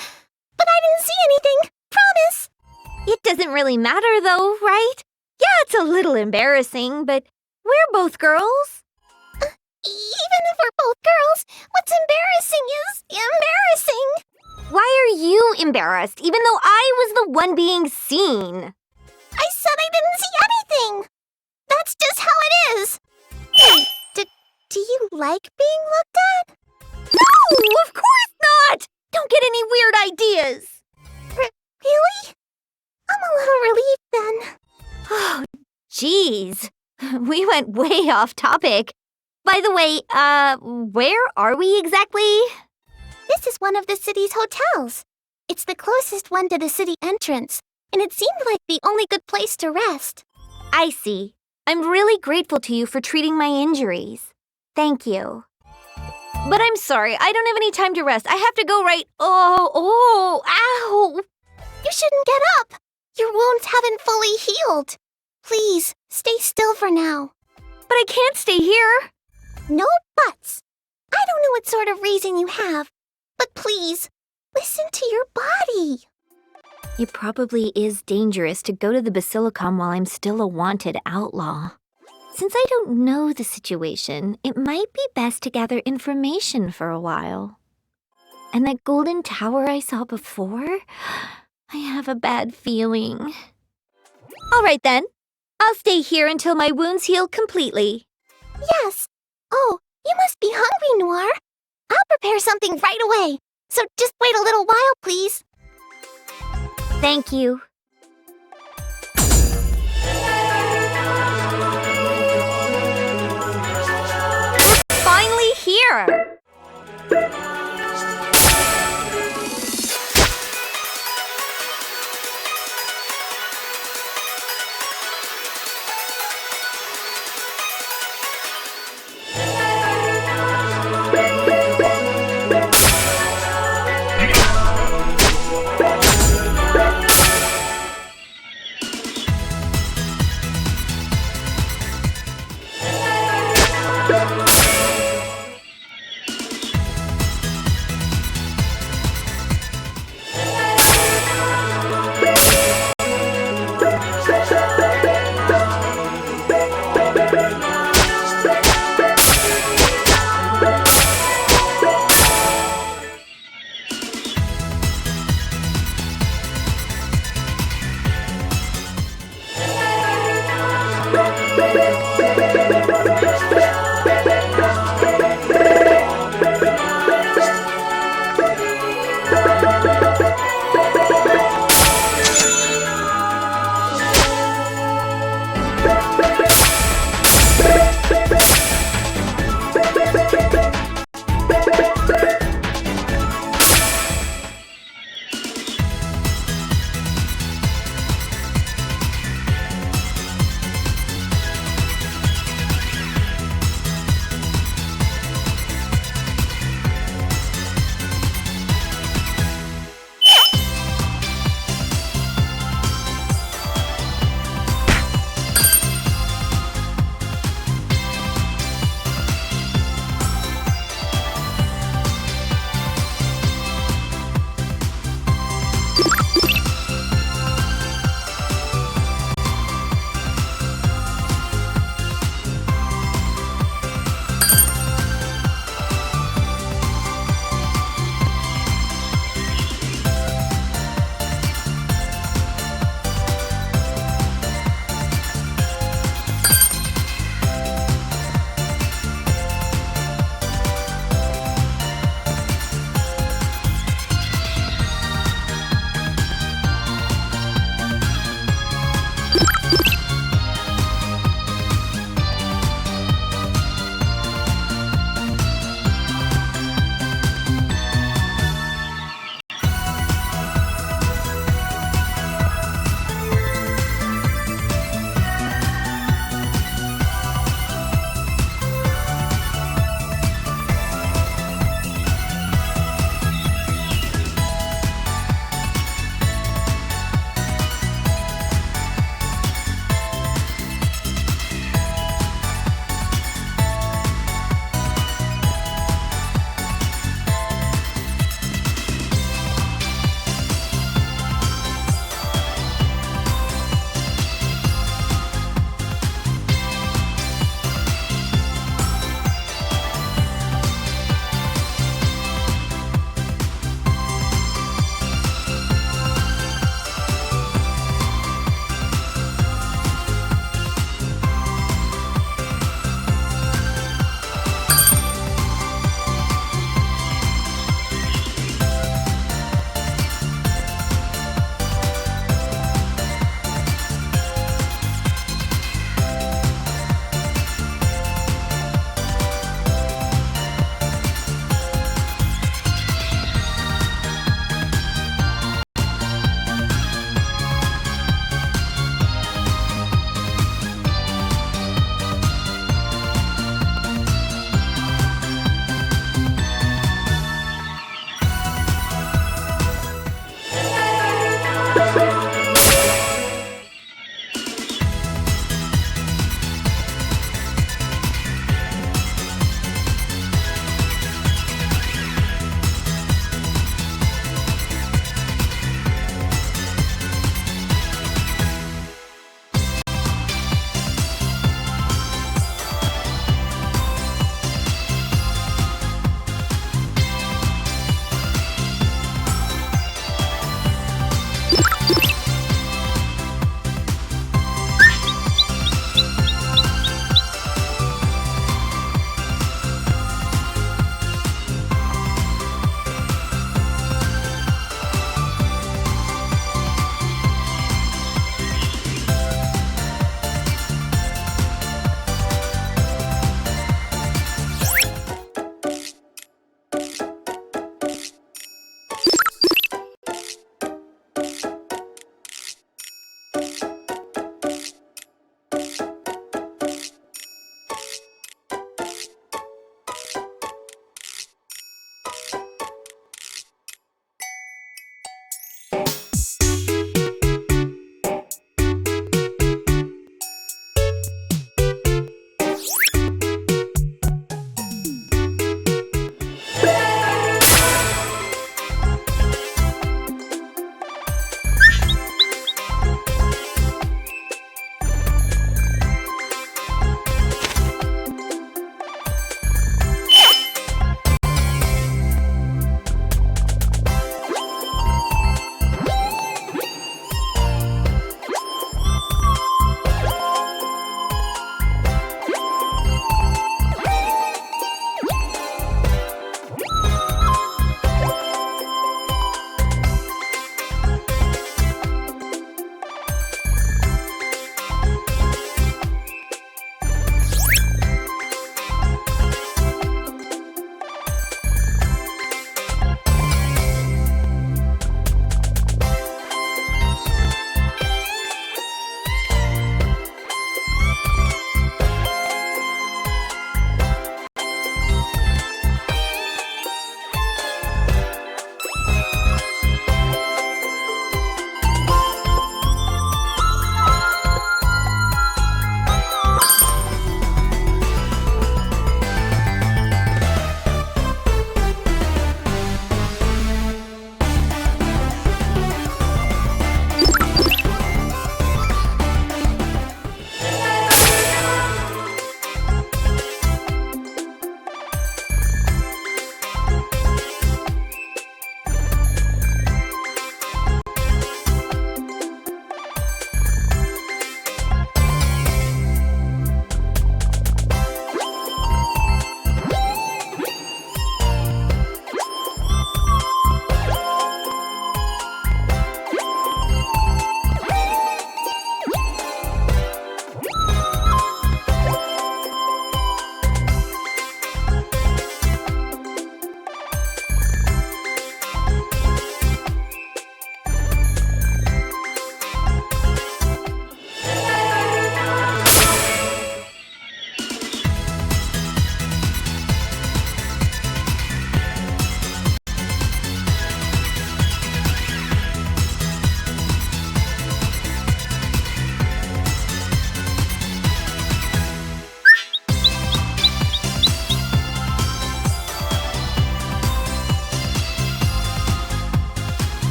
but I didn't see anything, promise. It doesn't really matter though, right? Yeah, it's a little embarrassing, but we're both girls. Even if we're both girls, what's embarrassing is embarrassing. Why are you embarrassed, even though I was the one being seen? I said I didn't see anything. That's just how it is. Hey, do you like being looked at? No, of course not! Don't get any weird ideas. Really? I'm a little relieved then. Oh, jeez. We went way off topic. By the way, where are we exactly? This is one of the city's hotels. It's the closest one to the city entrance, and it seemed like the only good place to rest. I see. I'm really grateful to you for treating my injuries. Thank you. But I'm sorry, I don't have any time to rest. I have to go right... ow! You shouldn't get up. Your wounds haven't fully healed. Please, stay still for now. But I can't stay here. No buts. I don't know what sort of reason you have, but please, listen to your body. It probably is dangerous to go to the Basilicom while I'm still a wanted outlaw. Since I don't know the situation, it might be best to gather information for a while. And that golden tower I saw before? I have a bad feeling. All right then. I'll stay here until my wounds heal completely. Yes. Oh, you must be hungry, Noir. I'll prepare something right away. So just wait a little while, please. Thank you. We're finally here!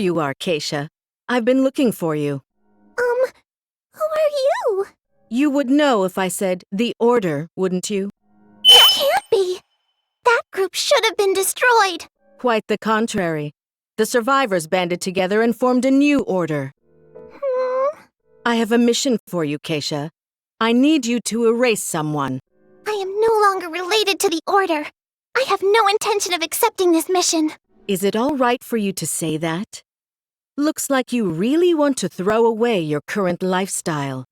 you are, Keisha. I've been looking for you. Who are you? You would know if I said the Order, wouldn't you? You can't be. That group should have been destroyed. Quite the contrary. The survivors banded together and formed a new order. I have a mission for you, Keisha. I need you to erase someone. I am no longer related to the Order. I have no intention of accepting this mission. Is it all right for you to say that? Looks like you really want to throw away your current lifestyle.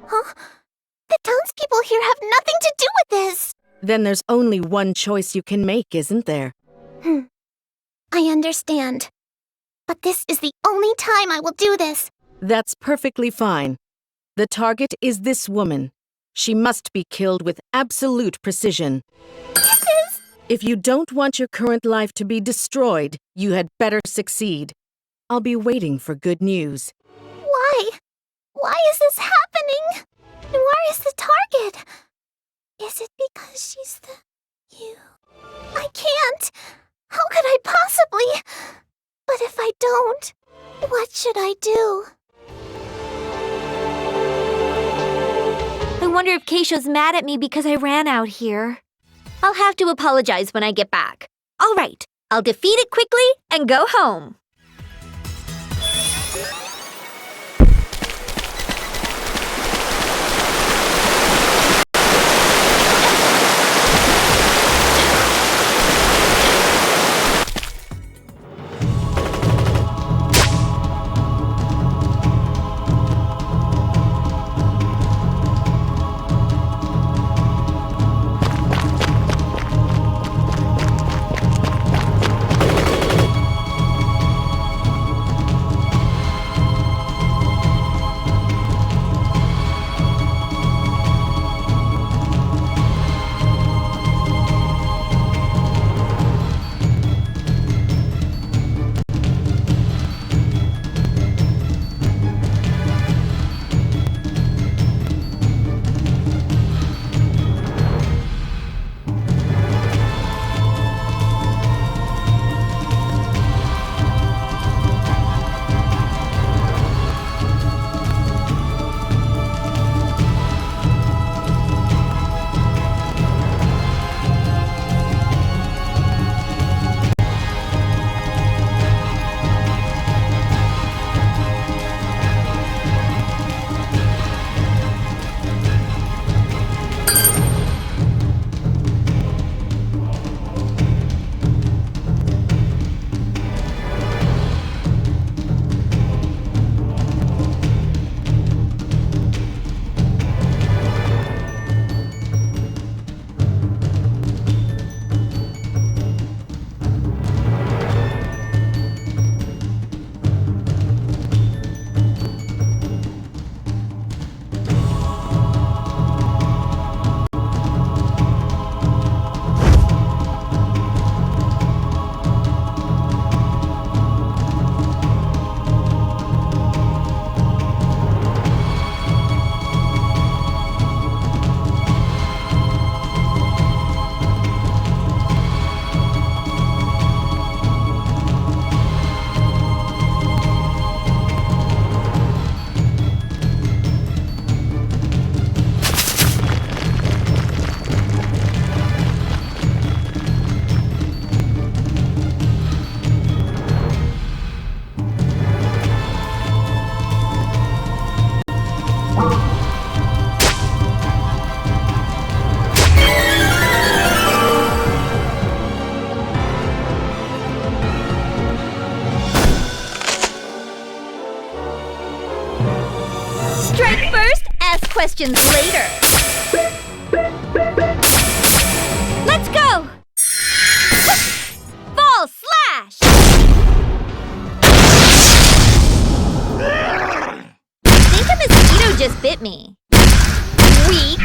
Huh? The townspeople here have nothing to do with this. Then there's only one choice you can make, isn't there? I understand. But this is the only time I will do this. That's perfectly fine. The target is this woman. She must be killed with absolute precision. If you don't want your current life to be destroyed, you had better succeed. I'll be waiting for good news. Why? Why is this happening? Noir is the target. Is it because she's you? I can't. How could I possibly? But if I don't, what should I do? I wonder if Keisha's mad at me because I ran out here. I'll have to apologize when I get back. All right, I'll defeat it quickly and go home. Strike first, ask questions later. Let's go! Fall slash! I think a mosquito just bit me. Weak.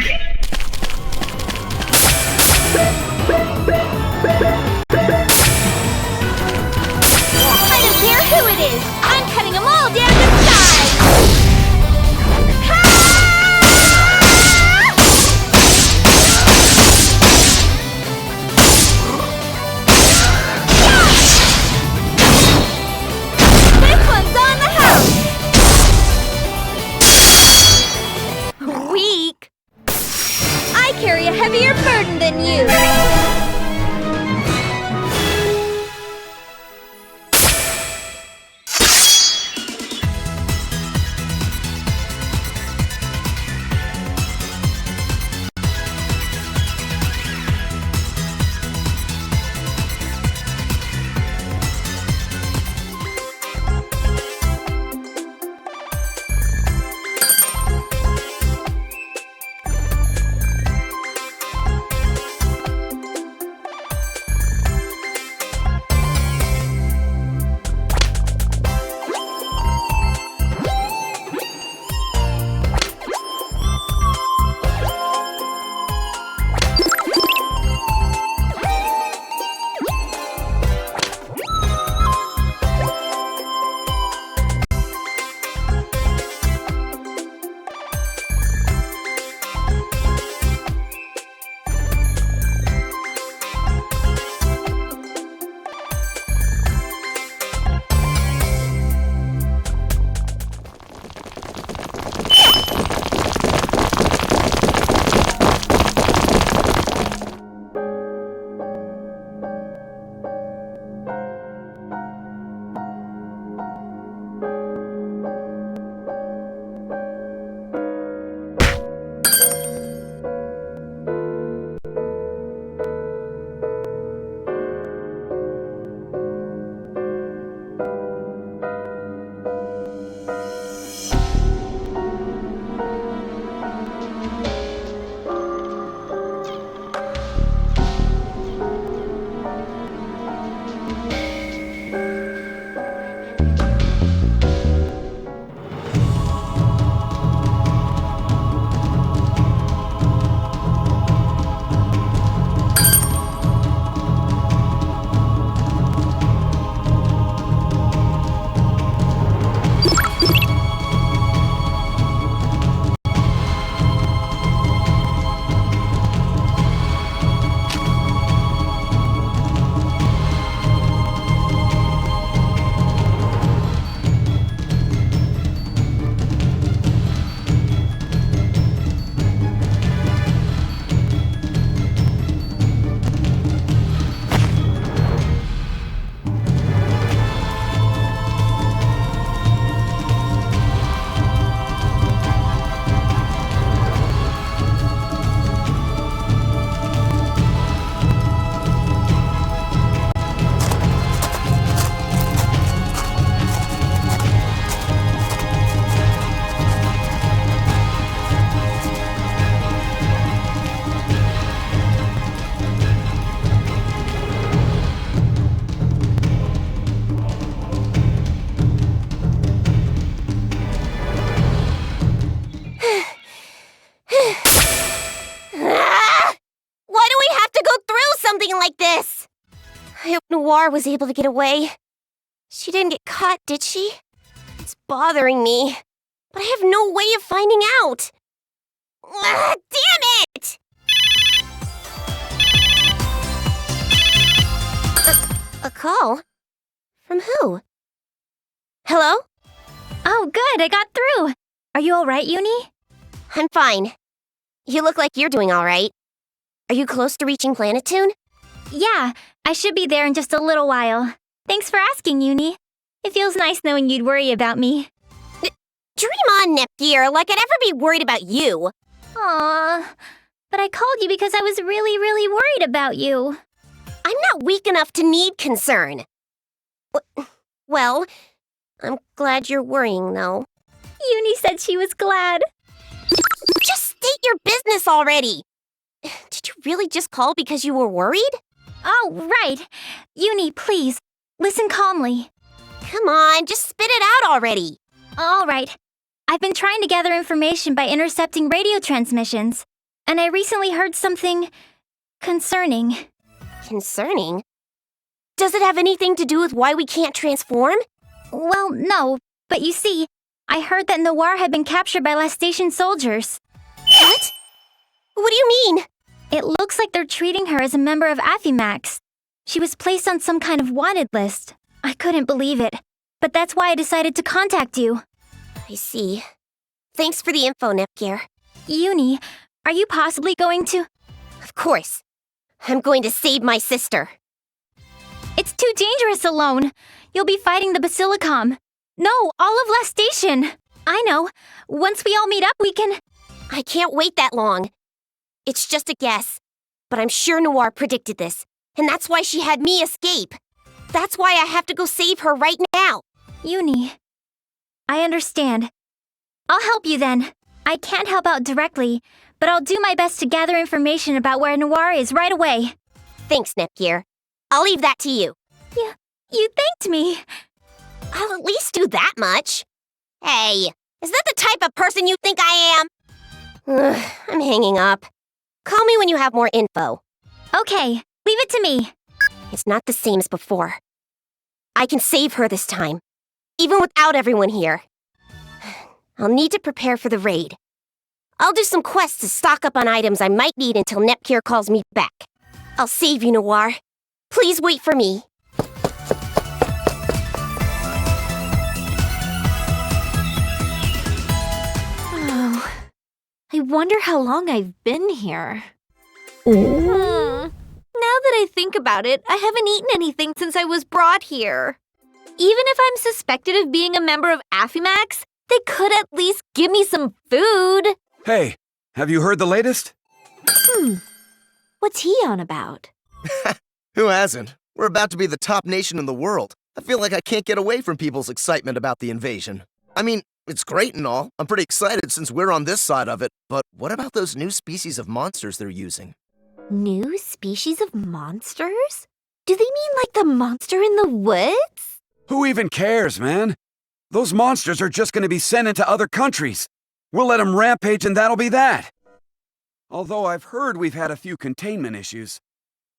I don't care who it is. I'm cutting them all down to size. This Noir was able to get away. She didn't get caught, did she? It's bothering me. But I have no way of finding out. Damn it! A call? From who? Hello? Oh, good, I got through. Are you alright, Uni? I'm fine. You look like you're doing alright. Are you close to reaching Planetoon? Yeah, I should be there in just a little while. Thanks for asking, Uni. It feels nice knowing you'd worry about me. Dream on, Nepgear, like I'd ever be worried about you. Aww, but I called you because I was really, really worried about you. I'm not weak enough to need concern. Well, I'm glad you're worrying, though. Uni said she was glad. Just state your business already! Did you really just call because you were worried? Oh, right. Uni, please, listen calmly. Come on, just spit it out already. All right. I've been trying to gather information by intercepting radio transmissions, and I recently heard something concerning. Concerning? Does it have anything to do with why we can't transform? Well, no, but you see, I heard that Noir had been captured by last station soldiers. What? What do you mean? It looks like they're treating her as a member of Affimax. She was placed on some kind of wanted list. I couldn't believe it, but that's why I decided to contact you. I see. Thanks for the info, Nepgear. Uni, are you possibly going to... Of course. I'm going to save my sister. It's too dangerous alone. You'll be fighting the Basilicom. No, all of last station. I know. Once we all meet up, we can... I can't wait that long. It's just a guess. But I'm sure Noir predicted this. And that's why she had me escape. That's why I have to go save her right now. Uni, I understand. I'll help you then. I can't help out directly, but I'll do my best to gather information about where Noir is right away. Thanks, Nepgear. I'll leave that to you. You thanked me. I'll at least do that much. Hey, is that the type of person you think I am? I'm hanging up. Call me when you have more info. Okay, leave it to me. It's not the same as before. I can save her this time, even without everyone here. I'll need to prepare for the raid. I'll do some quests to stock up on items I might need until Nepgear calls me back. I'll save you, Noir. Please wait for me. Oh, I wonder how long I've been here. Now that I think about it, I haven't eaten anything since I was brought here. Even if I'm suspected of being a member of Affimax, they could at least give me some food. Hey, have you heard the latest? What's he on about? Who hasn't? We're about to be the top nation in the world. I feel like I can't get away from people's excitement about the invasion. I mean, it's great and all. I'm pretty excited since we're on this side of it. But what about those new species of monsters they're using? New species of monsters? Do they mean like the monster in the woods? Who even cares, man? Those monsters are just going to be sent into other countries. We'll let them rampage and that'll be that. Although I've heard we've had a few containment issues.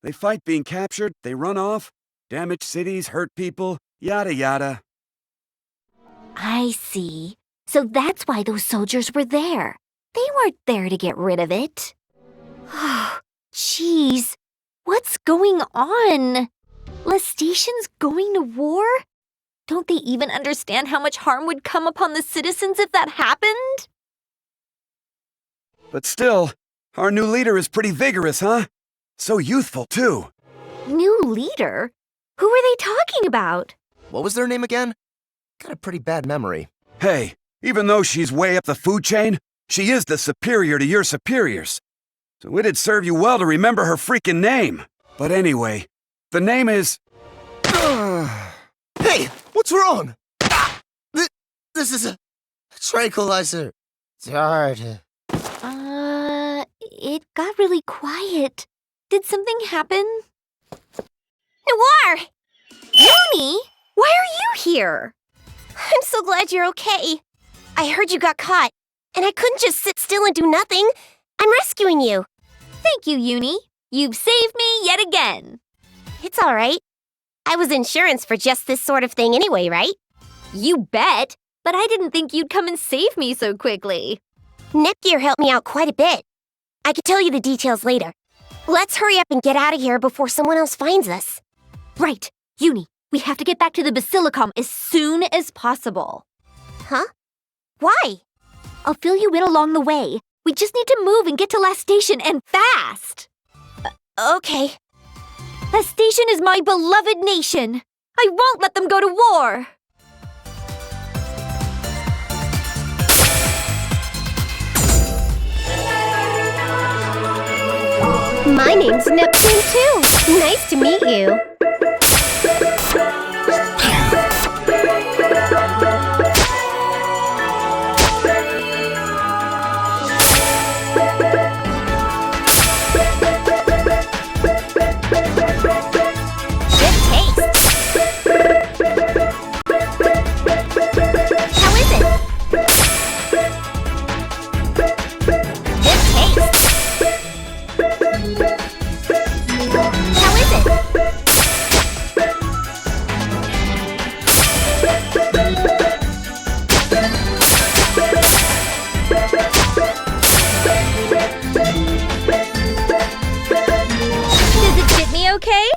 They fight being captured, they run off, damage cities, hurt people, yada yada. I see. So that's why those soldiers were there. They weren't there to get rid of it. Oh, jeez. What's going on? Lestation's going to war? Don't they even understand how much harm would come upon the citizens if that happened? But still, our new leader is pretty vigorous, huh? So youthful, too. New leader? Who are they talking about? What was their name again? Got a pretty bad memory. Hey, even though she's way up the food chain, she is the superior to your superiors. So it'd serve you well to remember her freaking name. But anyway, the name is... Hey, what's wrong? This is a tranquilizer. It's hard. It got really quiet. Did something happen? Noir! Uni? Why are you here? I'm so glad you're okay. I heard you got caught, and I couldn't just sit still and do nothing. I'm rescuing you. Thank you, Uni. You've saved me yet again. It's all right. I was insurance for just this sort of thing anyway, right? You bet, but I didn't think you'd come and save me so quickly. Netgear helped me out quite a bit. I could tell you the details later. Let's hurry up and get out of here before someone else finds us. Right. Uni, we have to get back to the Basilicom as soon as possible. Huh? Why? I'll fill you in along the way. We just need to move and get to Last Station, and fast! Okay. Last Station is my beloved nation. I won't let them go to war. My name's Neptune too. Nice to meet you. Okay?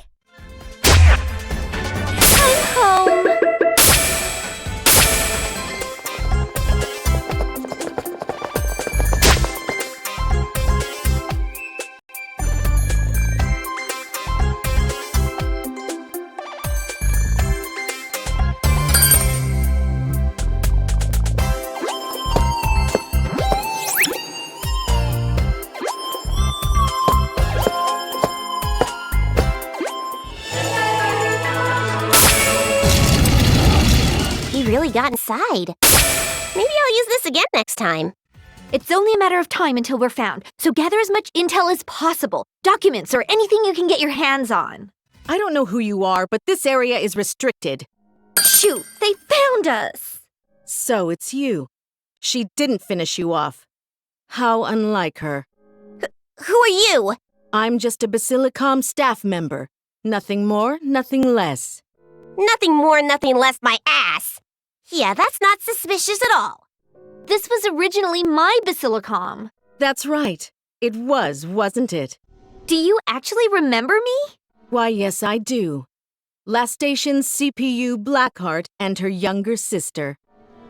I'm home. Really got inside. Maybe I'll use this again next time. It's only a matter of time until we're found, so gather as much intel as possible. Documents or anything you can get your hands on. I don't know who you are, but this area is restricted. Shoot, they found us! So it's you. She didn't finish you off. How unlike her. Who are you? I'm just a Basilicom staff member. Nothing more, nothing less. Nothing more, nothing less my ass. Yeah, that's not suspicious at all. This was originally my Basilicom. That's right. It was, wasn't it? Do you actually remember me? Why, yes, I do. Last Station's CPU Blackheart and her younger sister.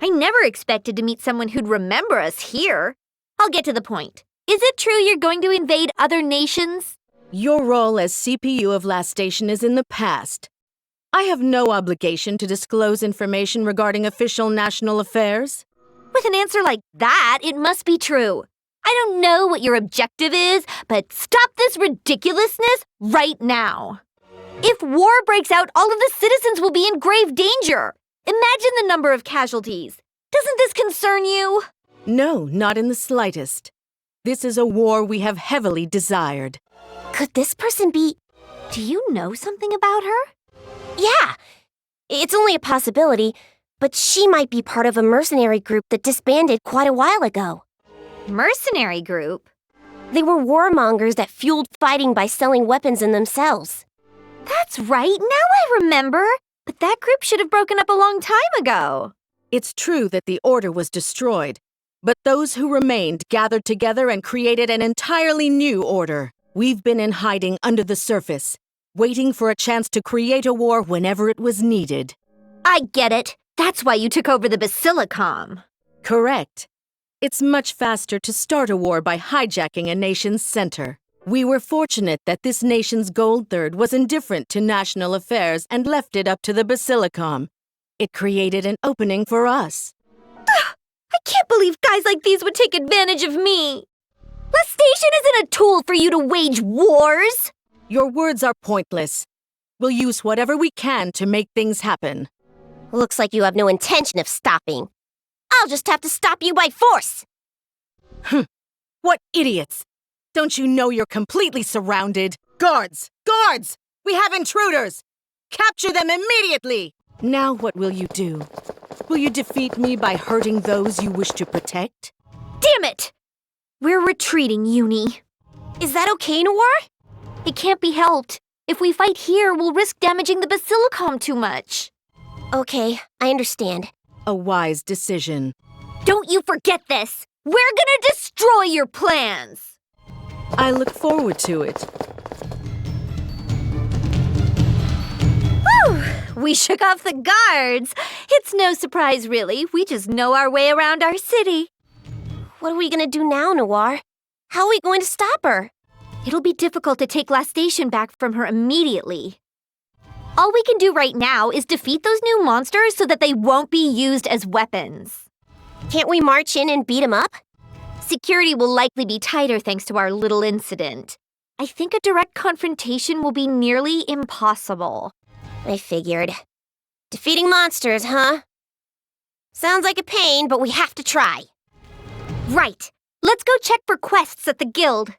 I never expected to meet someone who'd remember us here. I'll get to the point. Is it true you're going to invade other nations? Your role as CPU of Last Station is in the past. I have no obligation to disclose information regarding official national affairs. With an answer like that, it must be true. I don't know what your objective is, but stop this ridiculousness right now. If war breaks out, all of the citizens will be in grave danger. Imagine the number of casualties. Doesn't this concern you? No, not in the slightest. This is a war we have heavily desired. Could this person be... Do you know something about her? Yeah, it's only a possibility, but she might be part of a mercenary group that disbanded quite a while ago. Mercenary group? They were warmongers that fueled fighting by selling weapons in themselves. That's right, now I remember. But that group should have broken up a long time ago. It's true that the order was destroyed, but those who remained gathered together and created an entirely new order. We've been in hiding under the surface, waiting for a chance to create a war whenever it was needed. I get it. That's why you took over the Basilicom. Correct. It's much faster to start a war by hijacking a nation's center. We were fortunate that this nation's gold third was indifferent to national affairs and left it up to the Basilicom. It created an opening for us. I can't believe guys like these would take advantage of me. Last Station isn't a tool for you to wage wars. Your words are pointless. We'll use whatever we can to make things happen. Looks like you have no intention of stopping. I'll just have to stop you by force. What idiots! Don't you know you're completely surrounded? Guards! Guards! We have intruders! Capture them immediately! Now what will you do? Will you defeat me by hurting those you wish to protect? Damn it! We're retreating, Uni. Is that okay, Noir? It can't be helped. If we fight here, we'll risk damaging the Basilicom too much. Okay, I understand. A wise decision. Don't you forget this! We're gonna destroy your plans! I look forward to it. Whew! We shook off the guards. It's no surprise, really. We just know our way around our city. What are we gonna do now, Noir? How are we going to stop her? It'll be difficult to take Last Station back from her immediately. All we can do right now is defeat those new monsters so that they won't be used as weapons. Can't we march in and beat them up? Security will likely be tighter thanks to our little incident. I think a direct confrontation will be nearly impossible. I figured. Defeating monsters, huh? Sounds like a pain, but we have to try. Right. Let's go check for quests at the guild.